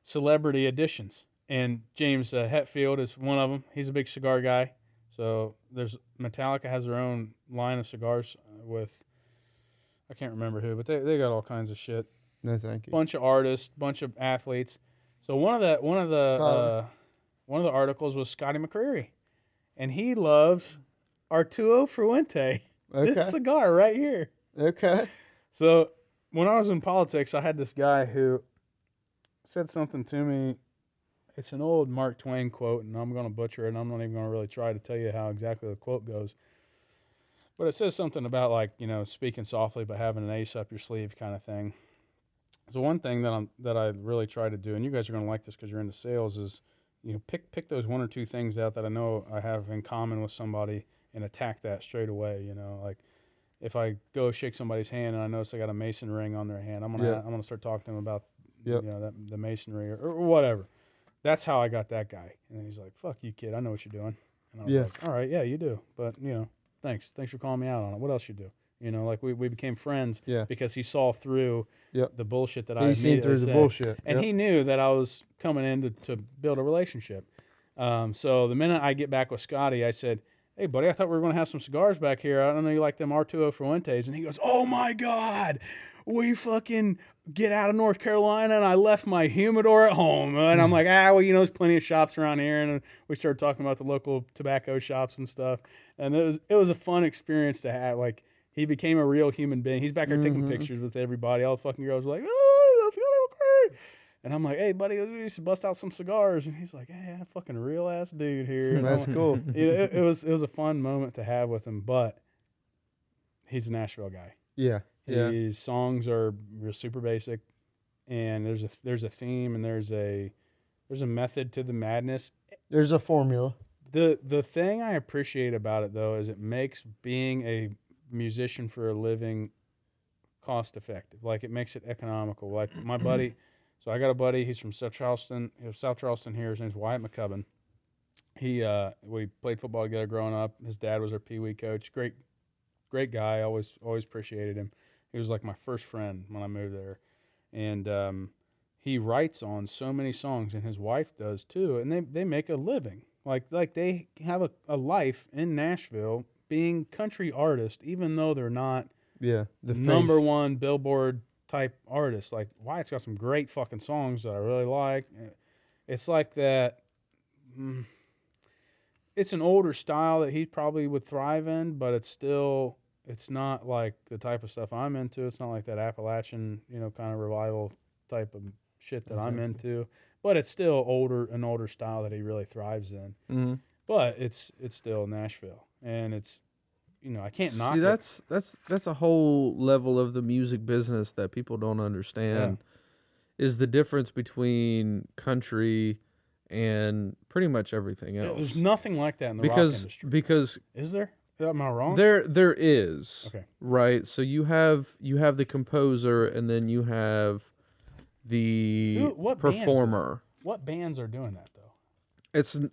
celebrity editions. And James Hetfield is one of them. He's a big cigar guy. So Metallica has their own line of cigars with, I can't remember who, but they got all kinds of shit. No, thank you. Bunch of artists, bunch of athletes. So one of the articles was Scotty McCreery, and he loves Arturo Fuente. Okay. This cigar right here. Okay. So when I was in politics, I had this guy who said something to me. It's an old Mark Twain quote, and I'm going to butcher it, and I'm not even going to really try to tell you how exactly the quote goes. But it says something about, like, you know, speaking softly but having an ace up your sleeve kind of thing. So one thing that I really try to do, and you guys are going to like this because you're into sales, is, you know, pick those 1 or 2 things out that I know I have in common with somebody and attack that straight away. You know, like if I go shake somebody's hand and I notice they got a Mason ring on their hand, I'm gonna start talking to them about you know the masonry or whatever. That's how I got that guy. And then he's like, "Fuck you, kid. I know what you're doing." And I was like, "All right, yeah, you do. But you know, thanks for calling me out on it. What else you do?" You know, like we became friends because he saw through the bullshit that I He's seen through the said. bullshit. And he knew that I was coming in to build a relationship. So the minute I get back with Scotty, I said, "Hey, buddy, I thought we were going to have some cigars back here. I don't know you like them Arturo Fuentes." And he goes, "Oh, my God, we fucking get out of North Carolina, and I left my humidor at home." And I'm like, well, you know, there's plenty of shops around here. And we started talking about the local tobacco shops and stuff. And it was a fun experience to have. Like, he became a real human being. He's back there taking pictures with everybody. All the fucking girls were like, "Oh, that's great." And I'm like, "Hey, buddy, we used to bust out some cigars." And he's like, "Hey, fucking real ass dude here." And That's cool. It was a fun moment to have with him, but he's a Nashville guy. Yeah. Yeah. His songs are super basic, and there's a theme and there's a method to the madness. There's a formula. The thing I appreciate about it though is it makes being a musician for a living cost effective. Like, it makes it economical. Like my buddy, so I got a buddy, he's from South Charleston here. His name's Wyatt McCubbin. We played football together growing up. His dad was our Pee Wee coach. Great guy. Always appreciated him. He was like my first friend when I moved there. And he writes on so many songs, and his wife does too. And they make a living. Like they have a life in Nashville being country artists, even though they're not Yeah. The number face. one Billboard type artist. Like Wyatt's got some great fucking songs that I really like. It's like that. It's an older style that he probably would thrive in, but it's not like the type of stuff I'm into. It's not like that Appalachian, kind of revival type of shit that I'm into. But it's still an older style that he really thrives in. Mm-hmm. But it's still Nashville, and it's, I can't knock See, it. that's a whole level of the music business that people don't understand. Is the difference between country and pretty much everything else. There's nothing like that in the rock industry. Because Is there? Am I wrong? there is. Okay. Right. So you have the composer, and then you have the What bands performer. What bands are doing that though?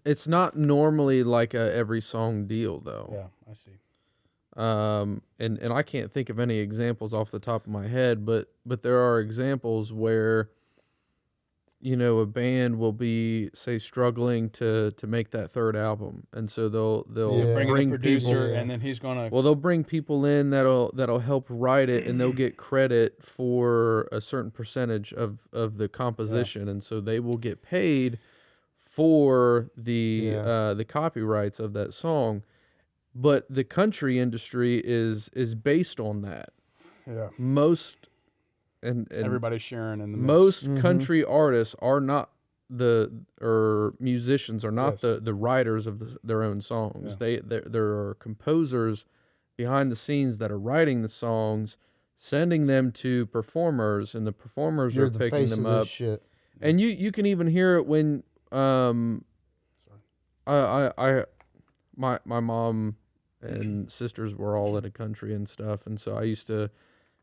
It's not normally like a every song deal though. Yeah, I see. And I can't think of any examples off the top of my head, but there are examples where a band will be, say, struggling to make that third album, and so they'll Bring in a producer, people, and then he's gonna. well, they'll bring people in that'll help write it, and they'll get credit for a certain percentage of the composition, and so they will get paid for the copyrights of that song. But the country industry is based on that. Yeah. Most and Everybody's sharing in the mix. most country artists are not or musicians are not Yes. the writers of their own songs. Yeah. There are composers behind the scenes that are writing the songs, sending them to performers, and the performers You're are the picking face them of this up. shit. And you can even hear it when my mom and sisters were all in the country and stuff, and so I used to,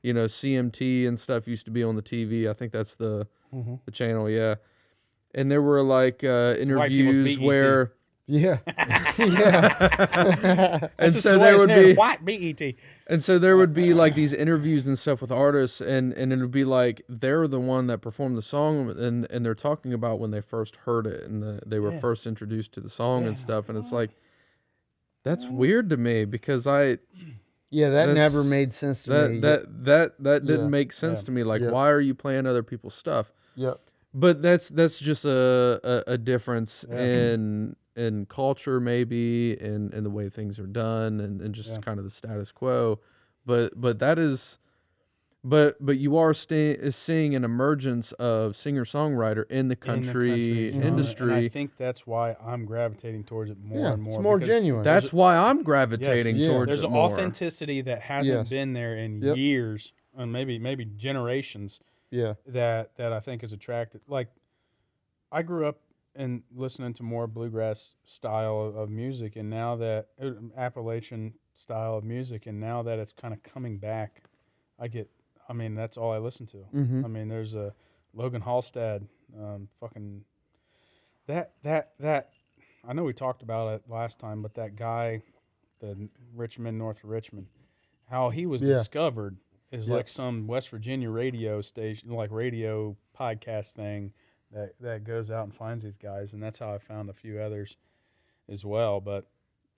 CMT and stuff used to be on the TV. I think that's the channel, yeah. And there were like white people's interviews BET. where Yeah. Yeah. and That's so just there the would way it's be named, white BET. and so there would be like these interviews and stuff with artists, and it would be like they're the one that performed the song, and they're talking about when they first heard it, and they were first introduced to the song and stuff, and it's like, that's weird to me because Yeah, that never That's- made sense to me. that didn't Yeah. make sense Yeah. to me. Like, Yeah. why are you playing other people's stuff? Yep. But that's just a difference Yeah. in culture, maybe, in the way things are done, and just kind of the status quo. But that is, but you are seeing an emergence of singer-songwriter in the country industry. And I think that's why I'm gravitating towards it more Yeah, and more. it's more because genuine. That's why I'm gravitating Yes, yeah. towards There's it an more. authenticity that hasn't Yes. been there in Yep. years, and maybe generations. Yeah. That I think is attractive. Like, I grew up and listening to more bluegrass style of music, and now that Appalachian style of music, and now that it's kind of coming back, that's all I listen to. Mhm. I mean, there's a Logan Halstead, fucking that. I know we talked about it last time, but that guy, the north of Richmond, how he was Yeah. discovered is Yep. like some West Virginia radio station, like radio podcast thing that goes out and finds these guys, and that's how I found a few others as well. But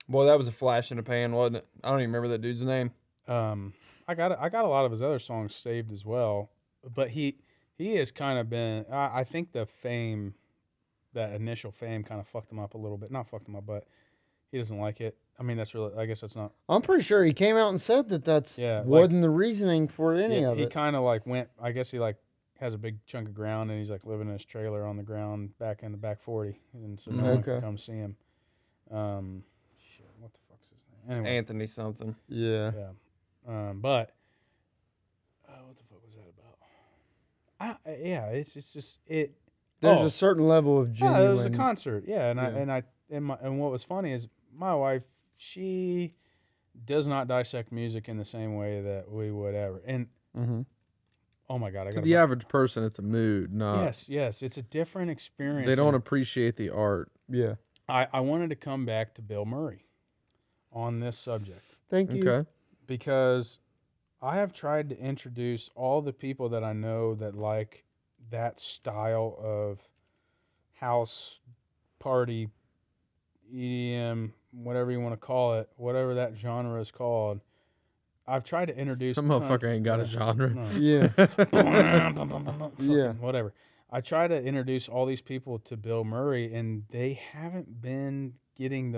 Boy, that was a flash in the pan, wasn't it? I don't even remember that dude's name. I got a lot of his other songs saved as well. But he has kind of been. I think the fame, that initial fame, kind of fucked him up a little bit. Not fucked him up, but he doesn't like it. I mean, that's really. I guess that's not. I'm pretty sure he came out and said that's Yeah, wasn't the reasoning for any of he it. kind of like went. I guess he like has a big chunk of ground, and he's like living in his trailer on the ground back in the back 40, and so no one can Okay. come see him. Shit, what the fuck's his name? Anyway, Anthony something. Yeah. yeah. But what the fuck was that about? It's just it. There's oh, a certain level of yeah, genuine. it was a concert. Yeah, and Yeah. and what was funny is my wife, she does not dissect music in the same way that we would ever. And Mhm. oh my god, I To got the average person, it's a mood. Not yes, it's a different experience. they don't and appreciate the art. Yeah. I wanted to come back to Bill Murray on this subject Thank you. Okay. because I have tried to introduce all the people that I know that like that style of house party, EDM, whatever you want to call it, whatever that genre is called. I've tried to introduce. Some motherfucker ain't got a genre. No. Yeah. Fucking whatever. I try to introduce all these people to Bill Murray, and they haven't been getting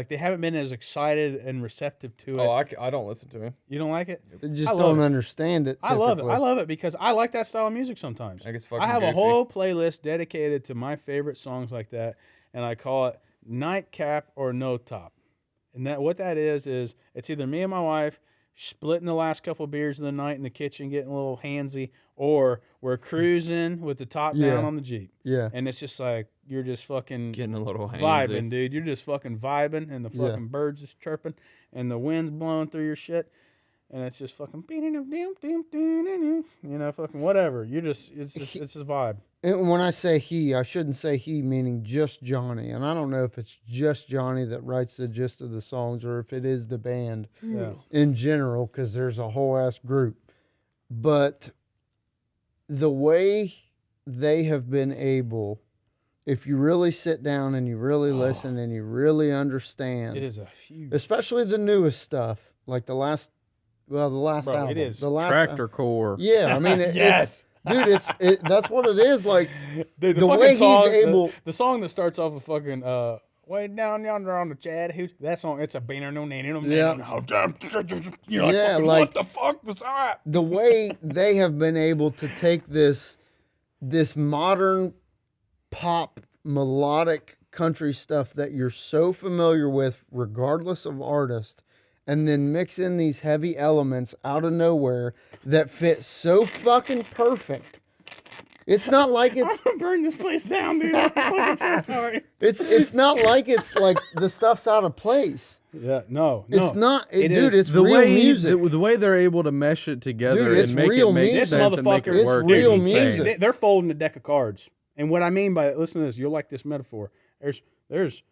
they haven't been as excited and receptive to it. Oh, I don't listen to him. You don't like it? They just I love don't it. understand it. I love it. typically. I love it because I like that style of music sometimes. I think it's I fucking have a goofy. whole playlist dedicated to my favorite songs like that, and I call it Nightcap or No Top. And what that is it's either me and my wife splitting the last couple of beers of the night in the kitchen, getting a little handsy, or we're cruising with the top Yeah. down on the Jeep. Yeah. And it's just like, you're just fucking Getting a little handsy. vibing, dude. You're just fucking vibing, and the Yeah. fucking birds just chirping, and the wind's blowing through your shit. And it's just fucking, you know, fucking whatever. It's a vibe. And when I say he, I shouldn't say he meaning just Johnny. And I don't know if it's just Johnny that writes the gist of the songs or if it is the band Yeah. in general, because there's a whole ass group. But the way they have been able, if you really sit down and you really listen and you really understand, It is a huge especially the newest stuff, like the last Bro, album. it is. The last Tractor core. Yeah, I mean, Yes. it's dude, that's what it is. Like Dude, the fucking way he's song, able- the song that starts off with fucking way down yonder on the Chad Hoot. That song, it's a banner no name. Yeah. You're like, Yeah, fucking, like- what the fuck was that? the way they have been able to take this modern pop melodic country stuff that you're so familiar with, regardless of artist, and then mix in these heavy elements out of nowhere that fit so fucking perfect. It's not like it's I'm gonna burn this place down, dude. I'm fucking so sorry. it's not like it's like the stuff's out of place. Yeah, no. It's not, It dude. is. It's The real way music. the way they're able to mesh it together Dude, it's and make real it make music. sense and make This it It's work. real is insane. music. They're folding a deck of cards, and what I mean by it, listen to this. You'll like this metaphor. There's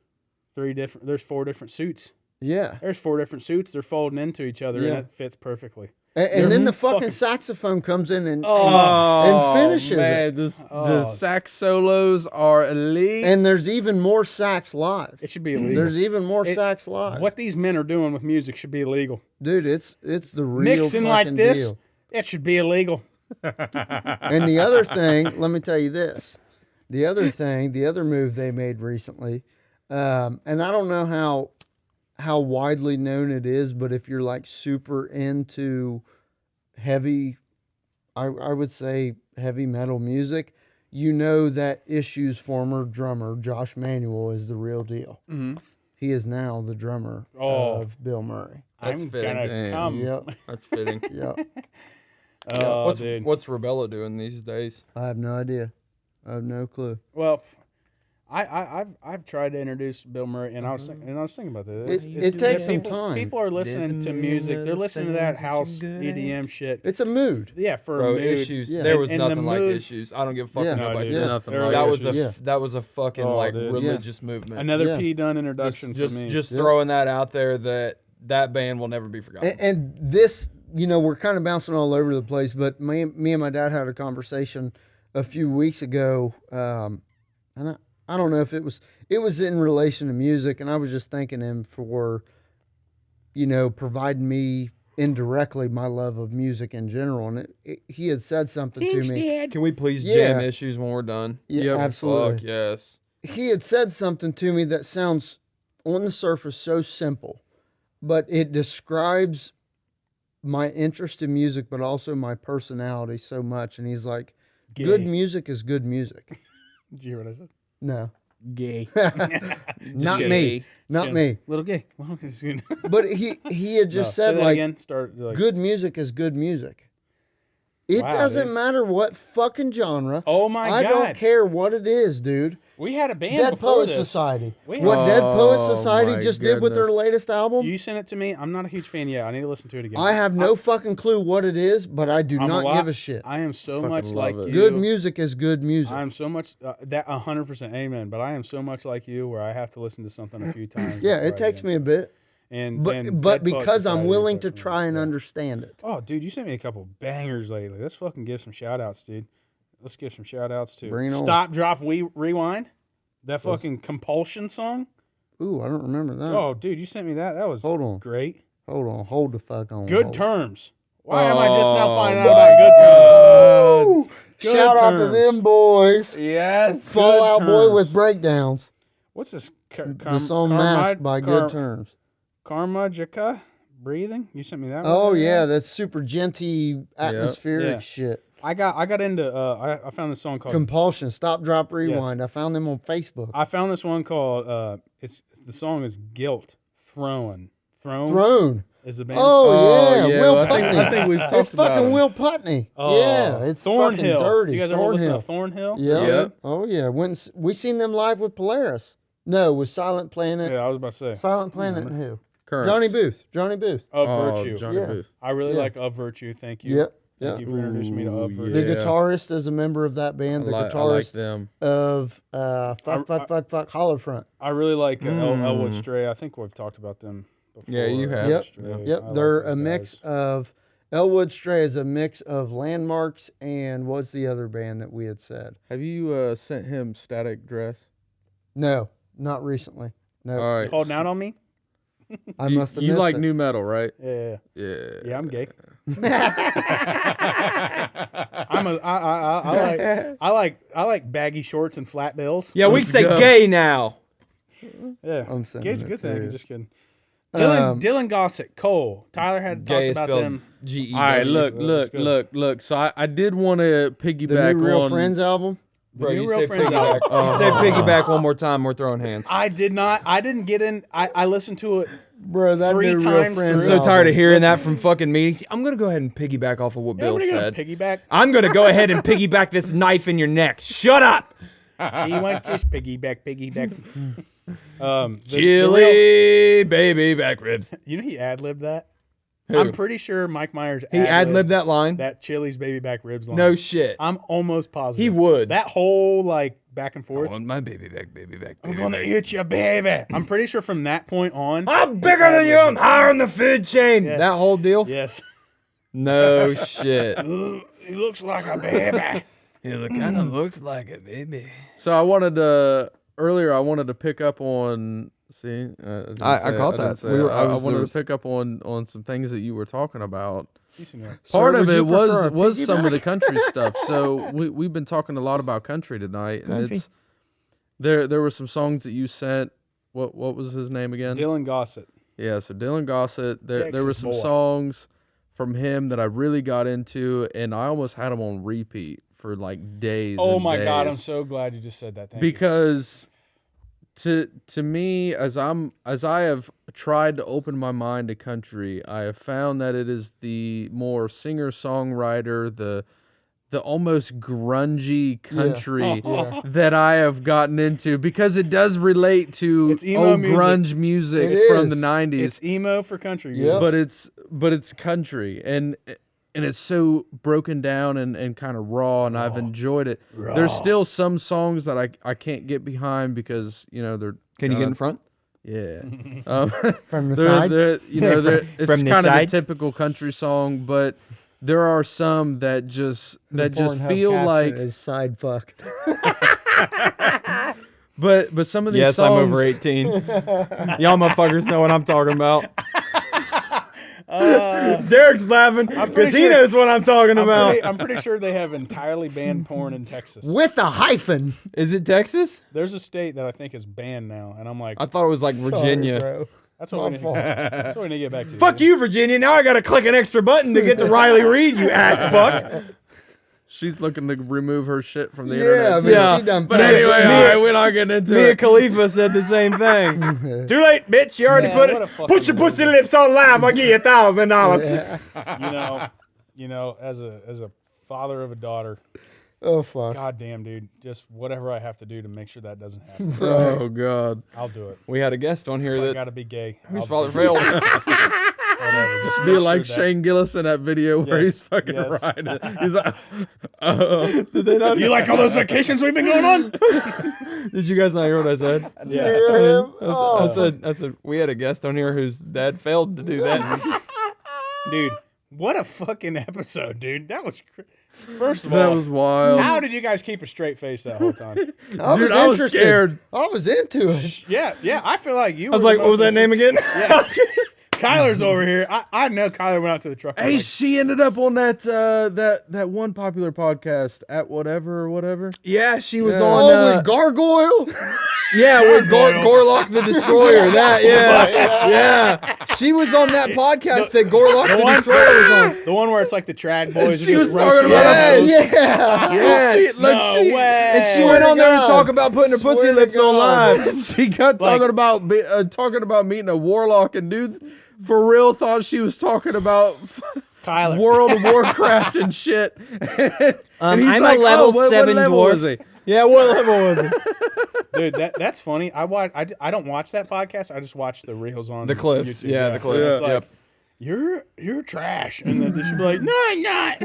four different suits. Yeah. There's four different suits. They're folding into each other, Yeah. and it fits perfectly. And then the fucking fucking- saxophone comes in and Oh, finishes man, it. the Oh. sax solos are elite. And there's even more sax live. It should be illegal. There's even more It- sax live. What these men are doing with music should be illegal. Dude, it's the real Mixing like fucking this, deal. it should be illegal. And the other thing, let me tell you this. The other move they made recently, and I don't know how widely known it is, but if you're like super into heavy, I would say heavy metal music, you know that Issue's former drummer, Josh Manuel, is the real deal. Mhm. He is now the drummer Oh. of Bill Murray. That's I'm fitting. gonna Damn. come. Yep, That's fitting. yep. Oh, what's dude. what's Rebella doing these days? I have no idea. I have no clue. Well, I've tried to introduce Bill Murray, and I was thinking about this. It takes some time. People are listening to music. They're listening to that house EDM shit. It's a mood. Yeah, for Bro, a mood. issues. Yeah. There was And the nothing like mood- issues. I don't give a fuck Yeah. what No, nobody dude, says. nothing there like That it. was a Yeah. that was a fucking Oh, like dude. religious movement. Another Yeah. P Dunn introduction for me. just Yeah. throwing that out there that band will never be forgotten. And this, we're kind of bouncing all over the place, but me and my dad had a conversation a few weeks ago, and I don't know if it was in relation to music, and I was just thanking him for, providing me indirectly my love of music in general, and he had said something to me. Can we please Yeah. jam issues when we're done? Yeah, Yep, absolutely. Fuck yes. He had said something to me that sounds on the surface so simple, but it describes my interest in music, but also my personality so much. And he's like, good Gay. music is good music. Did you hear what I said? No, Gay. not kidding. me, not me. Little gay. Well, it's good. But he had just No, say said that like, again. Start like, good music is good music. It Wow, doesn't dude. matter what fucking genre. Oh my I God. don't care what it is, dude. We had a band Dead before Poets this. Society. We What had- Dead Poets Oh, Society my just did with their goodness. latest album. You sent it to me. I'm not a huge fan yet. I need to listen to it again. I have no fucking clue what it is, but I do I'm not lot- give a shit. I am so Fucking much love like it. you. Good music is good music. I'm so much that 100% amen. But I am so much like you, where I have to listen to something a few times. Yeah, before it I takes begin. me a bit, And but and but Dead Poets because I'm Society is willing to like- try and yeah. understand it. Oh, dude, you sent me a couple bangers lately. Let's fucking give some shout outs, dude. Let's give some shout outs to Bring it on. Stop, Drop, Rewind. That fucking Compulsion song. Ooh, I don't remember that. Oh, dude, you sent me that. That was Hold on. great. Hold the fuck on. Good hold. terms. Why am I just now finding out about good terms? Woo! Good Shout out to terms. them boys. Yes. Fallout good Boy terms. with breakdowns. What's this? The song Mask by Good Terms. Karmajika breathing. You sent me that one. Oh the other yeah, day? that's super genty atmospheric Yeah. shit. I got into. I found this song called. Compulsion, Stop, Drop, Rewind. I found them on Facebook. I found this one called. It's the song is Guilt. Throne Throne. is the band. Oh, yeah, Will well, Putney. I think we've talked It's about fucking him. Will Putney. Yeah, it's fucking Thornhill. dirty. You guys ever listen to Thornhill. Thornhill? Yeah. Yep. Oh yeah. We seen them live with Polaris. No, with Silent Planet. Yeah, I was about to say. Silent Planet and who? Currents. Johnny Booth. Of Oh, Virtue. Johnny Yeah. Booth. I really Yeah. like Of Virtue. Thank you. Yep. Thank you for introducing me to Of Ooh, Virtue. The Yeah. guitarist is a member of that band. The I like guitarist them. of Hollow Front. I really like Elwood Stray. I think we've talked about them before. Yeah, you have. Yep. Stray. Yep, I like they're those a mix guys. of Elwood Stray is a mix of Landmarks and what's the other band that we had said? Have you sent him Static Dress? No, not recently. No, All right. Holding out on me? I You- must have You missed like it. new metal, right? Yeah. Yeah. Yeah, I'm gay. I like baggy shorts and flat bills. Yeah, we Let's say go. gay now. Yeah. I'm sending Gay's a it good to thing. you. Just kidding. Um, Dylan Gossett, Cole. Tyler had Gay talked is about spelled them. G-E. All right, Let's look. go. So I did want to the piggyback new Real on. Friends album. Bro, New you Real say Friends piggyback. album. You say piggyback one more time, we're throwing hands. I didn't get in. I listened to it. Bro, that 3 new Real times Friends I'm through. so album. tired of hearing that from fucking meetings. I'm gonna go ahead and piggyback off of what Yeah, Bill what are you gonna said. piggyback? I'm gonna go ahead and piggyback this knife in your neck. Shut up. She went just piggyback. The real- Chili baby back ribs. you know he ad-libbed that? Who? I'm pretty sure Mike Myers He ad-libbed that line? that Chili's baby back ribs line. No shit. I'm almost positive. He would. That whole like back and I forth. want my baby back, baby back, I'm baby gonna back. eat you, baby. I'm pretty sure from that point on. I'm bigger than you. I'm higher in the food chain. Yeah. That whole deal? Yes. No shit. He looks like a baby. It kind of looks like a baby. So I wanted to pick up on. See, didn't I say it, caught didn't that. say We it. were- I there wanted was- to pick up on some things that you were talking about. Sir, Part of would it you prefer a was some of the piggyback? country stuff. So we've been talking a lot about country tonight, and Country. it's there were some songs that you sent. What was his name again? Dylan Gossett. Yeah, so Dylan Gossett. There were Texas some boy. songs from him that I really got into, and I almost had them on repeat for like days. Oh and my God, days. I'm so glad you just said that. Thank you. Because to me, as I have tried to open my mind to country, I have found that it is the more singer songwriter, the almost grungy country Yeah. that I have gotten into, because it does relate to It's emo old music. grunge music It from is. the 90s. It's emo for country. Yep. but it's country, and it's so broken down and kind of raw, and I've enjoyed it. There's still some songs that I can't get behind because they're Can you get in front? yeah From the they're, side. they're, it's from the kind of a side? typical country song, but there are some that just Pornhub feel caption like is side fuck. but some of these Yes, songs I'm over 18. Y'all motherfuckers know what I'm talking about. Derek's laughing because he sure- knows what I'm talking about. I'm pretty sure they have entirely banned porn in Texas. With a hyphen. Is it Texas? There's a state that I think is banned now, and I'm like, I thought it was like Virginia. Sorry, bro. that's what we need to get back to. Fuck you, Virginia. Now I gotta click an extra button to get to Riley Reid, you ass fuck. she's looking to remove her shit from the Yeah, internet. man, Yeah. she done But passed anyway, it. all right, we're not getting into Mia it. Khalifa said the same thing. Too late, bitch. You already Man, put what a it. fucking Put your pussy lips on live. I'll give you $1,000. you know, as a father of a daughter, Oh fuck. goddamn, dude, just whatever I have to do to make sure that doesn't happen, Oh God. I'll do it. We had a guest on here I that gotta be gay. whose I'll father do it. failed. Whatever, just Be make like sure that- Shane Gillis in that video where Yes, he's fucking yes. riding. He's like, Did they not? You like all those vacations we've been going on? Did you guys not hear what I said? Yeah. I said we had a guest on here whose dad failed to do that. Dude, what a fucking episode, dude. That was first of that all, was wild. how did you guys keep a straight face that whole time? Dude, I was scared. I was into it. Yeah, I feel like you. I was like, what was that name again? Yeah. Kyler's over here. I know Kyler went out to the truck. Hey, she ended up on that one popular podcast at whatever. Yeah, she was Yeah. on. with Gargoyle. Yeah, with Gorlock the Destroyer. That, yeah, Yeah. yeah. She was on that podcast that Gorlock the Destroyer was on. The one where it's like the Trag Boys. she are was just talking roasting about them. Yeah. Yes. No way. And she Swear went to on there to God. talk about putting her pussy Swear to lips on God. live. She got talking about meeting a warlock, and dude, for real, thought she was talking about Kyler. World of Warcraft and shit. And he's I'm like, a level what 7 level dwarf. was he? Yeah, what level was it? Dude, that's funny. I don't watch that podcast. I just watch the reels on The clips. YouTube. Yeah, the clips. It's Yeah. like, you're trash, and then they should be like, no, I'm not.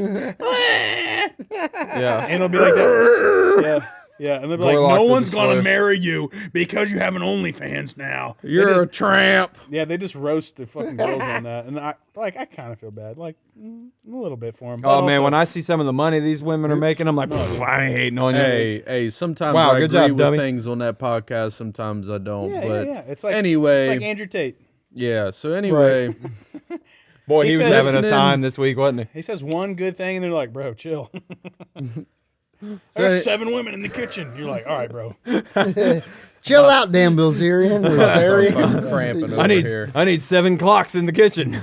Yeah. And it'll be like that. Yeah. Yeah, and they'll be like, Gorlock no the one's gonna Destroyer. marry you because you have an OnlyFans now. You're a tramp. Yeah, they just roast the fucking girls on that, and I kind of feel bad, like a little bit for them. Oh, man, when I see some of the money these women are making, I'm like, "Pff, I ain't hating on you. Hey, sometimes Wow, I good agree job, with dummy. things on that podcast. Sometimes I don't. yeah, but yeah. It's like anyway, it's like Andrew Tate. yeah. So anyway, Boy, he He was said- having a Listening- time this week, wasn't he? He says one good thing, and they're like, bro, chill. There's 7 women in the kitchen. You're like, all right, bro. Chill out, Dan Bilzerian. Rosarian. I'm cramping over here. I need 7 clocks in the kitchen.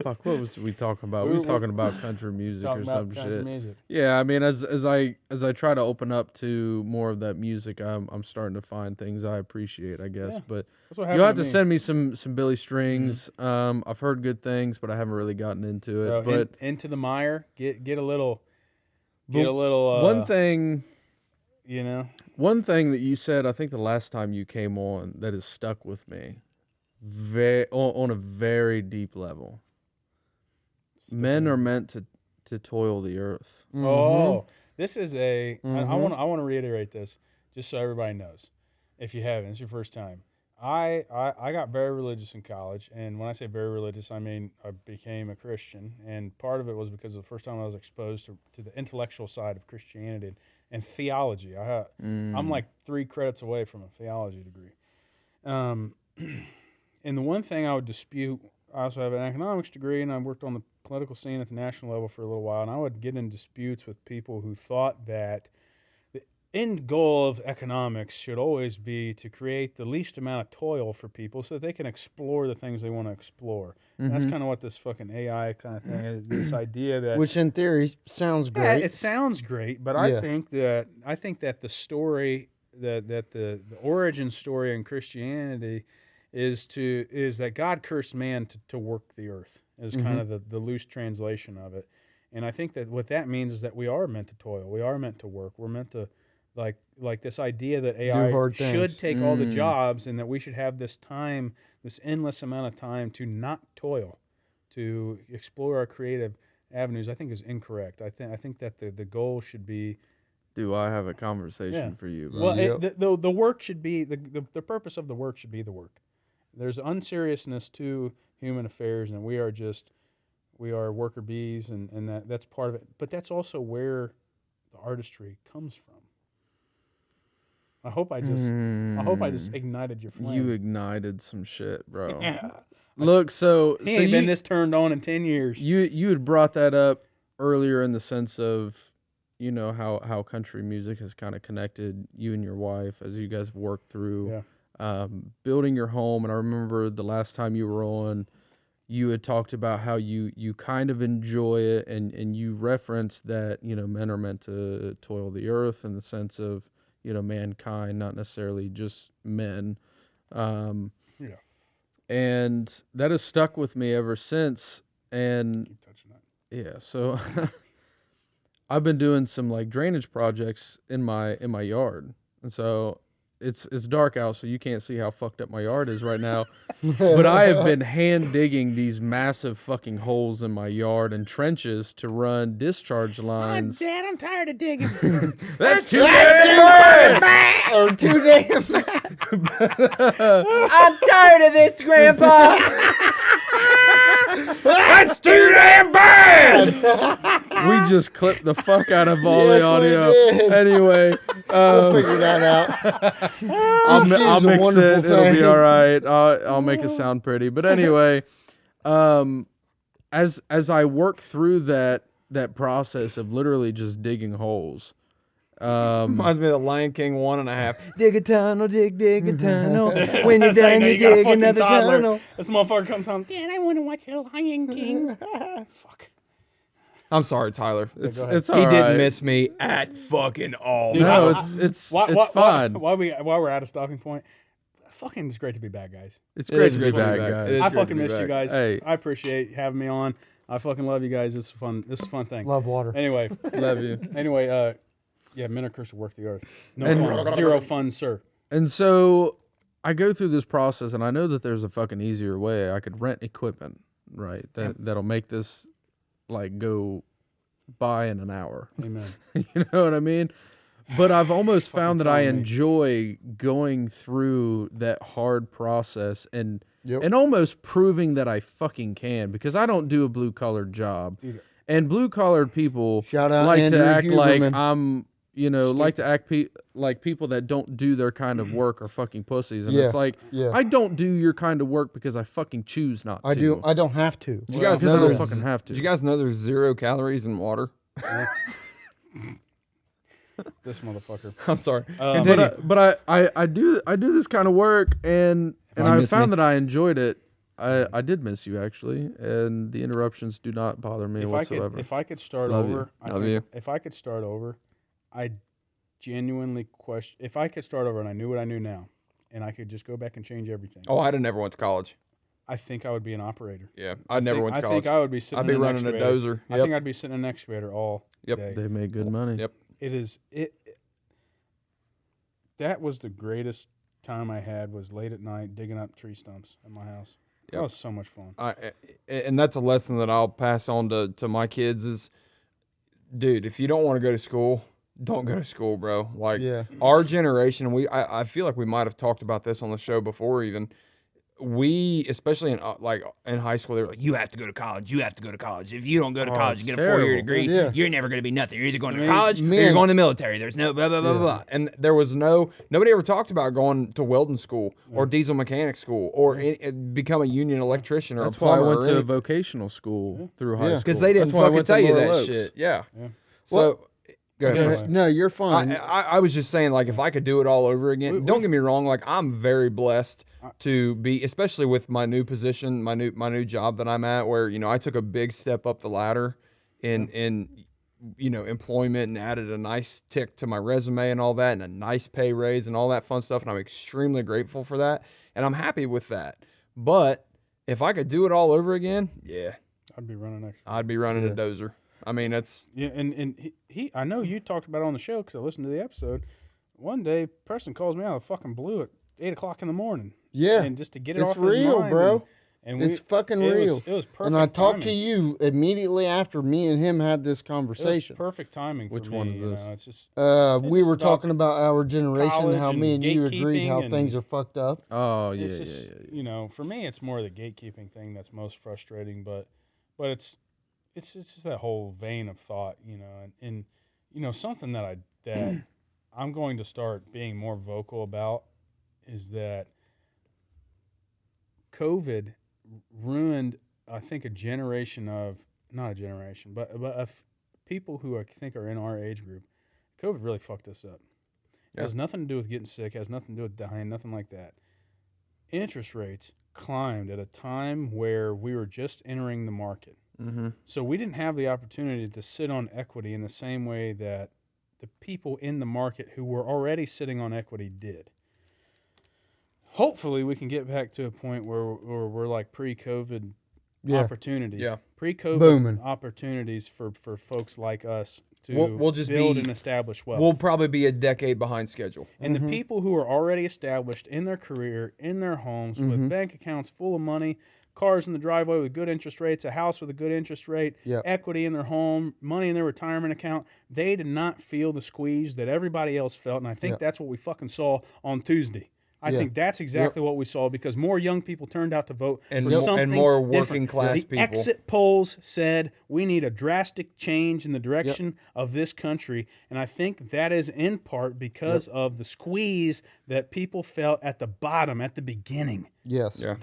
Fuck, what was we talking about? We was talking about country music or some shit. Music. Yeah, I mean, as I try to open up to more of that music, I'm starting to find things I appreciate, I guess. Yeah, But That's what you'll happened have to me. send me some Billy Strings. I've heard good things, but I haven't really gotten into it. Bro, but into the mire, get a little, one thing you know. One thing that you said, I think the last time you came on, that has stuck with me, on a very deep level. Men are meant to toil the earth. Oh, this is a. I Mhm. want to reiterate this just so everybody knows. If you haven't, it's your first time. I got very religious in college, and when I say very religious, I mean I became a Christian, and part of it was because the first time I was exposed to the intellectual side of Christianity and theology. I'm like 3 credits away from a theology degree. And the one thing I would dispute, I also have an economics degree, and I worked on the political scene at the national level for a little while, and I would get in disputes with people who thought that the end goal of economics should always be to create the least amount of toil for people so that they can explore the things they want to explore. And that's kind of what this fucking AI kind of thing is, this idea that Which in theory sounds yeah, great. it sounds great, but Yeah. I think that the story that the origin story in Christianity is that God cursed man to work the earth is kind of the loose translation of it. And I think that what that means is that we are meant to toil. We are meant to work. We're meant to like this idea that AI hard should things. take all the jobs and that we should have this time, this endless amount of time to not toil, to explore our creative avenues, I think is incorrect. I think that the goal should be Do I have a conversation for you? well, Yep. the work should be the purpose of the work should be the work. There's unseriousness to human affairs, and we are worker bees, and that's part of it. But that's also where the artistry comes from. I hope I just ignited your flame. You ignited some shit, bro. Yeah. Look, so He so ain't been you, this turned on in 10 years. you had brought that up earlier in the sense of, you know, how country music has kind of connected you and your wife as you guys have worked through building your home. And I remember the last time you were on, you had talked about how you kind of enjoy it, and you referenced that, you know, men are meant to toil the earth in the sense of, you know, mankind, not necessarily just men. And that has stuck with me ever since. And Keep touching that. yeah, so I've been doing some like drainage projects in my yard, and so it's dark out, so you can't see how fucked up my yard is right now. But I have been hand digging these massive fucking holes in my yard and trenches to run discharge lines. Dad, I'm tired of digging. That's too damn bad! Or too damn. I'm tired of this, Grandpa. That's too damn bad! we just clipped the fuck out of all Yes, the we audio. did. Anyway, We'll figure that out. I'll EQ I'll is a mix it. wonderful It'll be thing. all right. I'll make it sound pretty. But anyway, as I work through that process of literally just digging holes. Reminds me of the Lion King 1.5. Dig a tunnel, dig a tunnel. When you're done, you dig another tunnel. This motherfucker comes home. Dad, I want to watch The Lion King. Fuck. I'm sorry, Tyler. go ahead. It's all He right. didn't miss me at fucking all. Dude, No, I- it's Why, fine. While we're at a stopping point, fucking it's great to be back, guys. It's It great is to great be to be back, back. guys. It is I great to fucking be missed you back. guys. Hey. I appreciate having me on. I fucking love you guys. It's fun. This is a fun thing. Love water. Anyway, Love you. yeah, men are cursed to work the earth. No And- fun. Zero fun, sir. And so I go through this process, and I know that there's a fucking easier way. I could rent equipment, right? That'll make this like go by in an hour. Amen. You know what I mean? But I've almost found that I telling me. enjoy going through that hard process and Yep. and almost proving that I fucking can, because I don't do a blue collar job. Dude. And blue collared people Shout out like Andrew to act like Huberman. I'm, like to act like people that don't do their kind of work are fucking pussies. And Yeah, it's like, yeah. I don't do your kind of work because I fucking choose not I to. do. I don't have to. Did you guys Because know I don't there's, fucking have to. Did you guys know there's 0 calories in water? This motherfucker. I'm sorry. But I do this kind of work, and you I miss found me. that I enjoyed it. I did miss you, actually, and the interruptions do not bother me whatsoever. If I could start Love you. over, Love you. if I could start over, I genuinely question. If I could start over and I knew what I knew now, and I could just go back and change everything, Oh, I'd have never went to college. I think I would be an operator. Yeah, I never went to I college. think I would be sitting. I'd be in an running a excavator. dozer. I Yep. think I'd be sitting in an excavator all Yep. day. They make good money. Yep. It is it. That was the greatest time I had. Was late at night digging up tree stumps at my house. That Yep. was so much fun. And that's a lesson that I'll pass on to my kids is, dude, if you don't want to go to school, don't go to school, bro. Like Yeah. our generation, I feel like we might have talked about this on the show before even. We, especially in high school, they were like, you have to go to college. You have to go to college. If you don't go to college it's and get a 4-year terrible. degree, Yeah. you're never going to be nothing. You're either going to me, college or man. you're going to the military. There's no blah, blah, blah, Yeah. blah. And there was nobody ever talked about going to welding school or diesel mechanic school or become a union electrician or That's a why I plumber. went or to vocational school through high Yeah. school. because they didn't That's why I fucking went to tell you Laurel that Oaks. shit. Yeah. Yeah. So, go ahead. Go Chris. ahead. No, you're fine. I was just saying, like, if I could do it all over again, don't get me wrong, like, I'm very blessed to be, especially with my new position, my new job that I'm at, where, I took a big step up the ladder in employment and added a nice tick to my resume and all that, and a nice pay raise and all that fun stuff, and I'm extremely grateful for that, and I'm happy with that. But if I could do it all over again, yeah, I'd be running next. I'd be running Yeah. a dozer. I mean, that's Yeah, and he I know you talked about it on the show because I listened to the episode. One day, Preston calls me out of the fucking blue at 8:00 in the morning. Yeah. and just to get it It's off his real, mind, bro. And It's fucking it real. it was perfect. And I talked to timing. you immediately after me and him had this It was conversation. perfect timing. Which for one me, is you this? know, it's just We It's were about talking about our generation, college how me and and you agreed how gatekeeping things and- are fucked up. Oh yeah, it's yeah, just yeah. for me, it's more the gatekeeping thing that's most frustrating. But it's just that whole vein of thought, and something that I'm going to start being more vocal about is that COVID ruined, I think, a generation of, not a generation, but of people who I think are in our age group. COVID really fucked us up. It has nothing to do with getting sick, has nothing to do with dying, nothing like that. Interest rates climbed at a time where we were just entering the market. Mm-hmm. So we didn't have the opportunity to sit on equity in the same way that the people in the market who were already sitting on equity did. Hopefully we can get back to a point where we're like pre-COVID Yeah. opportunity. Yeah. Pre-COVID Booming. opportunities for folks like us to We'll just build be- and establish wealth. we'll probably be a decade behind schedule. And the people who are already established in their career, in their homes, with bank accounts full of money, cars in the driveway with good interest rates, a house with a good interest rate, Yep. equity in their home, money in their retirement account, they did not feel the squeeze that everybody else felt. And I think Yep. that's what we fucking saw on Tuesday. I Yeah. think that's exactly what we saw because more young people turned out to vote And for mo- something and more different. working class the people. exit polls said we need a drastic change in the direction of this country, and I think that is in part because of the squeeze that people felt at the bottom, at the beginning. Yes. Yeah.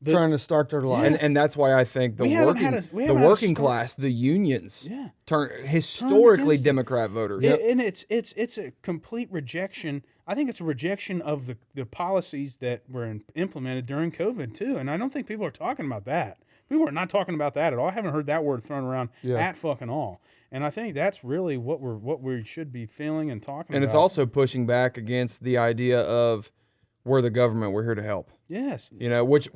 Trying to start their life. And that's why I think the We haven't had working a- we the haven't had a working start- class, the unions, Yeah. turn historically against it. Democrat voters. And it's a complete rejection. I think it's a rejection of the policies that were implemented during COVID too. And I don't think people are talking about that. People are not talking about that at all. I haven't heard that word thrown around at fucking all. And I think that's really what we should be feeling and talking about. And it's also pushing back against the idea of we're the government, we're here to help. yes. You know, which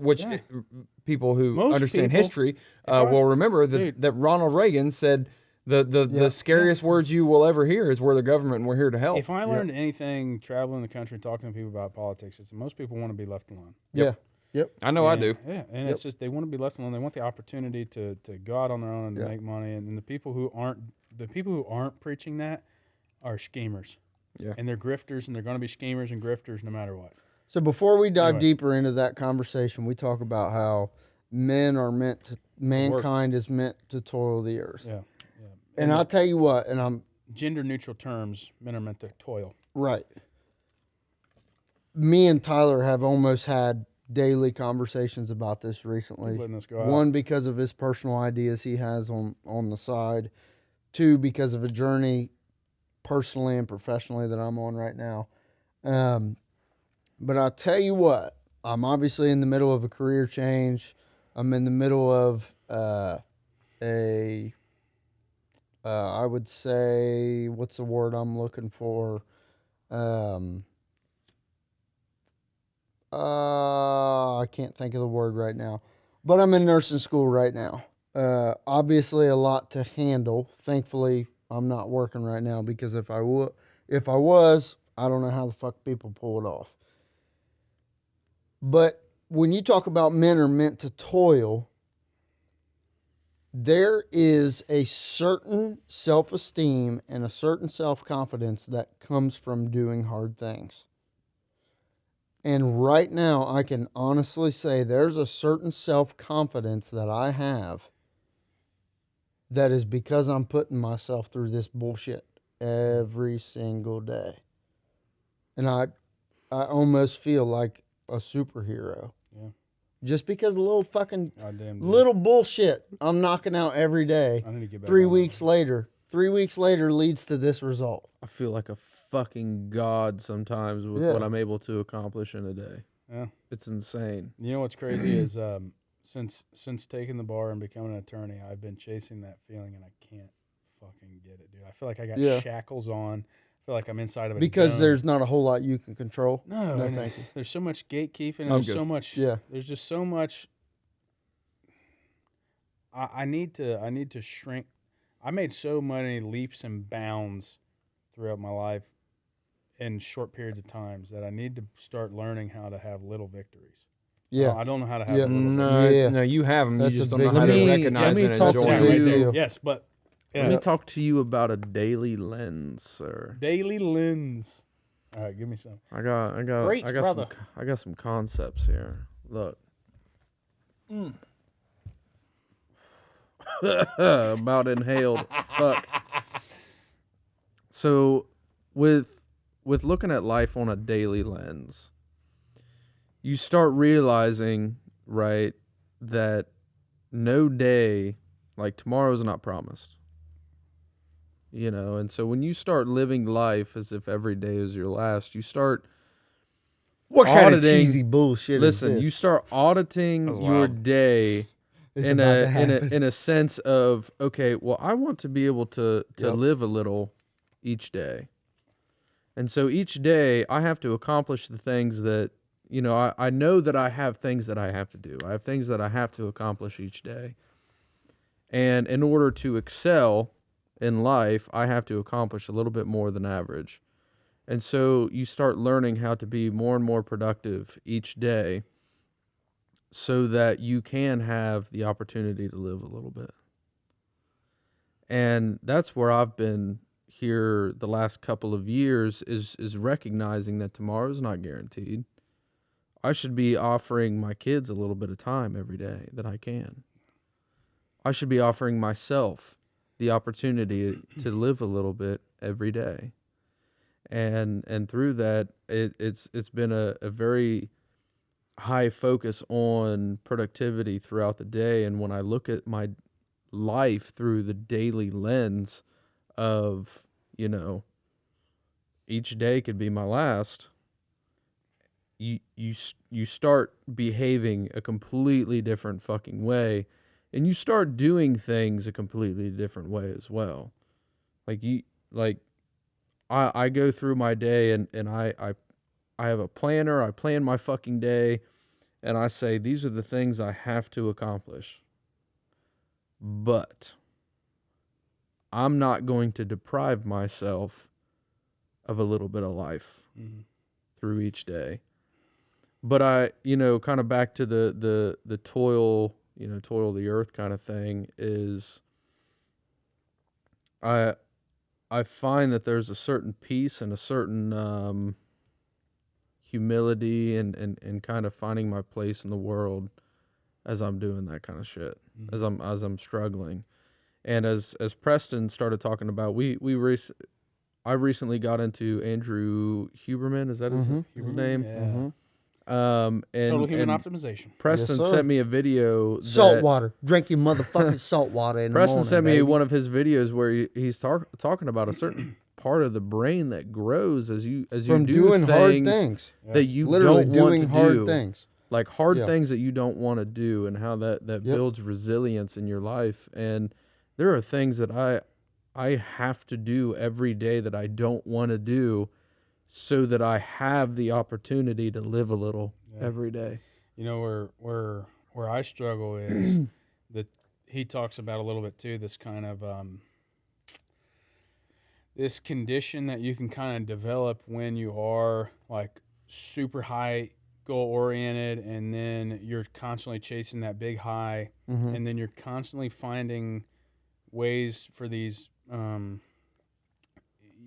people who Most understand people- history I- will remember that, Dude. that Ronald Reagan said the scariest words you will ever hear is we're the government and we're here to help. If I learned anything traveling the country, talking to people about politics, it's that most people want to be left alone. Yeah. Yep. I know I do. Yeah, and it's just they want to be left alone. They want the opportunity to go out on their own and to make money. And the people who aren't preaching that are schemers. Yeah. And they're grifters, and they're going to be schemers and grifters no matter what. So before we dive Anyway. deeper into that conversation, we talk about how mankind is meant to toil the earth. Yeah. And I'll tell you what, and I'm Gender neutral terms, men are meant to toil. right. Me and Tyler have almost had daily conversations about this recently. Letting this go out. One, because of his personal ideas he has on the side. Two, because of a journey personally and professionally that I'm on right now. But I'll tell you what, I'm obviously in the middle of a career change. I'm in the middle of I would say, what's the word I'm looking for? I can't think of the word right now. But I'm in nursing school right now. Obviously a lot to handle. Thankfully, I'm not working right now because if I was, I don't know how the fuck people pull it off. But when you talk about men are meant to toil, there is a certain self-esteem and a certain self-confidence that comes from doing hard things. And right now, I can honestly say there's a certain self-confidence that I have that is because I'm putting myself through this bullshit every single day. And I almost feel like a superhero. Yeah. Just because a little fucking Goddamn. little bullshit I'm knocking out every day. I need to get back. 3 on weeks later leads to this result. I feel like a fucking god sometimes with Yeah. what I'm able to accomplish in a day. Yeah. It's insane. You know what's crazy is since taking the bar and becoming an attorney, I've been chasing that feeling and I can't fucking get it, dude. I feel like I got shackles on. I feel like I'm inside of a Because dome. there's not a whole lot you can control. No, and thank you. there's so much gatekeeping. And I'm there's good. so much. Yeah. There's just so much. I need to shrink. I made so many leaps and bounds throughout my life in short periods of times that I need to start learning how to have little victories. Yeah. I don't know how to have Yeah. little victories. No, Yeah. no, you have them. You That's just a don't know big how to deal. recognize Let me and talk to enjoy Yeah, you. them. right there. deal. Yes, but Let me talk to you about a daily lens, sir. daily lens. All right, give me some. I got Preach, brother. I got some concepts here. Look. About inhaled. Fuck. So with looking at life on a daily lens, you start realizing, right, that no day, like tomorrow's not promised. You know, and so when you start living life as if every day is your last, you start What kind of auditing- cheesy bullshit listen, is this? you start auditing That was your loud. day It's in about to a happen. in a sense of, okay, well, I want to be able to Yep. live a little each day. And so each day I have to accomplish the things that, you know, I know that I have things that I have to do. I have things that I have to accomplish each day. And in order to excel in life, I have to accomplish a little bit more than average. And so you start learning how to be more and more productive each day so that you can have the opportunity to live a little bit. And that's where I've been here the last couple of years is recognizing that tomorrow's not guaranteed. I should be offering my kids a little bit of time every day that I can. I should be offering myself the opportunity to live a little bit every day. And through that, it's been a very high focus on productivity throughout the day. And when I look at my life through the daily lens of, each day could be my last, you start behaving a completely different fucking way, and you start doing things a completely different way as well. I go through my day and I have a planner. I plan my fucking day, and I say, these are the things I have to accomplish. But I'm not going to deprive myself of a little bit of life through each day. But I, kind of back to the toil, toil the earth kind of thing is, I find that there's a certain peace and a certain humility and kind of finding my place in the world as I'm doing that kind of shit, as I'm struggling. And as Preston started talking about, I recently got into Andrew Huberman. Is that his name? Yeah. And Total Human and Optimization. Preston Yes, sir. sent me a video. Salt water. Drink your motherfucking salt water in the Preston morning, sent me baby. one of his videos where he's talking about a certain part of the brain that grows as you From do doing hard things things. that you Literally don't want to doing hard do. things. Like hard Yeah. things that you don't want to do, and how that builds resilience in your life. And there are things that I have to do every day that I don't want to do, so that I have the opportunity to live a little every day. Where I struggle is that he talks about a little bit too, this kind of this condition that you can kind of develop when you are like super high goal oriented, and then you're constantly chasing that big high, and then you're constantly finding ways for these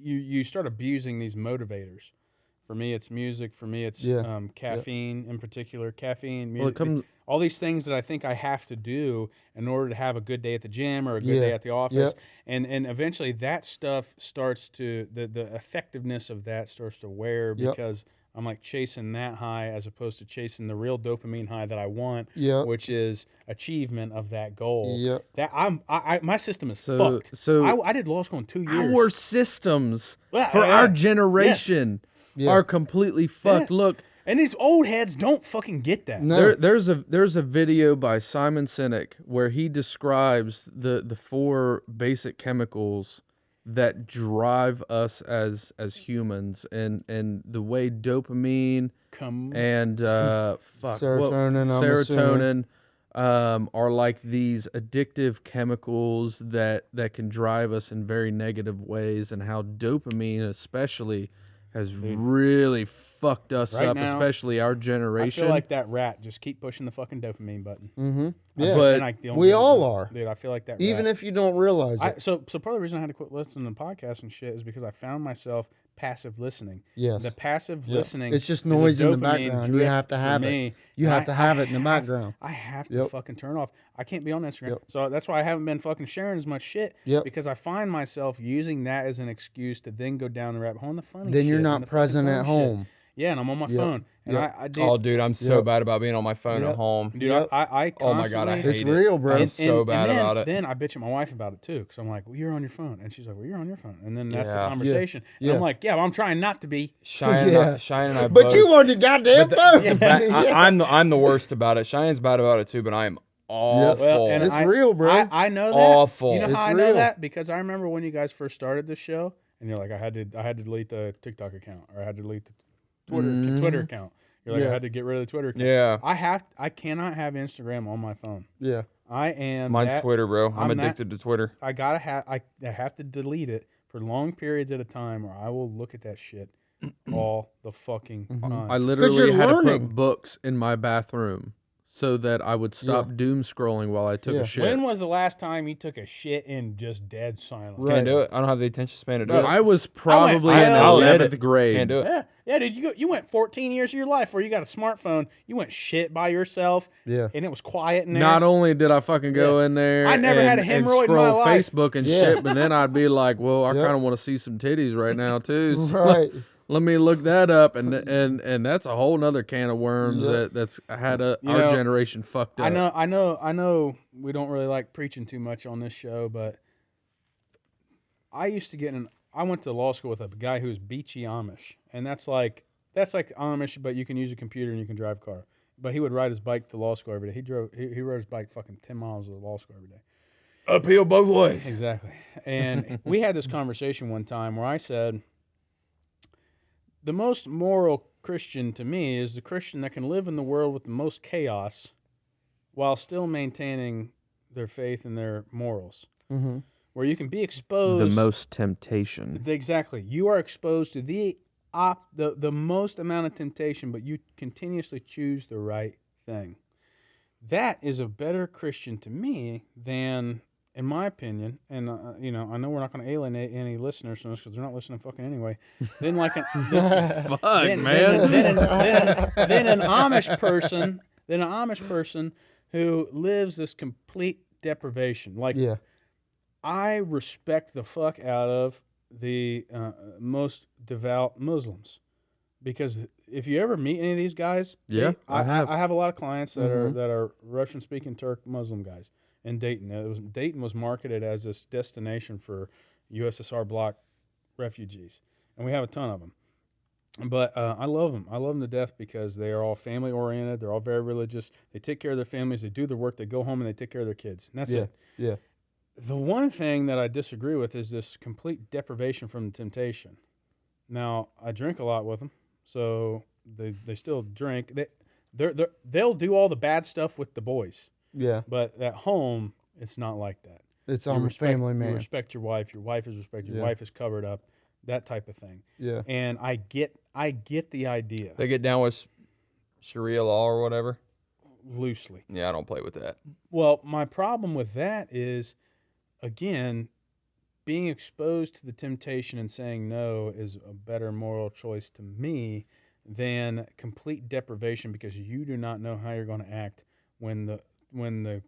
you start abusing these motivators. For me, it's music. For me, it's caffeine in particular. Caffeine, music, all these things that I think I have to do in order to have a good day at the gym or a good day at the office. And eventually that stuff starts to, the effectiveness of that starts to wear, because I'm like chasing that high as opposed to chasing the real dopamine high that I want, which is achievement of that goal. That my system is fucked. So I did law school in 2 years. our systems for our generation are completely fucked. Look, and these old heads don't fucking get that. No. there's a video by Simon Sinek where he describes the 4 basic chemicals that drive us as humans, and the way dopamine and serotonin are like these addictive chemicals that can drive us in very negative ways, and how dopamine especially has really fucked us Right up, now, especially our generation. I feel like that rat. Just keep pushing the fucking dopamine button. Yeah. But we all are. Dude, I feel like that Even rat. if you don't realize it. So part of the reason I had to quit listening to podcasts and shit is because I found myself passive listening. Yes. The passive listening. It's just is a noise in the dopamine background. You drip have to for have me. it. You And have to have it in the background. I have to fucking turn off. I can't be on Instagram. So that's why I haven't been fucking sharing as much shit. Because I find myself using that as an excuse to then go down the rabbit hole and the funny Then shit. you're and not the present fucking at dumb shit. home. Yeah, and I'm on my phone. And I do. Oh, dude, I'm so bad about being on my phone at home. Dude, I Oh my God, I constantly- hate It's real, bro. I'm so bad then, about it. Then I bitch at my wife about it too, because I'm like, "Well, you're on your phone," and she's like, "Well, you're on your phone," and then that's the conversation. And I'm like, "Yeah, well, I'm trying not to be." Cheyenne, and I But both, you on the goddamn phone. I'm the worst about it. Cheyenne's bad about it too, but I am awful. Well, and It's real, bro. I know that. Awful. You know It's how I know real. that? Because I remember when you guys first started the show, and you're like, I had to delete the TikTok account, or I had to delete the Twitter account. You're like, I had to get rid of the Twitter account. Yeah. I cannot have Instagram on my phone. Yeah. I am. Mine's that- Twitter, bro. I'm I'm that- addicted to Twitter. I gotta have. I have to delete it for long periods at a time, or I will look at that shit all the fucking time. I literally you're had to learning. put books in my bathroom so that I would stop doom scrolling while I took Yeah. a shit. When was the last time you took a shit in just dead silence? Right. Can't do it. I don't have the attention span to do it. I was probably in I'll admit 11th it. grade. Can't do it. Yeah, dude, you went 14 years of your life where you got a smartphone. You went shit by yourself. Yeah. And it was quiet in there. Not only did I fucking go in there I never had a and hemorrhoid in my scroll life. Facebook and Yeah. shit, but then I'd be like, well, I Yep. kind of want to see some titties right now too. So Right. let me look that up, and that's a whole nother can of worms Yep. that's had our know, generation fucked up. I know. We don't really like preaching too much on this show, but I used to get in. I went to law school with a guy who was beachy Amish, and that's like Amish, but you can use a computer and you can drive a car. But he would ride his bike to law school every day. He rode his bike fucking 10 miles to law school every day. Uphill both ways. Exactly. And we had this conversation one time where I said, the most moral Christian to me is the Christian that can live in the world with the most chaos while still maintaining their faith and their morals. Mm-hmm. Where you can be exposed. the most temptation. Exactly. You are exposed to the most amount of temptation, but you continuously choose the right thing. That is a better Christian to me than, in my opinion, and I know we're not going to alienate any listeners from this because they're not listening fucking anyway. Then like an Fuck, man. then an Amish person who lives this complete deprivation. Like Yeah. I respect the fuck out of the most devout Muslims, because if you ever meet any of these guys, Yeah, I have. I have a lot of clients that Mhm. are Russian speaking Turk Muslim guys in Dayton. Dayton was marketed as this destination for USSR bloc refugees, and we have a ton of them. But I love them. I love them to death because they are all family oriented. They're all very religious. They take care of their families. They do their work. They go home and they take care of their kids. And that's Yeah. it. Yeah. The one thing that I disagree with is this complete deprivation from the temptation. Now, I drink a lot with them, so they still drink. They'll do all the bad stuff with the boys, Yeah. but at home, it's not like that. It's You on respect, family You man. respect your wife. Your wife is respected. Your Yeah. wife is covered up. That type of thing. Yeah. And I get the idea They get down with Sharia law or whatever. loosely. Yeah, I don't play with that. Well, my problem with that is, again, being exposed to the temptation and saying no is a better moral choice to me than complete deprivation, because you do not know how you're going to act when the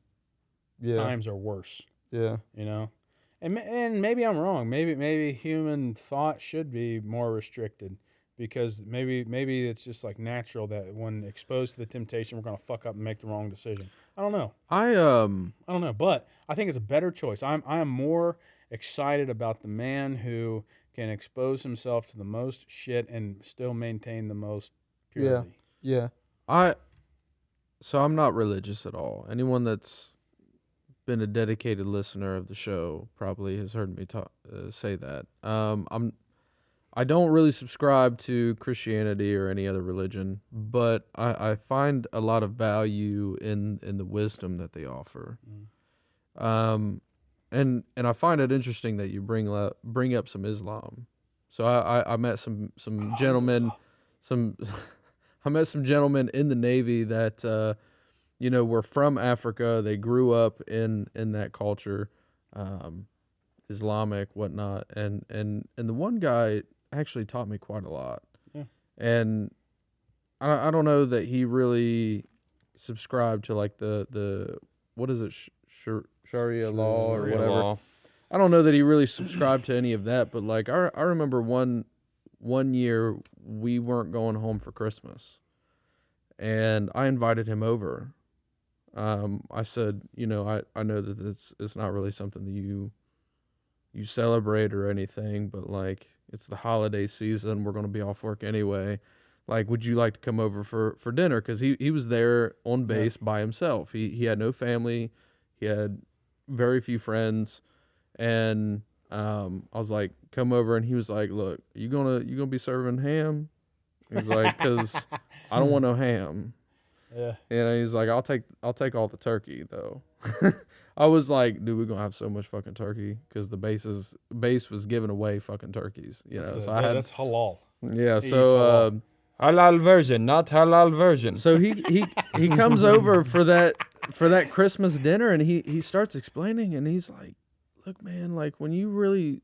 Yeah. times are worse. Yeah. You know, and maybe I'm wrong. Maybe human thought should be more restricted, because maybe it's just like natural that when exposed to the temptation, we're going to fuck up and make the wrong decision. I don't know. I I don't know, but I think it's a better choice. I am more excited about the man who can expose himself to the most shit and still maintain the most purity. Yeah. So I'm not religious at all. Anyone that's been a dedicated listener of the show probably has heard me say that. I don't really subscribe to Christianity or any other religion, but I find a lot of value in the wisdom that they offer. And I find it interesting that you bring up some Islam. So I met some gentlemen, I met some gentlemen in the Navy that were from Africa. They grew up in that culture, Islamic, whatnot, and the one guy actually taught me quite a lot. Yeah. And I don't know that he really subscribed to like the what is it, Sharia law or Sharia whatever. law. I don't know that he really subscribed to any of that, but like I remember one year we weren't going home for Christmas, and I invited him over. I said, I know that it's not really something that you celebrate or anything, but like it's the holiday season. We're going to be off work anyway. Like, would you like to come over for dinner? Because he was there on base by himself. He had no family. He had very few friends. And I was like, come over. And he was like, look, you gonna be serving ham? He's like, because I don't want no ham. Yeah. And he's like, I'll take all the turkey though. I was like, dude, we're gonna have so much fucking turkey because the base was giving away fucking turkeys, So I had that's halal. yeah. He So Halal version, not halal version. So he comes over for that Christmas dinner, and he starts explaining, and he's like, "Look, man, like when you really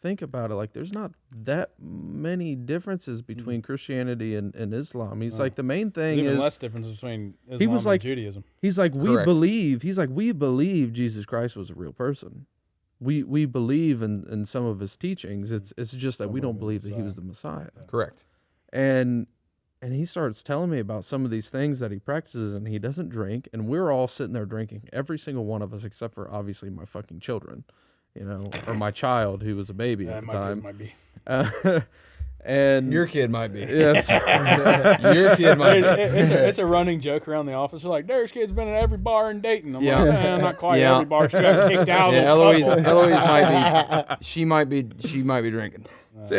think about it, like there's not that many differences between Christianity and Islam." He's like, the main thing There's even is less difference between Islam and Judaism. he's like, we Correct. believe Jesus Christ was a real person. We believe in some of his teachings. It's just that we don't believe that he was the Messiah. Correct. And he starts telling me about some of these things that he practices, and he doesn't drink, and we're all sitting there drinking, every single one of us, except for obviously my fucking children, or my child who was a baby at the My time. kid might be. And Your kid might be. yes, Your kid might be. It's a running joke around the office. They're like, "Derek's kid's been at every bar in Dayton." I'm Yeah. like, not quite Yeah. every bar. She got kicked out. Yeah, of Eloise, the couple. Eloise might be. She might be drinking. so yeah,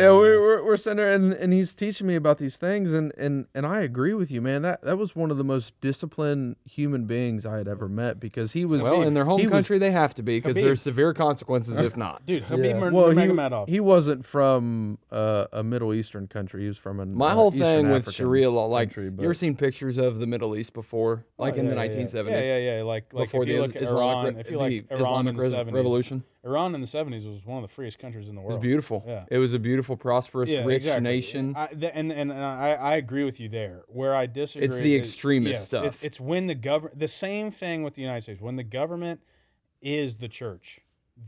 we're sitting there, and he's teaching me about these things, and I agree with you, man. That was one of the most disciplined human beings I had ever met, because he was Well, in their home he was- country, they have to be, because Habib. there's severe consequences if not. Dude, Habib Yeah. Nurmagomedov. he wasn't from a Middle Eastern country. He was from an My whole Eastern thing with African Sharia law, like, country, you but- ever seen pictures of the Middle East before, like in the 1970s? Yeah. Like Before if you the look at Islamic, Iran, if you like the Iran Islamic in the 70s, Revolution. Iran in the 70s was one of the freest countries in the It world. was beautiful. Yeah. It was a beautiful, prosperous, rich nation. I agree with you there. Where I disagree, It's the is- extremist yes, stuff. It's when the government. The same thing with the United States. When the government is the church,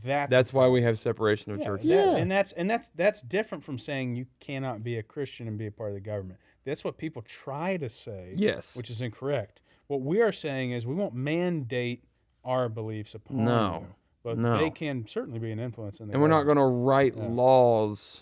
That's why we have separation of churches. Yeah. and that's different from saying you cannot be a Christian and be a part of the government. That's what people try to say. Yes. which is incorrect. What we are saying is we won't mandate our beliefs upon No. you, but No. they can certainly be an influence in the And we're not government. going to write Yeah. laws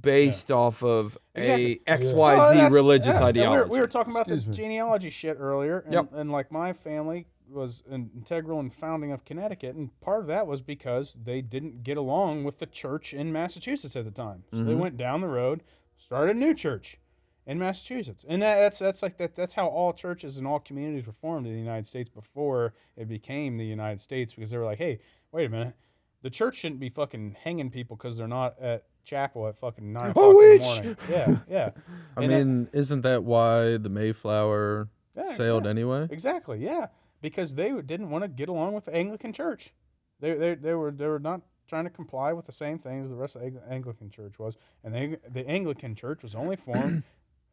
based off of Exactly. a XYZ Well, that's- religious yeah, and ideology. we were talking about Excuse the me. genealogy shit earlier, and, Yep. and like my family was integral in founding of Connecticut, and part of that was because they didn't get along with the church in Massachusetts at the time, so they went down the road, started a new church in Massachusetts, and that's how all churches and all communities were formed in the United States before it became the United States, because they were like, hey, wait a minute, the church shouldn't be fucking hanging people because they're not at chapel at fucking 9 o'clock in the witch! morning. Yeah. I And mean, isn't that why the Mayflower Yeah, sailed yeah. anyway? Exactly, yeah, because they didn't want to get along with the Anglican Church. They were not trying to comply with the same things the rest of the Anglican Church was, and the Anglican Church was only formed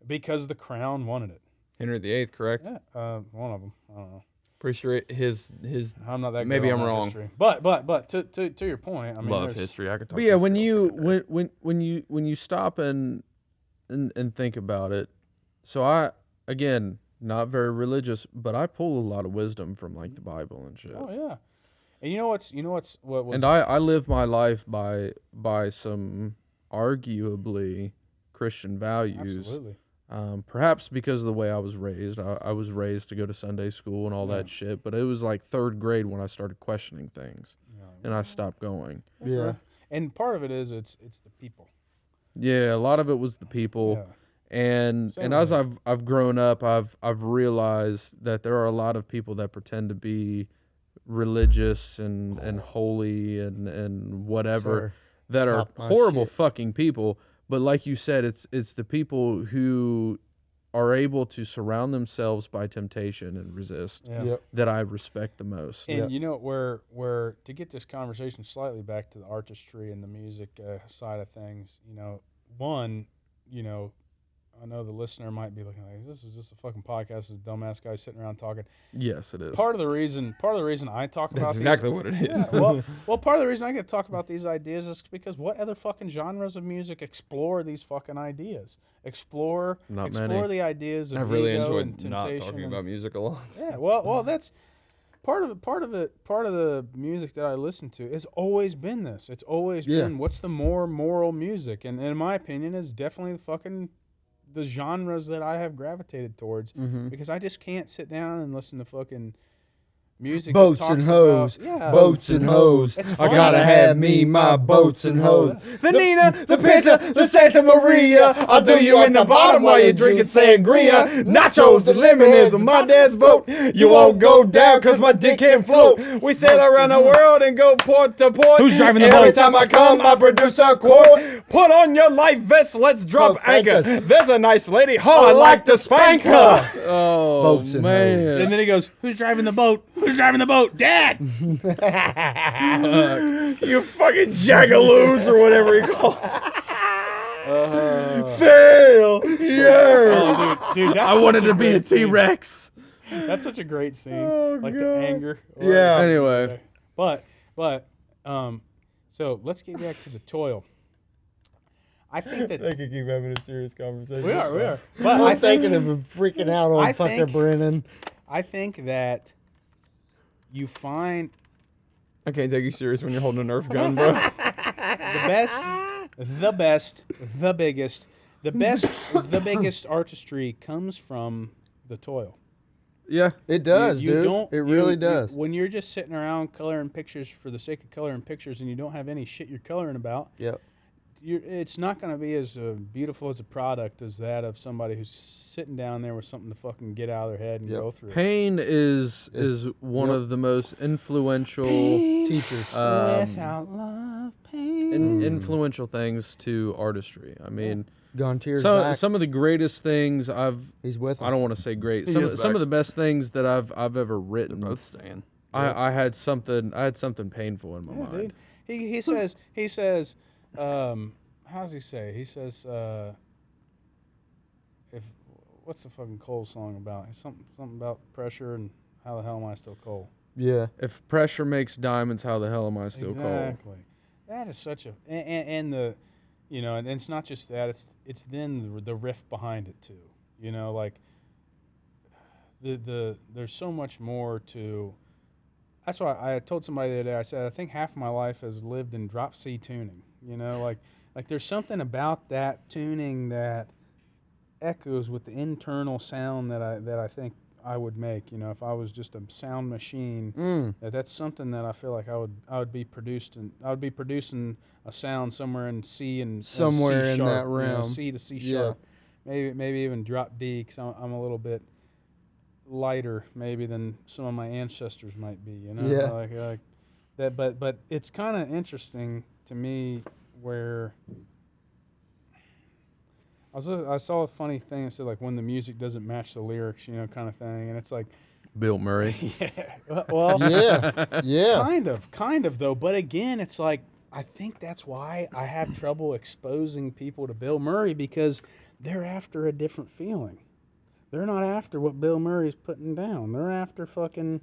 because the crown wanted it. Henry VIII, correct? Yeah, one of them. I don't know. Pretty sure his I'm not that good Maybe on I'm that wrong. history. But to your point, I mean, love there's- history. I could talk. But yeah, history when all day. you stop and think about it, so I, again, not very religious, but I pull a lot of wisdom from like the Bible and shit. Oh yeah, and what was And I live my life by some arguably Christian values. absolutely. Perhaps because of the way I was raised. I was raised to go to Sunday school and all that shit, but it was like third grade when I started questioning things, and I stopped going. Yeah. And part of it is it's the people. Yeah, a lot of it was the people. Yeah. And Same as here. I've grown up, I've realized that there are a lot of people that pretend to be religious and holy and whatever Sure. that are Pop my horrible shit. fucking people. But like you said, it's the people who are able to surround themselves by temptation and resist Yeah. Yep. that I respect the most. And Yep. you know where to get this conversation slightly back to the artistry and the music side of things, I know the listener might be looking like, this is just a fucking podcast, this dumbass guy sitting around talking. Yes, it is. Part of the reason I talk about That's these- exactly what it is. Yeah, well, part of the reason I get to talk about these ideas is because what other fucking genres of music explore these fucking ideas? Explore Not explore many. the ideas of I've really ego and enjoyed not temptation talking and- about music a lot. Yeah, well, that's part of the music that I listen to. It's always been this. It's always Yeah. been what's the more moral music, and in my opinion, is definitely the genres that I have gravitated towards Mm-hmm. because I just can't sit down and listen to fucking music that Boats talks and hoes, about, yeah, boats and hoes. It's I fun. gotta have me my boats and hoes. The Nina, the Pinta, the Santa Maria. I'll do you in the bottom while you're drinking sangria. Nachos and lemonades on my dad's boat. You won't go down cause my dick can't float. We sail around the world and go port to port. Who's driving the Every boat? time I come, I produce a quote. Put on your life vest, let's drop Oh, thank anchor. us. There's a nice lady, I like to spank her. Oh Boats and man. And then he goes, "Who's driving the boat? Who's driving the boat? Dad!" You fucking jagaloos or whatever he calls it. Fail. Yeah. Oh, dude, that's I wanted such to be a great scene. T-Rex. That's such a great scene. Oh, like the God. anger. Yeah. Anyway. But so let's get back to the toil. I think that They could keep having a serious conversation. we are. But I'm thinking of him freaking out on I fucking think- Brennan. I think that you find I can't take you serious when you're holding a Nerf gun, bro. the biggest artistry comes from the toil. Yeah. It does, You dude. don't- It really you- does. When you're just sitting around coloring pictures for the sake of coloring pictures and you don't have any shit you're coloring about, Yep. it's not going to be as beautiful as a product as that of somebody who's sitting down there with something to fucking get out of their head and Yep. go through. Pain is one Yep. of the most influential Teachers. Without love, pain. influential things to artistry. I mean, Gone tears some back. some of the greatest things He's with him. I don't want to say great. He Some is some back. of the best things that I've ever written. Both staying. I had something painful in my Yeah, mind. dude. He says, how does he say? He says, what's the fucking Cole song about? It's something about pressure and how the hell am I still Cole? Yeah. If pressure makes diamonds, how the hell am I still cold? Exactly. That is such a and the, you know, and it's not just that. It's then the riff behind it too. You know, like the there's so much more to. That's why I told somebody the other day. I said I think half my life has lived in drop C tuning. You know, like there's something about that tuning that echoes with the internal sound that I think I would make. You know, if I was just a sound machine, that's something that I feel like I would be producing a sound somewhere in C and Somewhere C in sharp, that you know, realm. C to C Yeah. sharp, maybe even drop D because I'm a little bit lighter maybe than some of my ancestors might be. You know, Yeah. like that. But it's kind of interesting to me where. I saw a funny thing that said like when the music doesn't match the lyrics, you know, kind of thing, and it's like, Bill Murray. well, Yeah. Yeah. kind of though. But again, it's like I think that's why I have trouble exposing people to Bill Murray because they're after a different feeling. They're not after what Bill Murray's putting down. They're after fucking.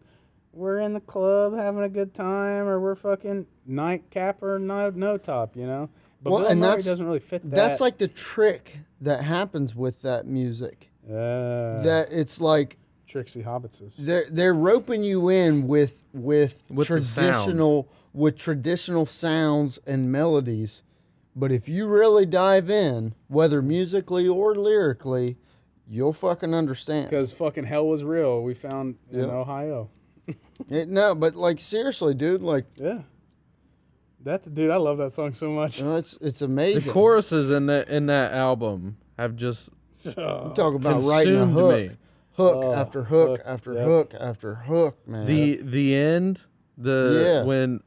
We're in the club having a good time, or we're fucking nightcap or no top, you know. But Well, Bill and Murray that's- doesn't really fit that. That's like the trick that happens with that music. That it's like Trixie Hobbitses. they're roping you in with the sound. traditional sounds and melodies. But if you really dive in, whether musically or lyrically, you'll fucking understand. Because fucking hell was real. We found in Yep. Ohio. No, but like seriously, dude, like Yeah. Dude, I love that song so much. it's The amazing. choruses in that album have just You talk about writing a consumed hook, me. hook Oh, after hook hook, after yep. hook after hook, man. The end, when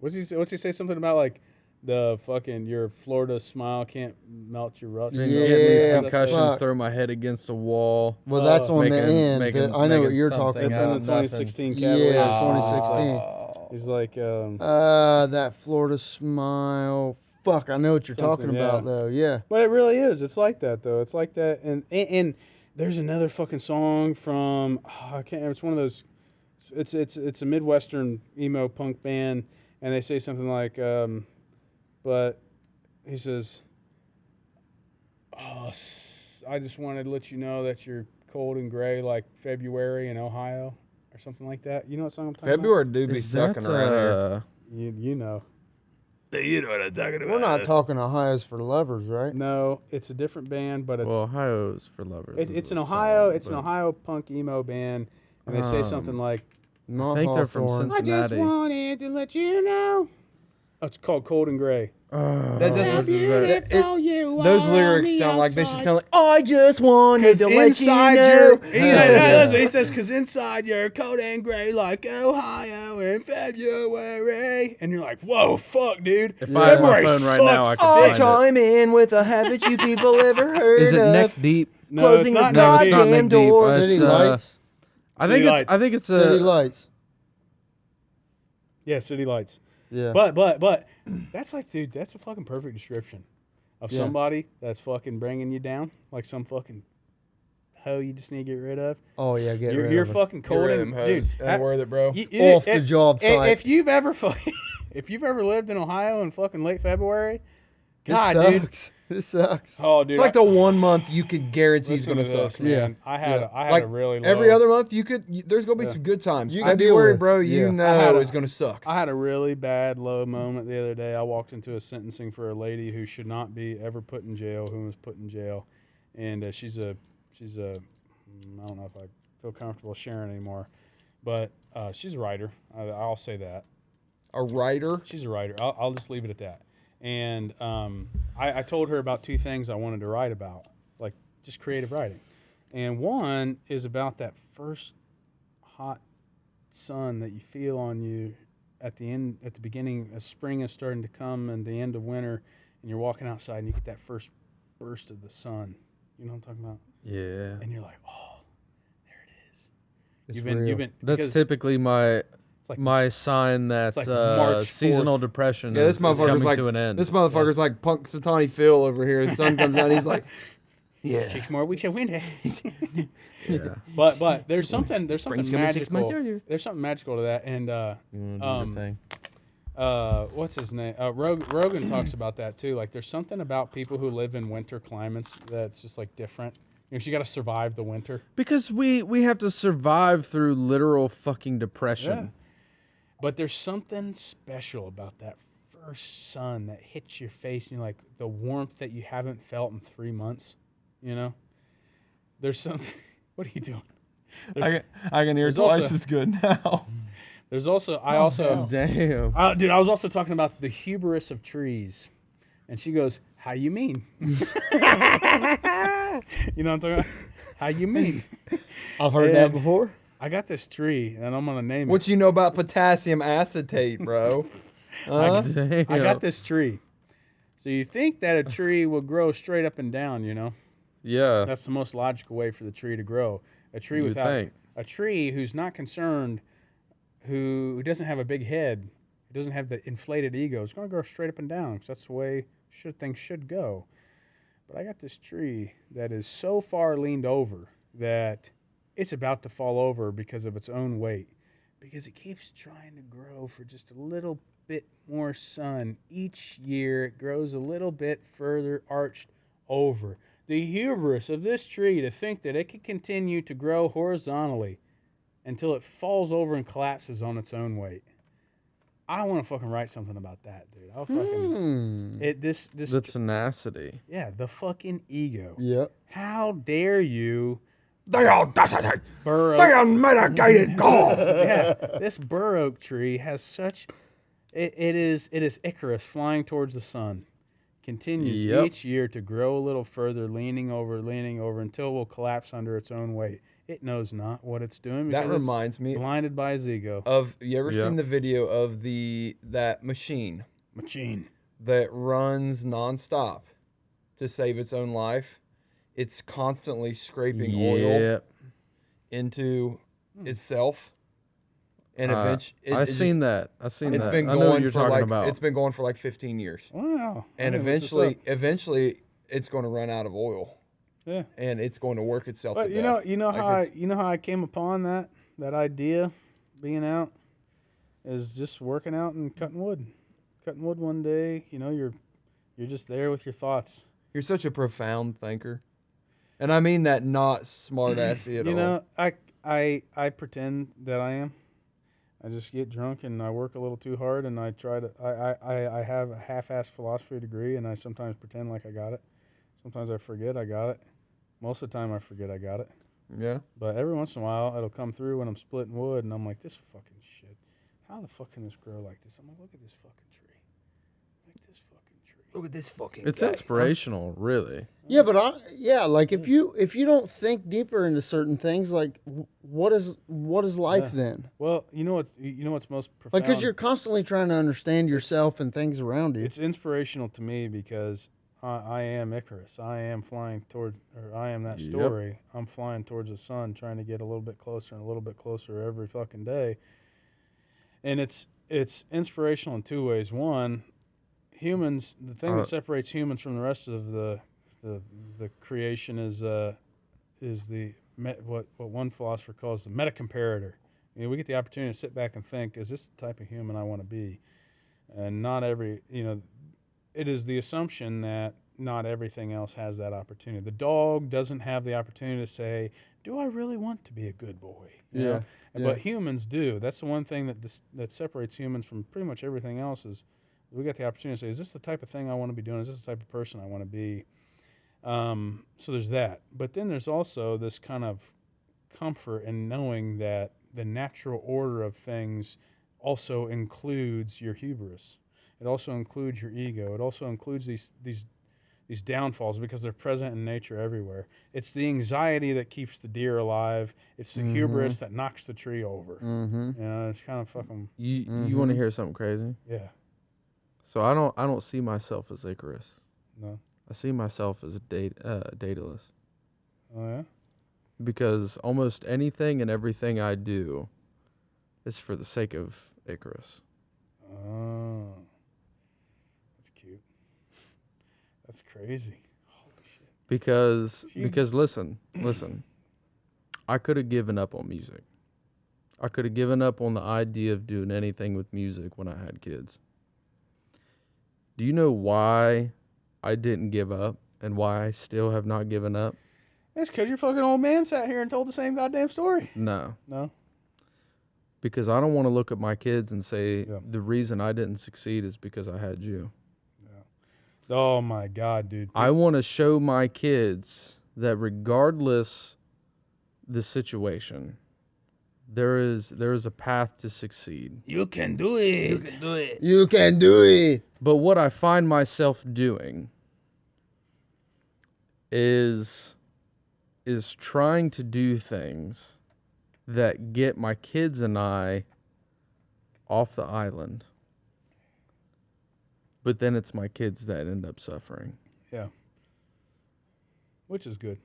What's he say? Something about like the fucking your Florida smile can't melt your rust. Yeah, getting fuck. concussions, throw my head against a wall. Well, that's on the making- end. making- I know what making you're something talking It's out in about. the of nothing. 2016 Yeah, Cavaliers. 2016. He's like, That Florida smile. Fuck, I know what you're talking Something, about yeah. though. Yeah. but it really is. It's like that though. It's like that, and there's another fucking song from I can't. It's one of those. It's a Midwestern emo punk band, and they say something like, but he says, "Oh, I just wanted to let you know that you're cold and gray like February in Ohio." Or something like that. You know what song I'm talking February do be Is sucking that, around here. about? You know. You know what I'm talking about. We're not talking Ohio's for Lovers, right? No, it's a different band, but it's Well, Ohio's for lovers. is it's a an Ohio song, it's an but- Ohio punk emo band, and they say something like, Not I think they're from Hawthorne. Cincinnati. wanted to let you know. Oh, it's called Cold and Gray. That This doesn't- is very- Those lyrics sound like they should sound like, I just wanted to let you inside know. he says, because inside you're cold and gray like Ohio in February. And you're like, whoa, fuck, dude. If I had my February phone right now, I sucks. could I'll find it. chime in with a haven't you people ever heard Is it of neck deep? No, closing it's the not neck deep. goddamn neck deep. door? It's, City Lights. I City think Lights. it's. I think it's City a. Lights. Yeah, City Lights. Yeah. But that's like, dude, that's a fucking perfect description of Yeah. somebody that's fucking bringing you down, like some fucking hoe you just need to get rid of. Oh yeah, get You're, rid you're of it. fucking Get cold rid of and them hoes. dude. Ain't worth it, bro. Off the job site. If you've ever if you've ever lived in Ohio in fucking late February, This God, dude. sucks. This sucks. Oh, dude. It's like the 1 month you could guarantee is listen going to to this, suck. man. Yeah. I had Yeah. I had Like, a really low, Every other month, there's going to be Yeah. some good times. You can deal February, with. bro, Yeah. you I had know a- is going to suck. I had a really bad low moment the other day. I walked into a sentencing for a lady who should not be ever put in jail, who was put in jail, and she's a I don't know if I feel comfortable sharing anymore, but she's a writer. I'll say that. A writer? She's a writer. I'll just leave it at that. And I told her about 2 things I wanted to write about, like just creative writing. And one is about that first hot sun that you feel on you at the beginning of spring is starting to come and the end of winter, and you're walking outside and you get that first burst of the sun. You know what I'm talking about? Yeah. And you're like, oh, there it is. It's You've real. been That's because typically my it's like my sign that like March seasonal 4th. depression Yeah, this is motherfucker's coming like to an end. This motherfucker's Yes. like Punk Satani Phil over here. The sun comes out, he's like, yeah. 6 more weeks of winter. yeah. But there's something Spring's coming 6 months magical. earlier. There's something magical to that, and You wanna do your thing? what's his name? Rogan talks about that too. Like, there's something about people who live in winter climates that's just like different. You know, you got to survive the winter. Because we have to survive through literal fucking depression. But there's something special about that first sun that hits your face, and you're like the warmth that you haven't felt in 3 months. You know, there's something. What are you doing? I can hear there's also- twice as good now. There's also I also Damn. dude, I was also talking about the hubris of trees, and she goes, "How you mean?" You know what I'm talking about? How you mean? I've heard Yeah. that before. I got this tree, and I'm gonna name it. What you know about potassium acetate, bro? Huh? Damn. I got this tree. So you think that a tree will grow straight up and down, you know? Yeah. That's the most logical way for the tree to grow. A tree You would without think. a tree who's not concerned, who doesn't have a big head, who doesn't have the inflated ego, is going to grow straight up and down because that's the way things should go. But I got this tree that is so far leaned over that it's about to fall over because of its own weight, because it keeps trying to grow for just a little bit more sun. Each year it grows a little bit further arched over. The hubris of this tree to think that it can continue to grow horizontally until it falls over and collapses on its own weight. I want to fucking write something about that, dude. I'll fucking this The tenacity. yeah, the fucking ego. Yep. How dare you They audacity! burrow? They unmitigated gall! Yeah, this bur oak tree has such. It is Icarus flying towards the sun. Continues Yep. each year to grow a little further, leaning over until it will collapse under its own weight. It knows not what it's doing. That because reminds it's me blinded by its ego. of, you ever Yeah. seen the video of that machine Machine. that runs nonstop to save its own life? It's constantly scraping oil Yeah. into itself, and eventually I've seen that. I've seen It's that. been I know what going you're for talking like about. it's been going for like 15 years, Wow. and I'm gonna look this up. eventually it's going to run out of oil, Yeah. and it's going to work itself. But to you know death. Like, how I came upon that idea, being out, is just working out and cutting wood. Cutting wood one day, you know, you're just there with your thoughts. You're such a profound thinker, and I mean that not smart assy at all. You know, I pretend that I am. I just get drunk and I work a little too hard, and I try to. I have a half-assed philosophy degree, and I sometimes pretend like I got it. Sometimes I forget I got it. Most of the time, I forget I got it. Yeah. But every once in a while, it'll come through when I'm splitting wood, and I'm like, this fucking shit. How the fuck can this grow like this? I'm like, look at this fucking tree. Like this fucking tree. Look at this fucking It's guy. inspirational, really. Yeah, but like if you don't think deeper into certain things, like what is life Yeah. then? Well, you know what's most Like, profound? because you're constantly trying to understand yourself and things around you. It's inspirational to me because I am Icarus. I am flying toward, or I am that Yep. story. I'm flying towards the sun, trying to get a little bit closer and a little bit closer every fucking day. And it's inspirational in two ways. One, humans. The thing that separates humans from the rest of the creation is what one philosopher calls the meta-comparator. You know, we get the opportunity to sit back and think: is this the type of human I want to be? And not every, it is the assumption that not everything else has that opportunity. The dog doesn't have the opportunity to say, do I really want to be a good boy? You know? But humans do. That's the one thing that separates humans from pretty much everything else is we got the opportunity to say, is this the type of thing I want to be doing? Is this the type of person I want to be? So there's that. But then there's also this kind of comfort in knowing that the natural order of things also includes your hubris. It also includes your ego. It also includes these downfalls because they're present in nature everywhere. It's the anxiety that keeps the deer alive. It's the hubris that knocks the tree over. Mm-hmm. It's kind of fucking You want to hear something crazy? yeah. So I don't see myself as Icarus. No. I see myself as a Daedalus. Oh yeah. Because almost anything and everything I do is for the sake of Icarus. Oh. That's cute. That's crazy. Holy shit. Because listen. I could have given up on music. I could have given up on the idea of doing anything with music when I had kids. Do you know why I didn't give up and why I still have not given up? That's because your fucking old man sat here and told the same goddamn story. No. No. Because I don't want to look at my kids and say Yeah. the reason I didn't succeed is because I had you. Oh my God, dude. I want to show my kids that regardless the situation, there is a path to succeed. You can do it. You can do it. You can do it. But what I find myself doing is trying to do things that get my kids and I off the island. But then it's my kids that end up suffering. Yeah. Which is good.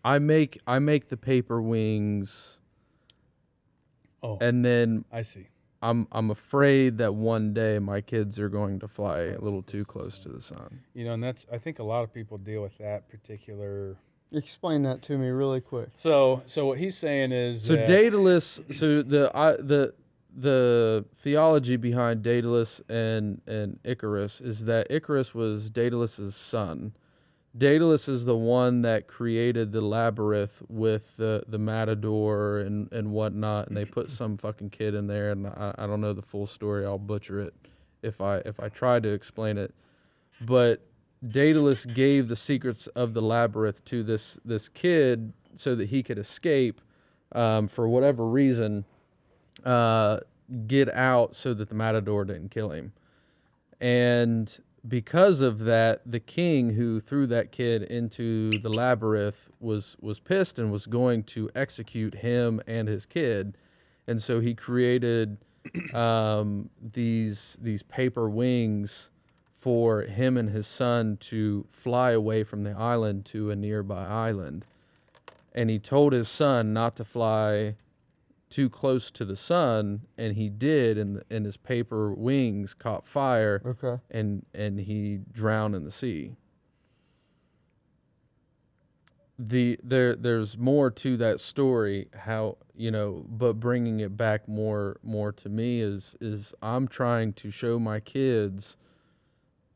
I make the paper wings, Oh, and then I see. I'm afraid that one day my kids are going to fly a little too close to the sun. And I think a lot of people deal with that particular. Explain that to me really quick. So what he's saying is So that, Daedalus, so the theology behind Daedalus and Icarus is that Icarus was Daedalus's son. Daedalus is the one that created the labyrinth with the matador and whatnot, and they put some fucking kid in there, and I don't know the full story. I'll butcher it if I try to explain it. But Daedalus gave the secrets of the labyrinth to this kid so that he could escape for whatever reason, get out so that the matador didn't kill him. And because of that, the king who threw that kid into the labyrinth was pissed and was going to execute him and his kid. And so he created these paper wings for him and his son to fly away from the island to a nearby island. And he told his son not to fly too close to the sun, and he did, and his paper wings caught fire. Okay. And he drowned in the sea. There's more to that story, but bringing it back more to me is I'm trying to show my kids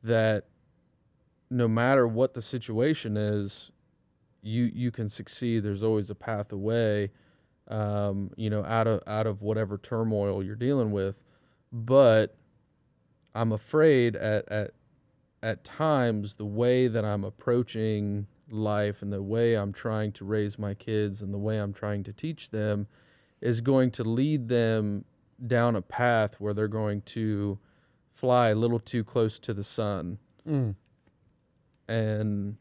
that no matter what the situation is, you can succeed. There's always a path away, out of whatever turmoil you're dealing with. But I'm afraid at times the way that I'm approaching life and the way I'm trying to raise my kids and the way I'm trying to teach them is going to lead them down a path where they're going to fly a little too close to the sun. And,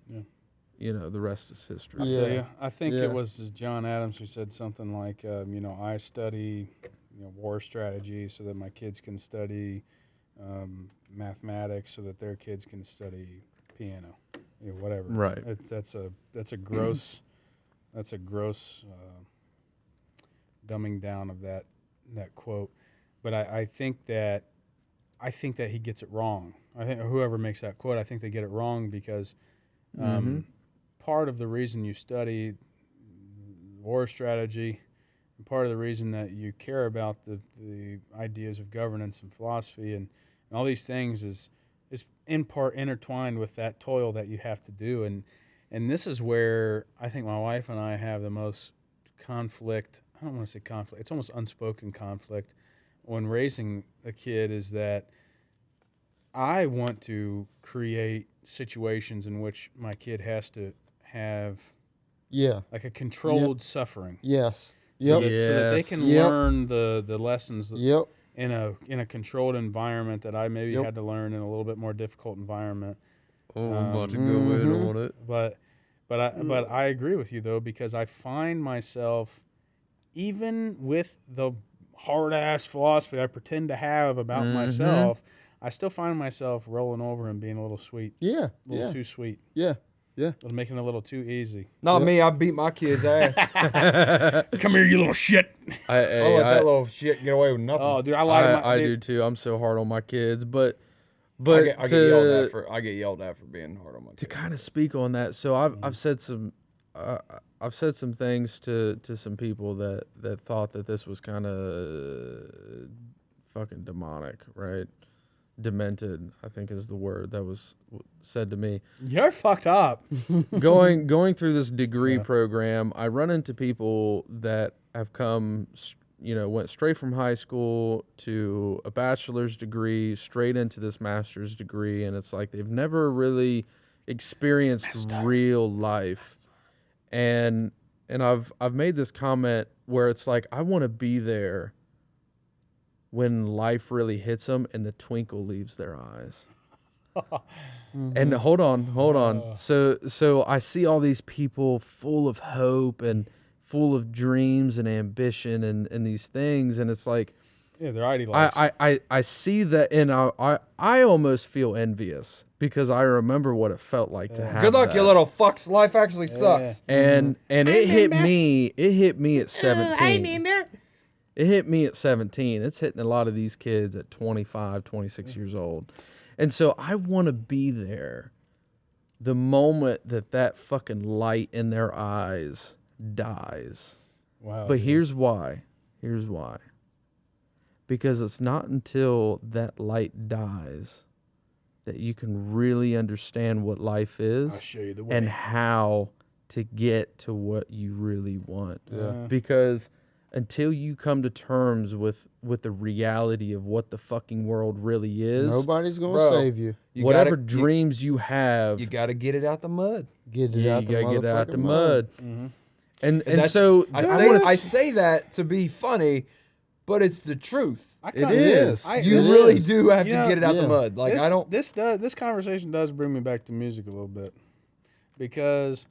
the rest is history. I Yeah. feel you. I think Yeah. it was John Adams who said something like, I study war strategy so that my kids can study mathematics so that their kids can study piano, whatever. Right. That's a gross dumbing down of that quote. But I think that he gets it wrong. I think whoever makes that quote, I think they get it wrong because part of the reason you study war strategy, and part of the reason that you care about the ideas of governance and philosophy and all these things is in part intertwined with that toil that you have to do. And this is where I think my wife and I have the most conflict. I don't want to say conflict. It's almost unspoken conflict when raising a kid, is that I want to create situations in which my kid has to have like a controlled suffering. Yes. So Yep. that they can Yep. learn the lessons Yep. in a controlled environment that I maybe Yep. had to learn in a little bit more difficult environment. Oh, I'm about to go in on it. But I agree with you though, because I find myself, even with the hard ass philosophy I pretend to have about myself, I still find myself rolling over and being a little sweet, Yeah. a little Yeah. too sweet, Yeah. Yeah. making it a little too easy. Not me. I beat my kid's ass. Come here, you little shit. I let that little shit get away with nothing. Oh, dude, I lied to my I do dude. too. I'm so hard on my kids, but I get yelled to at for being hard on my to kid. kind of speak on that, so I've said some things to some people that thought that this was kind of fucking demonic, right? Demented, I think is the word that was said to me. You're fucked up. Going through this degree program, I run into people that have come, went straight from high school to a bachelor's degree, straight into this master's degree, and it's like they've never really experienced real life. And I've made this comment where it's like, I want to be there when life really hits them and the twinkle leaves their eyes. And hold on. So I see all these people full of hope and full of dreams and ambition and these things, and it's like, Yeah, they're idealized. I see that, and I almost feel envious because I remember what it felt like to have Good luck, that. you little fucks. Life actually sucks. And it hit me at 17. It hit me at 17. It's hitting a lot of these kids at 25, 26 years old. And so I want to be there the moment that fucking light in their eyes dies. Wow. But here's why. Because it's not until that light dies that you can really understand what life is I'll show you the way. and how to get to what you really want. Yeah. Because until you come to terms with the reality of what the fucking world really is, Nobody's gonna Bro, save you. whatever dreams you have, You got to get it out the mud. Get it you out the gotta get it out the motherfucking mud. Mm-hmm. And that's- so I say that to be funny, but it's the truth. it is. You It really is. do have You to know, get it out yeah. the mud. Like I don't. This conversation does bring me back to music a little bit, because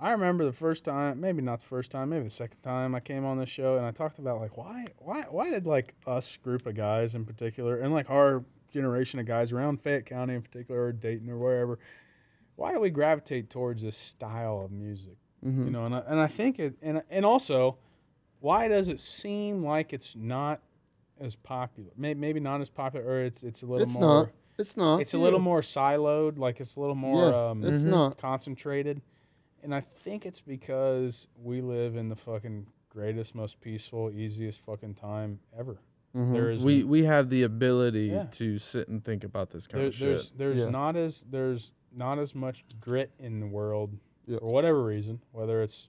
I remember the first time, maybe not the first time, maybe the second time I came on this show, and I talked about like why did like us group of guys in particular, and like our generation of guys around Fayette County in particular, or Dayton or wherever, why do we gravitate towards this style of music? Mm-hmm. You know, and I think it, and also, why does it seem like it's not as popular? Maybe not as popular, or it's a little It's more. not. It's not. It's a little more siloed, like it's a little more It's not. concentrated. And I think it's because we live in the fucking greatest, most peaceful, easiest fucking time ever. Mhm. There is we have the ability Yeah. to sit and think about this kind there, of shit. there's Yeah. not as much grit in the world Yeah. for whatever reason, whether it's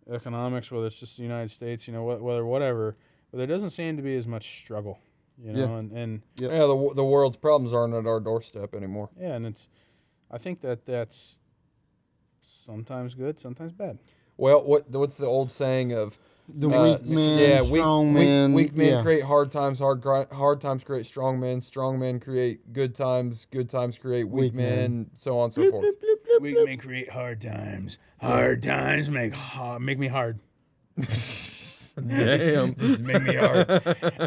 economics, whether it's just the United States, you know, whatever. But there doesn't seem to be as much struggle, you know, Yeah. and Yep. Yeah, the world's problems aren't at our doorstep anymore. yeah, and I think that's Sometimes good, sometimes bad. Well, what's the old saying of The weak men, strong men. weak men yeah. create hard times, hard times create strong men create good times create weak Weak men. men, so on and so forth. Weak men create hard times. Hard times make me hard. Damn. Just make me hard.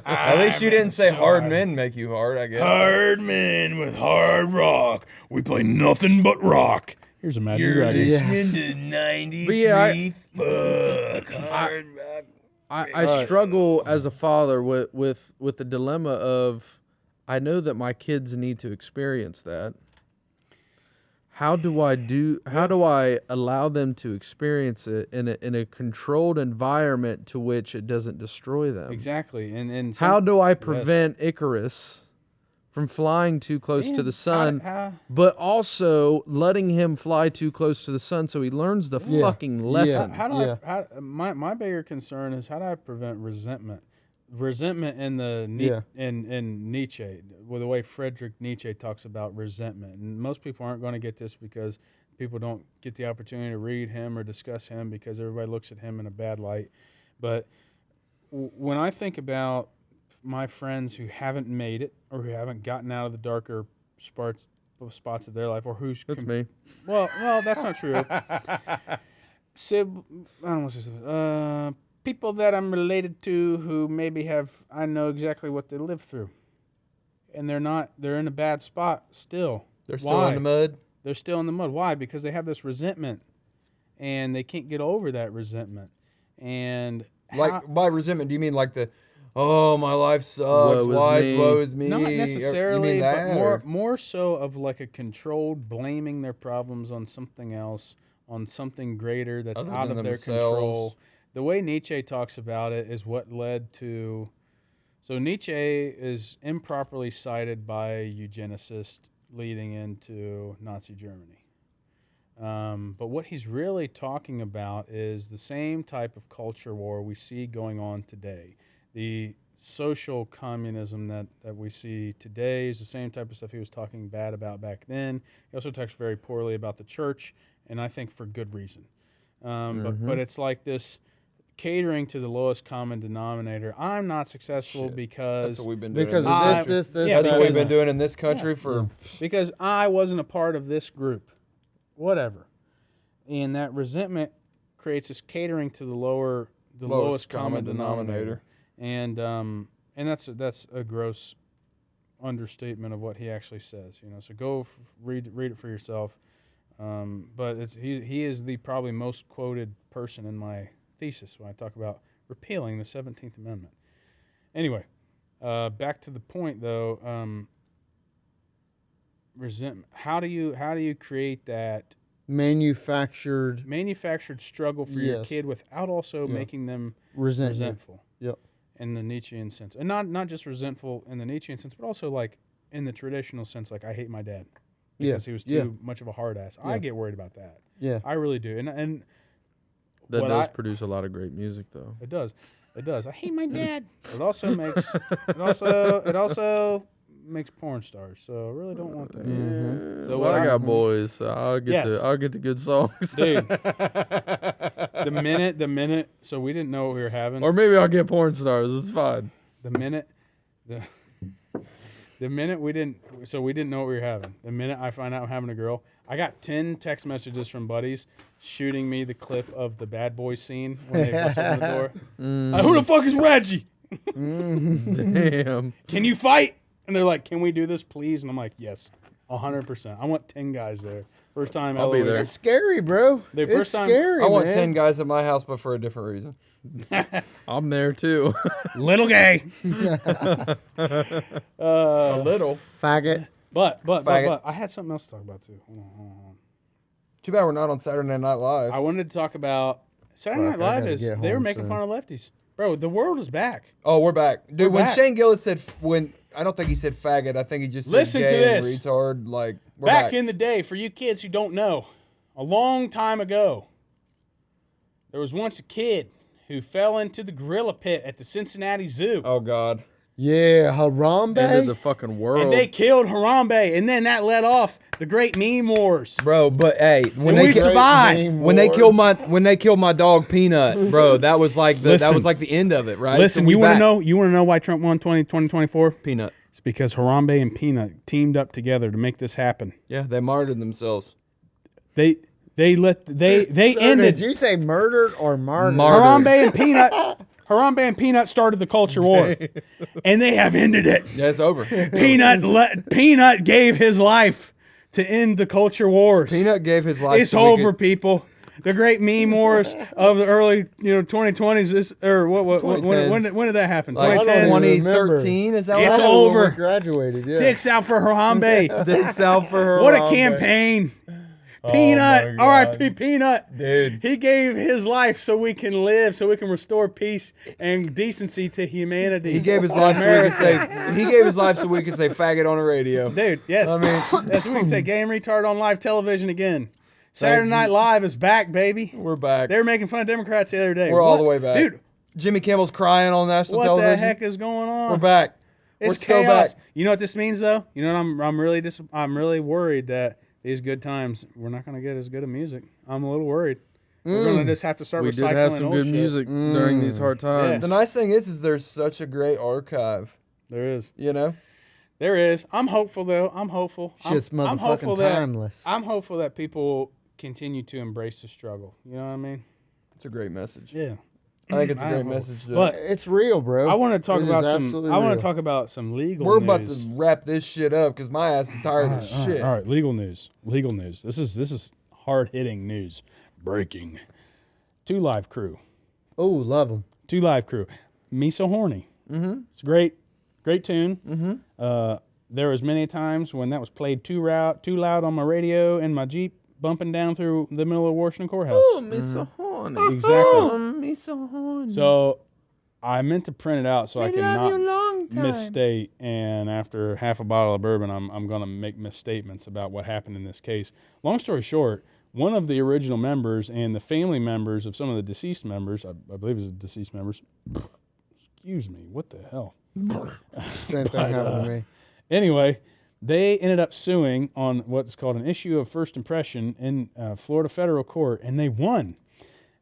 At least you didn't say hard men make you hard, I guess. Hard men with hard rock. We play nothing but rock. Here's a Magic Dragon. Yes. to 93. But yeah, fuck hard rock. I struggle as a father with the dilemma of, I know that my kids need to experience that. How do I allow them to experience it in a controlled environment to which it doesn't destroy them? Exactly. And How do I prevent Icarus from flying too close to the sun, but also letting him fly too close to the sun so he learns the fucking lesson? My bigger concern is, how do I prevent resentment? Resentment in the in Nietzsche, with the way Friedrich Nietzsche talks about resentment. And most people aren't going to get this because people don't get the opportunity to read him or discuss him because everybody looks at him in a bad light. But when I think about my friends who haven't made it or who haven't gotten out of the darker spots of their life, or who's That's me. Well, that's not true. I don't want to say people that I'm related to who maybe I know exactly what they lived through, and they're in a bad spot still. They're still in the mud. They're still in the mud. Why? Because they have this resentment, and they can't get over that resentment. And By resentment, do you mean like oh, my life sucks, woe is me? Not necessarily, you mean that, but more so of like a controlled blaming their problems on something else, on something greater that's Other out than of their themselves. control. The way Nietzsche talks about it is what led to. So Nietzsche is improperly cited by eugenicists leading into Nazi Germany. But what he's really talking about is the same type of culture war we see going on today. The social communism that we see today is the same type of stuff he was talking bad about back then. He also talks very poorly about the church, and I think for good reason. But it's like this catering to the lowest common denominator. I'm not successful because That's what we've been doing. Because in of this this, That's what we've that. been doing in this country for. because I wasn't a part of this group, whatever, and that resentment creates this catering to the lowest common denominator, and that's a gross understatement of what he actually says. So go read it for yourself. But he is the probably most quoted person in my thesis when I talk about repealing the 17th Amendment. Anyway, back to the point though. Resentment. How do you create that manufactured struggle for your kid without also making them resentful? Yep. In the Nietzschean sense, and not just resentful in the Nietzschean sense, but also like in the traditional sense, like I hate my dad because he was too much of a hard ass. I get worried about that. Yeah, I really do, and that does produce a lot of great music, though. It does. I hate my dad. It also makes porn stars. So I really don't want that. Mm-hmm. So I got boys. So I'll get the good songs, dude. The minute. So we didn't know what we were having. Or maybe I'll get porn stars. It's fine. The minute we didn't know what we were having. The minute I find out I'm having a girl, I got 10 text messages from buddies shooting me the clip of the Bad Boys scene when they bust open the door. Who the fuck is Reggie? Damn. Can you fight? And they're like, can we do this, please? And I'm like, yes, 100%. I want 10 guys there. First time I'll be there. It's scary, bro. It's scary, I want man. 10 guys at my house, but for a different reason. I'm there too. Little gay. A little. Faggot. But I had something else to talk about too. Hold on. Too bad we're not on Saturday Night Live. I wanted to talk about Saturday Night Live. They were making fun of lefties. Bro, the world is back. Oh, we're back. Dude, We're when back. Shane Gillis said, I don't think he said faggot. I think he just said Listen to gay and this. retard. Like, we're Back in the day, for you kids who don't know, a long time ago, there was once a kid who fell into the gorilla pit at the Cincinnati Zoo. Oh, God. Yeah, Harambe. ended the fucking world. And they killed Harambe, and then that led off the Great Meme Wars. Bro, but hey, when And they we survived. when they killed my dog Peanut, bro, that was like the end of it, right? Listen, So we you want to back. know why Trump won 2024? Peanut? It's because Harambe and Peanut teamed up together to make this happen. Yeah, they martyred themselves. They So ended Did you say murdered or martyred? Martyred. Harambe and Peanut started the culture war, and they have ended it. Yeah, it's over. Peanut gave his life to end the culture wars. Peanut gave his life. It's so we over, could- people. The great meme wars of the early 2020s. When did that happen? Like 2010s. 2013, is that It's what When over. we graduated, yeah. Dicks out for Harambe. Dicks out for her. What a campaign. Peanut, my R.I.P. Peanut. Dude. He gave his life so we can live, so we can restore peace and decency to humanity. He gave his life so we could say. He gave his life so we could say faggot on the radio. Dude, yes. I mean- yes, we can say gay and retard on live television again. Saturday you. Night Live is back, baby. We're back. They were making fun of Democrats the other day. We're all What? the way back. Dude, Jimmy Kimmel's crying on national what television. the heck is going on? We're back. It's We're so chaos. back. You know what this means, though? You know what I'm really worried that these good times, we're not going to get as good of music. I'm a little worried. We're going to just have to start we recycling did have some old good shit. music during these hard times. The nice thing is there's such a great archive. There is. You know. There is. I'm hopeful, though. I'm hopeful. Shit's I'm hopeful motherfucking timeless. I'm hopeful that people continue to embrace the struggle. You know what I mean? It's a great message. Yeah. I think it's a I great hope. message. But It's real, bro. I want to talk It is about absolutely I want real. to talk about some legal we're news. about to wrap this shit up because my ass is tired of shit. All right, legal news. Legal news. This is hard-hitting news. Breaking. 2 Live Crew. Oh, love them. 2 Live Crew. Me So Horny. Mm-hmm. It's a great tune. Mm-hmm. There was many times when that was played too loud on my radio in my Jeep, bumping down through the middle of Washington Courthouse. Oh, me so horny. Exactly. Oh, me so horny. So I meant to print it out so I can not misstate. And after half a bottle of bourbon, I'm going to make misstatements about what happened in this case. Long story short, one of the original members and the family members of some of the deceased members, I believe it's the deceased members. Excuse me, what the hell? Same thing happened to me. Anyway, they ended up suing on what's called an issue of first impression in Florida federal court, and they won.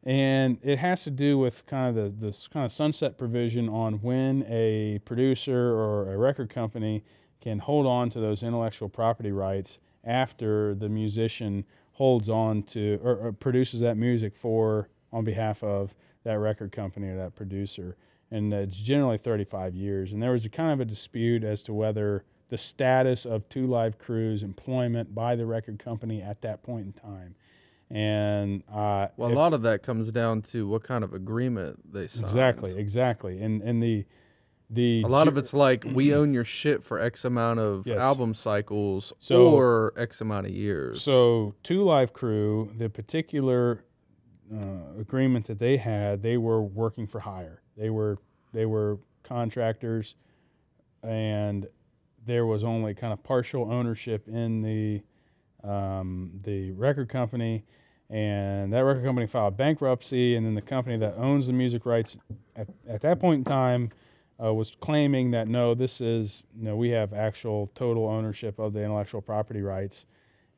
And it has to do with kind of this kind of sunset provision on when a producer or a record company can hold on to those intellectual property rights after the musician holds on to or produces that music on behalf of that record company or that producer. And it's generally 35 years. And there was a kind of a dispute as to whether the status of 2 Live Crew's employment by the record company at that point in time. And Well, a lot of that comes down to what kind of agreement they signed. exactly. And the A lot of it's like, we own your shit for X amount of Yes. album cycles So- or X amount of years. So 2 Live Crew, the particular agreement that they had, they were working for hire. They were contractors, and there was only kind of partial ownership in the record company, and that record company filed bankruptcy, and then the company that owns the music rights at that point in time was claiming that we have actual total ownership of the intellectual property rights,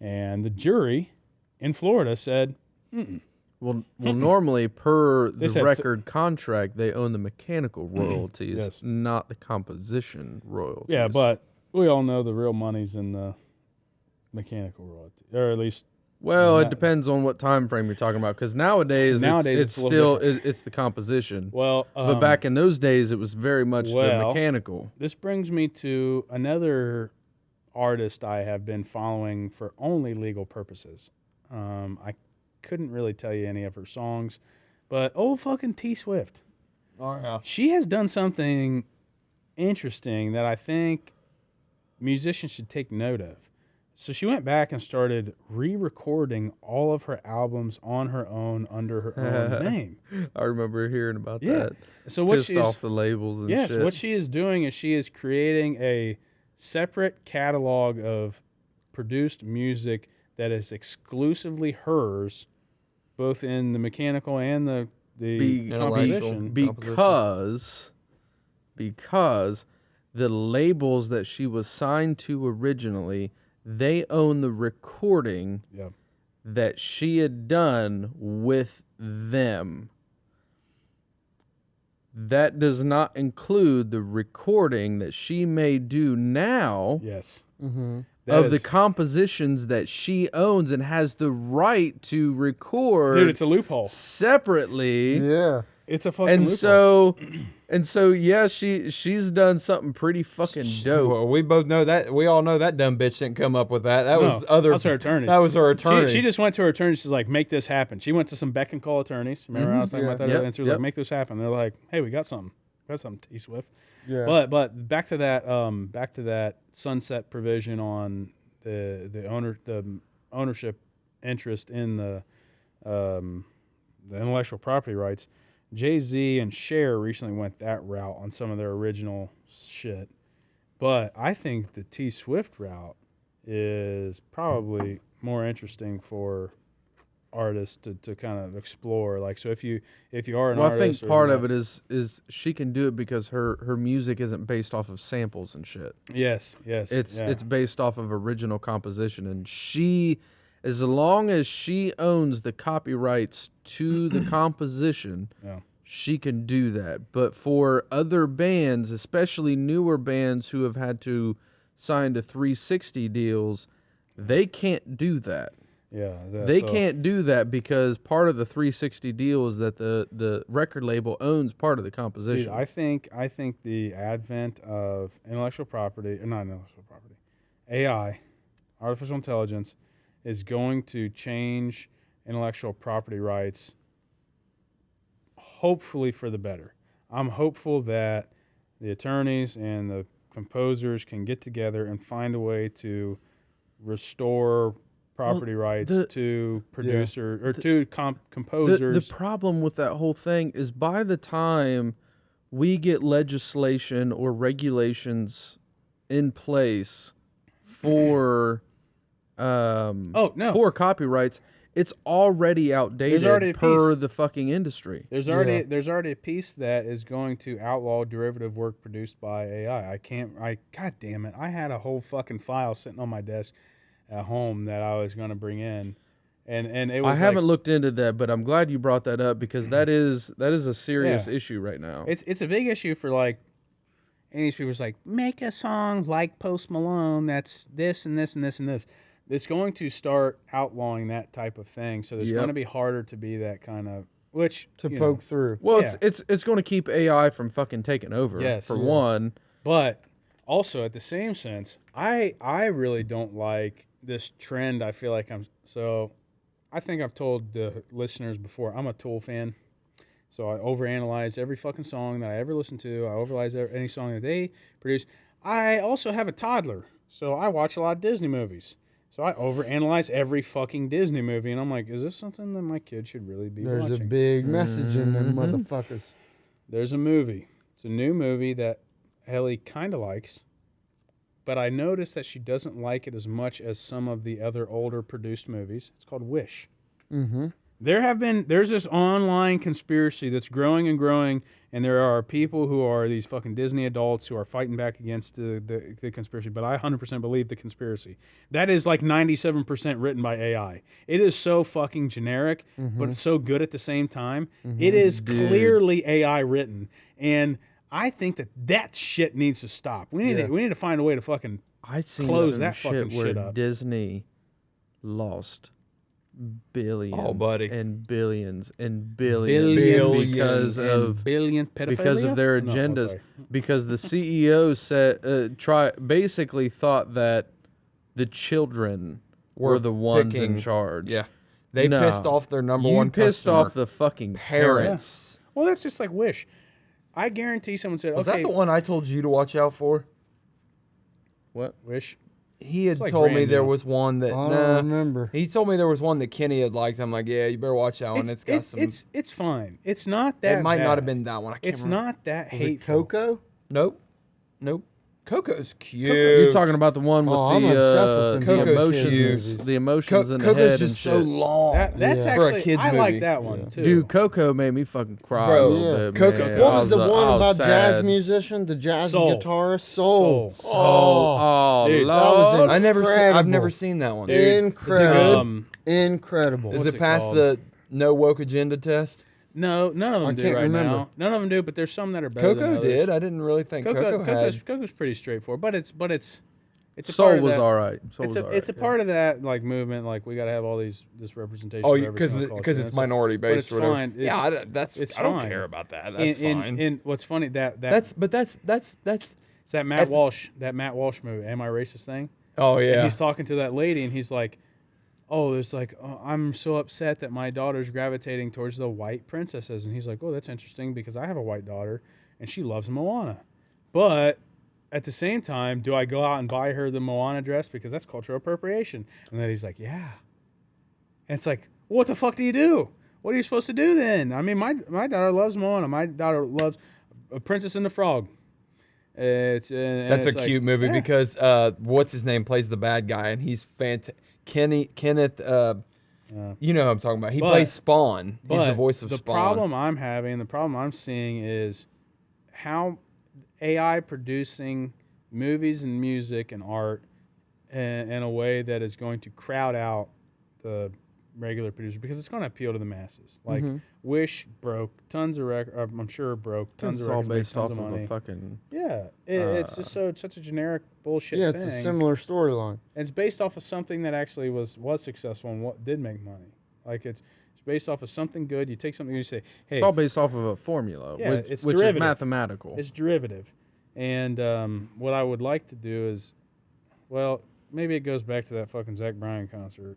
and the jury in Florida said, Well, normally per They the said record contract, they own the mechanical royalties, Yes. not the composition royalties. yeah, but we all know the real money's in the mechanical royalty, or at least Well, Not- it depends on what time frame you're talking about. Because nowadays, it's it's a little still it's the composition. well. But back in those days, it was very much the well, mechanical. This brings me to another artist I have been following for only legal purposes. I couldn't really tell you any of her songs, but old fucking T Swift. Oh yeah. She has done something interesting that I think musicians should take note of. So she went back and started re-recording all of her albums on her own under her own name. I remember hearing about Yeah. that. So what Pissed she's off the labels and yes, shit. what she is doing is she is creating a separate catalog of produced music that is exclusively hers, both in the mechanical and the Be- composition. because the labels that she was signed to originally, they own the recording Yeah. that she had done with them. That does not include the recording that she may do now Yes. Mm-hmm. That of the is- compositions that she owns and has the right to record dude, it's a loophole. separately. Yeah. It's a fucking And loophole. so yeah, she's done something pretty fucking dope. Well, we both know that. We all know that dumb bitch didn't come up with that. That No, was other. that was her attorney. That was her attorney. She just went to her attorney. She's like, make this happen. She went to some beck and call attorneys. Remember I was talking about that? Yep, And she was yep. like, make this happen. They're like, hey, we got something. T Swift. Yeah. But back to that sunset provision on the ownership interest in the intellectual property rights. Jay-Z and Cher recently went that route on some of their original shit. But I think the T Swift route is probably more interesting for artists to kind of explore. Like, so if you are an Well, I artist, think part of it is she can do it because her music isn't based off of samples and shit. yes, It's based off of original composition, and she, as long as she owns the copyrights to the composition, Yeah. she can do that. But for other bands, especially newer bands who have had to sign to 360 deals, they can't do that. yeah. They can't do that because part of the 360 deal is that the record label owns part of the composition. Dude, I think the advent of intellectual property, or not intellectual property, AI, artificial intelligence, is going to change intellectual property rights, hopefully for the better. I'm hopeful that the attorneys and the composers can get together and find a way to restore property rights to producer or to composers. The problem with that whole thing is by the time we get legislation or regulations in place for for copyrights, it's already outdated There's already a per piece. the fucking industry. There's already a piece that is going to outlaw derivative work produced by AI. God damn it. I had a whole fucking file sitting on my desk at home that I was going to bring in. And it was I haven't looked into that, but I'm glad you brought that up because that is a serious issue right now. It's a big issue for like any of these people's like, make a song like Post Malone that's this and this and this and this. It's going to start outlawing that type of thing. So there's going to be harder to be that kind of poke through. Well, yeah. it's going to keep AI from fucking taking over. Yes. For Yeah. one. But also at the same sense, I really don't like this trend. I feel like I think I've told the listeners before, I'm a Tool fan. So I overanalyze every fucking song that I ever listen to. I overanalyze any song that they produce. I also have a toddler, so I watch a lot of Disney movies. So I overanalyze every fucking Disney movie, and I'm like, is this something that my kid should really be There's watching? a big message in them motherfuckers. There's a movie. It's a new movie that Ellie kind of likes, but I noticed that she doesn't like it as much as some of the other older produced movies. It's called Wish. Mm-hmm. There's this online conspiracy that's growing and growing, and there are people who are these fucking Disney adults who are fighting back against the conspiracy, but I 100% believe the conspiracy. That is like 97% written by AI. It is so fucking generic, but it's so good at the same time. It is clearly AI written, and I think that shit needs to stop. We need to find a way to fucking I'd seen close some that shit fucking where shit up. Disney lost billions buddy. and billions and billions because of billion because of their No, oh, agendas. sorry. Because the CEO said basically thought that the children were the ones picking- in charge. Yeah. They No. pissed off their number You one pissed customer, off the fucking parents. Well, that's just like Wish. I guarantee someone said, Was okay, that the one I told you to watch out for? What? Wish? He had It's like told me brand there new. was one that. I Nah, don't remember. he told me there was one that Kenny had liked. I'm like, yeah, you better watch that one. It's got some. It's fine. It's not that It might bad. not have been that one. I can't It's remember. not that Was it hateful. Coco? Nope. Coco's cute. You're talking about the one with I'm obsessed with the them Coco's emotions, movies. the emotions in the Coco's head just and so shit. long. That's Yeah. For a actually kid's I like movie. that one Yeah. too. Dude, Coco made me fucking cry Bro, a little Yeah. bit. Coco- man. What What was the one I was about jazz sad. musician, the jazz Soul. guitarist? Soul. Soul. Oh, Dude, that was Lord. I've incredible. never seen that one. Incredible. good? Incredible. Is What's it it past called? the no woke agenda test? No, none of them I do can't right remember. now. None of them do, but there's some that are better than Coco others. did. I didn't really think Coco had. Coco's pretty straightforward, but it's a part Soul of was that, all right. Soul was all right. It's a part of that like movement. Like we got to have all this representation. Oh, of every because single culture, it's and so- minority but based it's or whatever. fine. Yeah, It's I don't fine. care about that. That's fine. And what's funny that's That's it's that Matt Walsh movie. Am I Racist thing? oh And yeah. he's talking to that lady, and he's like, "Oh, there's like, I'm so upset that my daughter's gravitating towards the white princesses." And he's like, "Oh, that's interesting because I have a white daughter, and she loves Moana, but at the same time, do I go out and buy her the Moana dress because that's cultural appropriation?" And then he's like, "Yeah." And it's like, what the fuck do you do? What are you supposed to do then? I mean, my daughter loves Moana. My daughter loves A Princess and the Frog. That's That's a cute movie because what's his name plays the bad guy and he's Kenneth. You know who I'm talking about. He plays Spawn. He's the voice of the Spawn. problem I'm having, the problem I'm seeing is how AI producing movies and music and art in a way that is going to crowd out the regular producer because it's going to appeal to the masses. Like Wish broke tons of records. I'm sure broke tons It's of all records. made based off tons of money. a fucking. Yeah, it's just such a generic bullshit Yeah, thing. it's a similar storyline. It's based off of something that actually was successful and what did make money. Like it's based off of something good. You take something and you say, hey, It's all based off of a formula, Yeah, which it's is derivative. mathematical. it's derivative. And what I would like to do is, well, maybe it goes back to that fucking Zach Bryan concert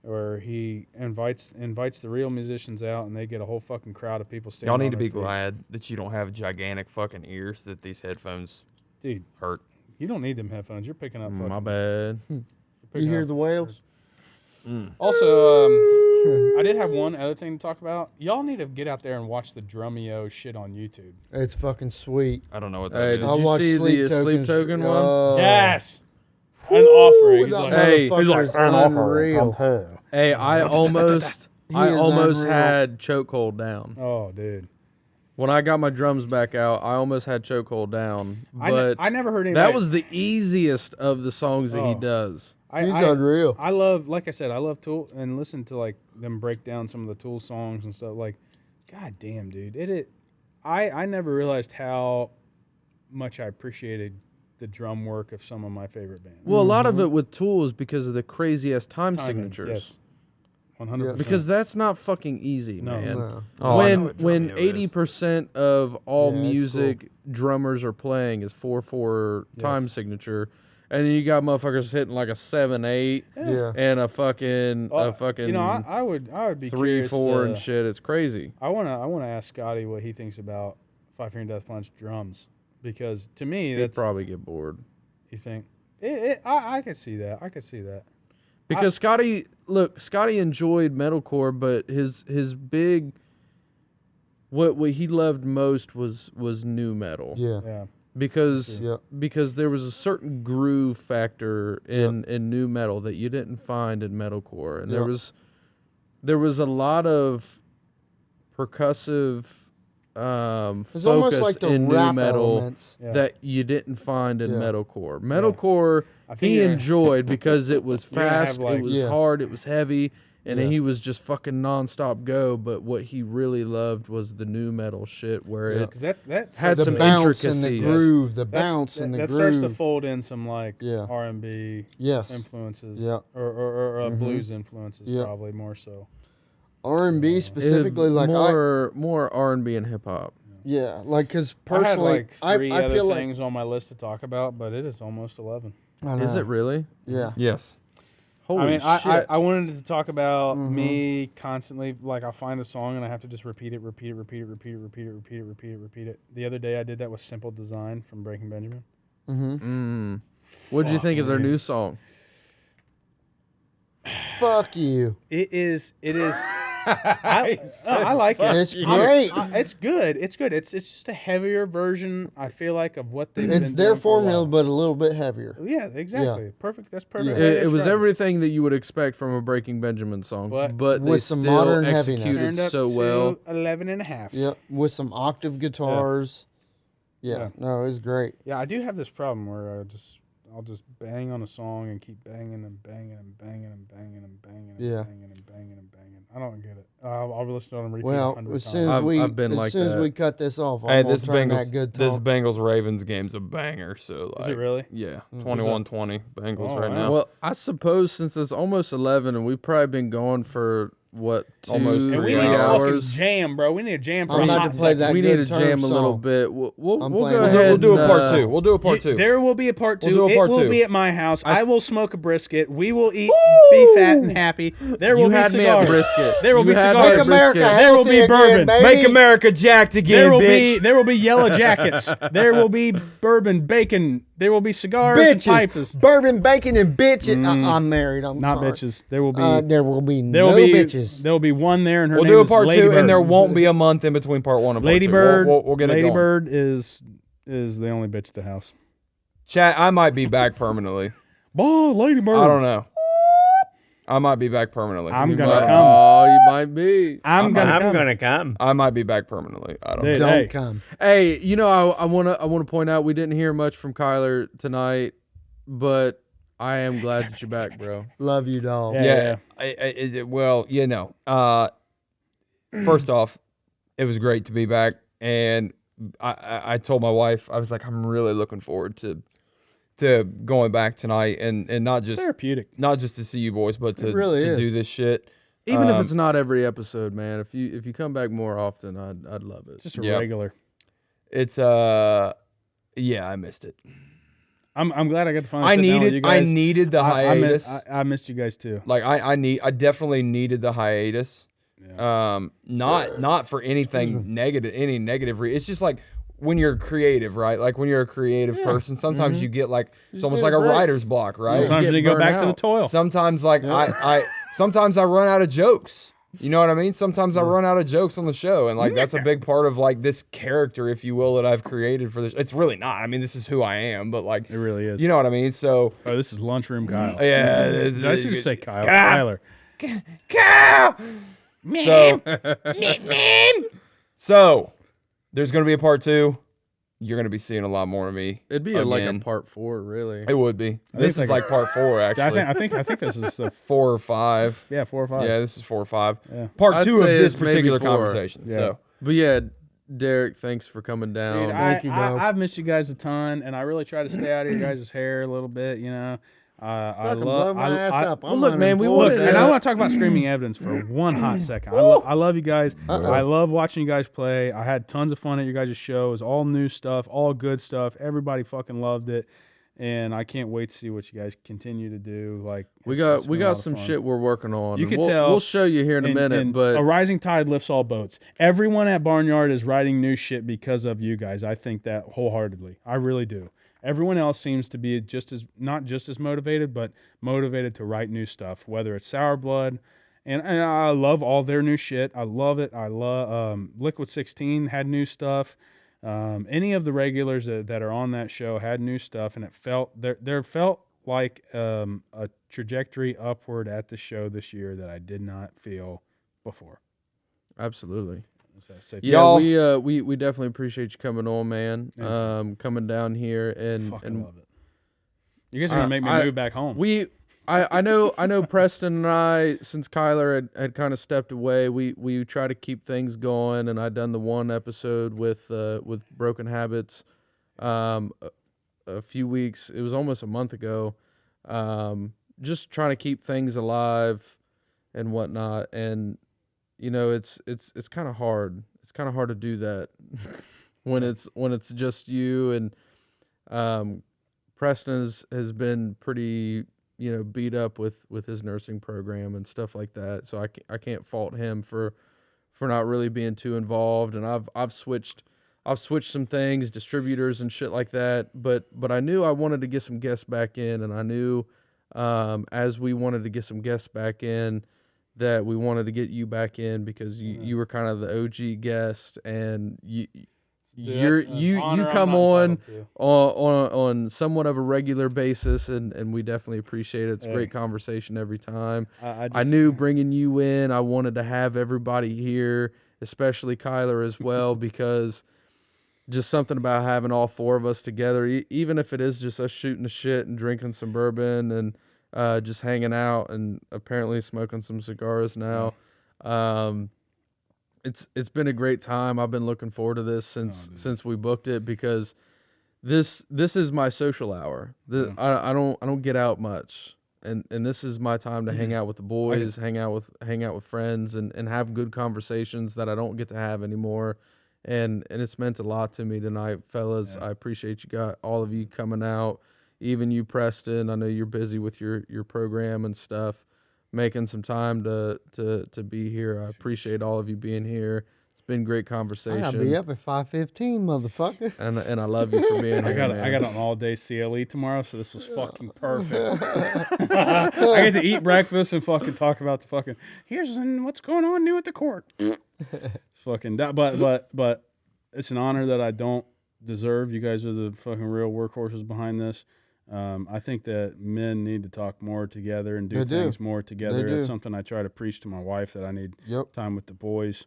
where he invites the real musicians out and they get a whole fucking crowd of people standing. Y'all need on to their be feet. glad that you don't have gigantic fucking ears that these headphones Dude, hurt. you don't need them headphones. You're picking up fucking. My bad. You hear the whales? Also, I did have one other thing to talk about. Y'all need to get out there and watch the Drumeo shit on YouTube. It's fucking sweet. I don't know what Hey, that did is. I you watched see Sleep the Sleep Tokens. Token one? Oh. Yes. An offering. He's That like, Hey, motherfucker is unreal. Hey, I almost He is unreal. had chokehold down. oh, dude. When I got my drums back out, I almost had chokehold down. But I never heard anybody. that was the easiest of the songs that he Oh. does. He's unreal. I love, like I said, I love Tool and listen to like them break down some of the Tool songs and stuff. Like, god damn, dude, I never realized how much I appreciated the drum work of some of my favorite bands. Well, a lot of it with Tool is because of the crazy ass time Timing, signatures. yes, 100%. Because that's not fucking easy, No. man. No. Oh, I know what when Drumeo is. 80% of all Yeah, it's music drummers are playing is 4/4 time Yes. signature, and then you got motherfuckers hitting like a 7/8 Yeah. and a fucking you know, I would be 3/4 curious, and shit. It's crazy. I wanna ask Scotty what he thinks about Five Finger Death Punch drums because to me He'd that's probably get bored you think I could see that. I could see that. because Scotty enjoyed metalcore, but his big what he loved most was new metal. Yeah. Yeah. Because Yeah. because there was a certain groove factor in new metal that you didn't find in metalcore, and Yeah. there was a lot of percussive It's almost focus like the in new rap metal elements. Yeah. that you didn't find in Yeah. metalcore. Metalcore I think he you're- enjoyed because it was You're gonna have, fast, like- it was Yeah. hard, it was heavy, and Yeah. he was just fucking nonstop go. But what he really loved was the new metal shit where Yeah. it Because that had The some bounce and the intricacies. groove, the that's- bounce and the that groove. starts to fold in some like Yeah. R&B Yes. influences, Yeah. or blues influences, Yeah. probably more so. R&B specifically, like more R&B and hip hop. like because I had personally, like three I other feel like things on my list to talk about, but it is almost 11. I Is know. it really? Yeah. Yes. Holy I mean, shit! I wanted to talk about Mm-hmm. me constantly, like I'll find a song and I have to just repeat it. The other day I did that with Simple Design from Breaking Benjamin. What did you Fuck, think of their dude. new song? Fuck you. It is I like it. It's great. It's good. It's good. It's just a heavier version, I feel like, of what they've It's been their doing for a formula, while. but a little bit heavier. Yeah, exactly. Perfect. That's perfect. Yeah. way to It was describe everything that you would expect from a Breaking Benjamin song, But but they with some still modern heaviness. executed Turned up so to well. 11 and a half. Yep, with some octave guitars. Yeah, Yeah. no, it's great. Yeah, I do have this problem where I'll just bang on a song and keep banging and banging and banging and banging and banging and Yeah. banging and banging and banging. I don't get it. I'll listen to it on repeat Well, 100 as times. soon as I've been like that. we cut this off, Hey, I'm gonna this turn Bengals that good this talk. Bengals Ravens game's a banger. So Is like, it really? yeah, Mm. 21-20 Bengals Oh, right wow. now. Well, I suppose since it's almost 11 and we've probably been going for what, Almost 2, And we 3 need a fucking hours. jam, bro. We need a jam for I'm a about hot to play second. that We good need to term jam a little song. bit. We'll I'm go playing ahead. that. We'll do a and, part two. We'll do a part two. There will be a part 2. We'll do a part it will two. be at my house. I will smoke a brisket. We will eat, be fat and happy. There will You be had me at cigars. brisket. There will You be had me cigars. at Make America brisket. There will healthy be again, bourbon. baby. Make America jacked again, bitch. There will be yellow jackets. There will be bourbon, bacon. There will be cigars and pipes. Bitches, bourbon, bacon, and bitches. I'm married. I'm Not sorry. bitches. There will be. There will be there will no be bitches. There will be one there, and her We'll name do a is part Lady 2, Bird. and there won't be a month in between part 1 and part Lady 2. Bird. We'll get Lady it going. Bird is the only bitch at the house. Chat, I might be back permanently. Oh, Lady Bird. I don't know. I might be back permanently. I'm You gonna might- come. Oh, you might be. I'm gonna come. come. I might be back permanently. I don't know. Dude, Don't hey. come. Hey, you know, I wanna point out we didn't hear much from Kyler tonight, but I am glad that you're back, bro. Love you, dog. Yeah. Well, you know, first off, it was great to be back, and I told my wife, I was like, I'm really looking forward to going back tonight, and not It's just therapeutic. to see you boys, but to really is. do this shit. Even if it's not every episode, man. If you come back more often, I'd love it. Just a Yeah. regular. It's yeah, I missed it. I'm glad I got to finally sit down with you I guys. needed the hiatus. I missed you guys too. Like I definitely needed the hiatus. Yeah. Not for anything negative, any negative. It's just like when you're creative, right? Like when you're a creative person, sometimes you get like it's just almost need like a a break. writer's block, right? Sometimes get you go burned back to the out. toil. Sometimes like I sometimes I run out of jokes. You know what I mean? Sometimes I run out of jokes on the show, and like that's a big part of like this character, if you will, that I've created for this. It's really not. I mean, this is who I am, but like It really is. you know what I mean? So Oh, this is lunchroom Kyle. yeah, Did I just say Kyle? Kyle. Tyler. So there's gonna be a part 2. You're gonna be seeing a lot more of me. It'd be like a again. part 4, really. It would be. This it's is like like part 4 actually. I think this is the 4 or 5. 4 or 5. Yeah, this is 4 or 5. Yeah. Part I'd 2 of say this it's maybe particular 4. conversation. Yeah. So But yeah, Derek, thanks for coming down. Dude, Thank you, dog. I've missed you guys a ton, and I really try to stay out of your guys' hair a little bit. You know, I Fucking love. blow my ass up. well, I'm look, man, we unemployed. wanted And to- I want to talk about Screaming Evidence for one hot second. I love you guys. Uh-oh. I love watching you guys play. I had tons of fun at your guys' shows. All new stuff, all good stuff. Everybody fucking loved it, and I can't wait to see what you guys continue to do. Like we it's got been a lot of some fun. shit we're working on. You and could we'll, tell we'll show you here in a minute, and but a rising tide lifts all boats. Everyone at Barnyard is writing new shit because of you guys. I think that wholeheartedly. I really do. Everyone else seems to be not just as motivated, but motivated to write new stuff, whether it's Sour Blood, and I love all their new shit. I love it. I love Liquid 16 had new stuff. Any of the regulars that are on that show had new stuff, and it felt there felt like a trajectory upward at the show this year that I did not feel before. absolutely. So, Yeah, Y'all- we definitely appreciate you coming on, man. Anytime. Coming down here and fucking love it. You guys are gonna make me move back home. I know Preston and I, since Kyler had kind of stepped away, we try to keep things going, and I done the one episode with Broken Habits a few weeks. It was almost a month ago. Just trying to keep things alive and whatnot, and you know it's kind of hard. It's kind of hard to do that when it's just you, and Preston has been pretty, you know, beat up with his nursing program and stuff like that. So I can't fault him for not really being too involved. And I've switched some things, distributors and shit like that. But I knew I wanted to get some guests back in, and I knew as we wanted to get some guests back in that we wanted to get you back in because you were kind of the OG guest, and you come on somewhat of a regular basis, and we definitely appreciate it. It's a great conversation every time. I knew bringing you in, I wanted to have everybody here, especially Kyler as well, because just something about having all four of us together, even if it is just us shooting the shit and drinking some bourbon and just hanging out and apparently smoking some cigars now. It's been a great time. I've been looking forward to this since we booked it, because this is my social hour. I don't get out much, and this is my time to hang out with the boys, hang out with friends, and have good conversations that I don't get to have anymore. And it's meant a lot to me tonight, fellas. I appreciate all of you coming out. Even you, Preston. I know you're busy with your program and stuff, making some time to be here. I appreciate all of you being here. It's been great conversation. I'll be up at 5:15, motherfucker. And I love you for being here. I got an all-day CLE tomorrow, so this was fucking perfect. I get to eat breakfast and fucking talk about the fucking here's what's going on new at the court. It's fucking but it's an honor that I don't deserve. You guys are the fucking real workhorses behind this. I think that men need to talk more together and do things more together. That's something I try to preach to my wife, that I need time with the boys.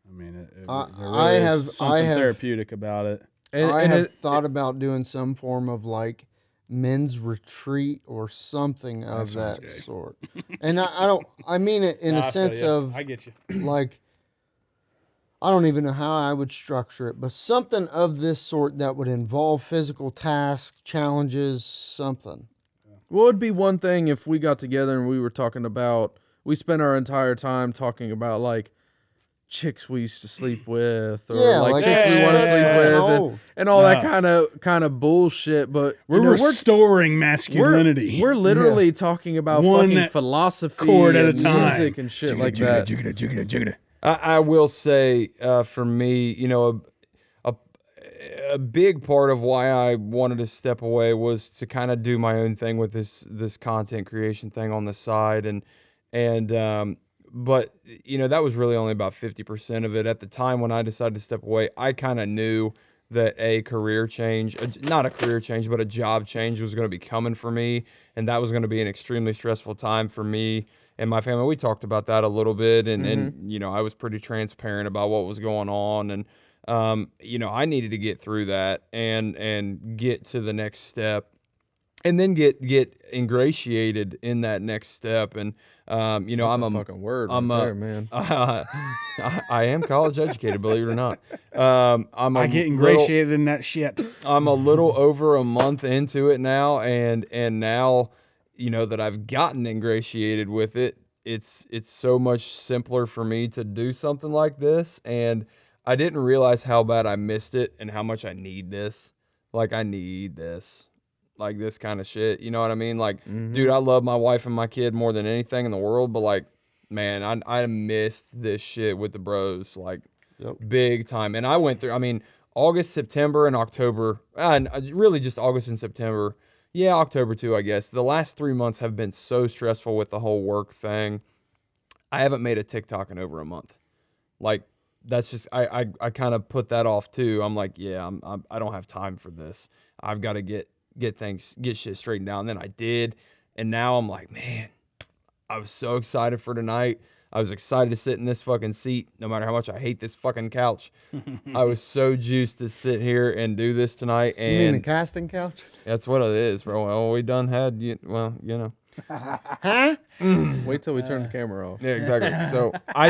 I mean, there is something therapeutic about it. I have thought about doing some form of like men's retreat or something of that sort. And I mean it in a sense of, I get you. Like, I don't even know how I would structure it, but something of this sort that would involve physical tasks, challenges, something. Well, it'd be one thing if we got together and we spent our entire time talking about like chicks we used to sleep with, or chicks we want to sleep with, and all that kind of bullshit. But we're restoring masculinity. We're literally talking about fucking philosophy chord at a and time. music and shit like that. I will say, for me, you know, a big part of why I wanted to step away was to kind of do my own thing with this content creation thing on the side, but you know, that was really only about 50% of it. At the time when I decided to step away, I kind of knew that not a career change, but a job change was going to be coming for me, and that was going to be an extremely stressful time for me and my family. We talked about that a little bit, and you know, I was pretty transparent about what was going on, and you know, I needed to get through that and get to the next step, and then get ingratiated in that next step. And you know, That's a fucking word there, man. I am college educated, believe it or not. I get ingratiated in that shit. I'm a little over a month into it now, and now, you know, that I've gotten ingratiated with it, it's so much simpler for me to do something like this. And I didn't realize how bad I missed it and how much I need this. Like, I need this. Like, this kind of shit. You know what I mean? Like, dude, I love my wife and my kid more than anything in the world, but like, man, I missed this shit with the bros, like, big time. And I went through, I mean, August, September, and October, and really just August and September. Yeah, October too, I guess. The last 3 months have been so stressful with the whole work thing. I haven't made a TikTok in over a month. Like, that's just, I kind of put that off too. I'm like, yeah, I don't have time for this. I've got to get shit straightened out. And then I did. And now I'm like, man, I was so excited for tonight. I was excited to sit in this fucking seat, no matter how much I hate this fucking couch. I was so juiced to sit here and do this tonight. And You mean the casting couch? that's what it is, bro. Well, we done had, well, you know. Huh? Wait till we turn the camera off. Yeah, exactly. So I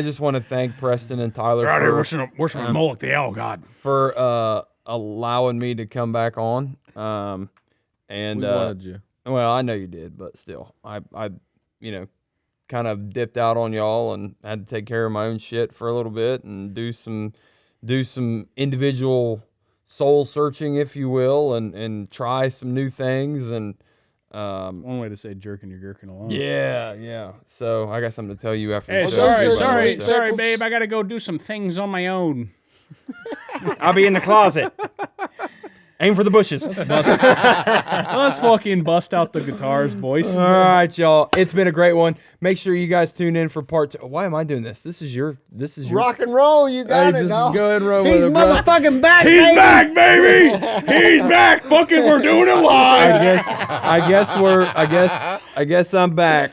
just want to thank Preston and Tyler Where's my Moloch the Owl God? for allowing me to come back on. And We wanted you. well, I know you did, but still, I you know, kind of dipped out on y'all and had to take care of my own shit for a little bit and do some individual soul searching, if you will, and try some new things. And One way to say jerking your gherkin along. yeah. So I got something to tell you after. Hey, the show, sorry, by the way, so- babe. I gotta go do some things on my own. I'll be in the closet. Aim for the bushes. Let's fucking bust out the guitars, boys. All right, y'all. It's been a great one. Make sure you guys tune in for part 2. Why am I doing this? This is your. Rock and roll, you got it. just No. go ahead and run He's with it, bro. motherfucking back, He's baby. back, baby. He's back. Fucking, we're doing it live. I guess I'm back.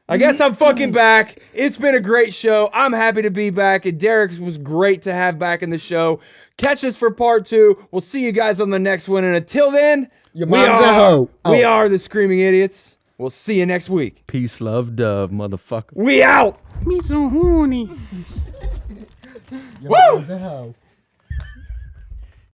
I guess I'm fucking back. It's been a great show. I'm happy to be back. And Derek was great to have back in the show. Catch us for part 2. We'll see you guys on the next one. And until then, Your mom's a hoe. We are the Screaming Idiots. We'll see you next week. Peace, love, dove, motherfucker. We out. Me so horny. Your mom's a hoe.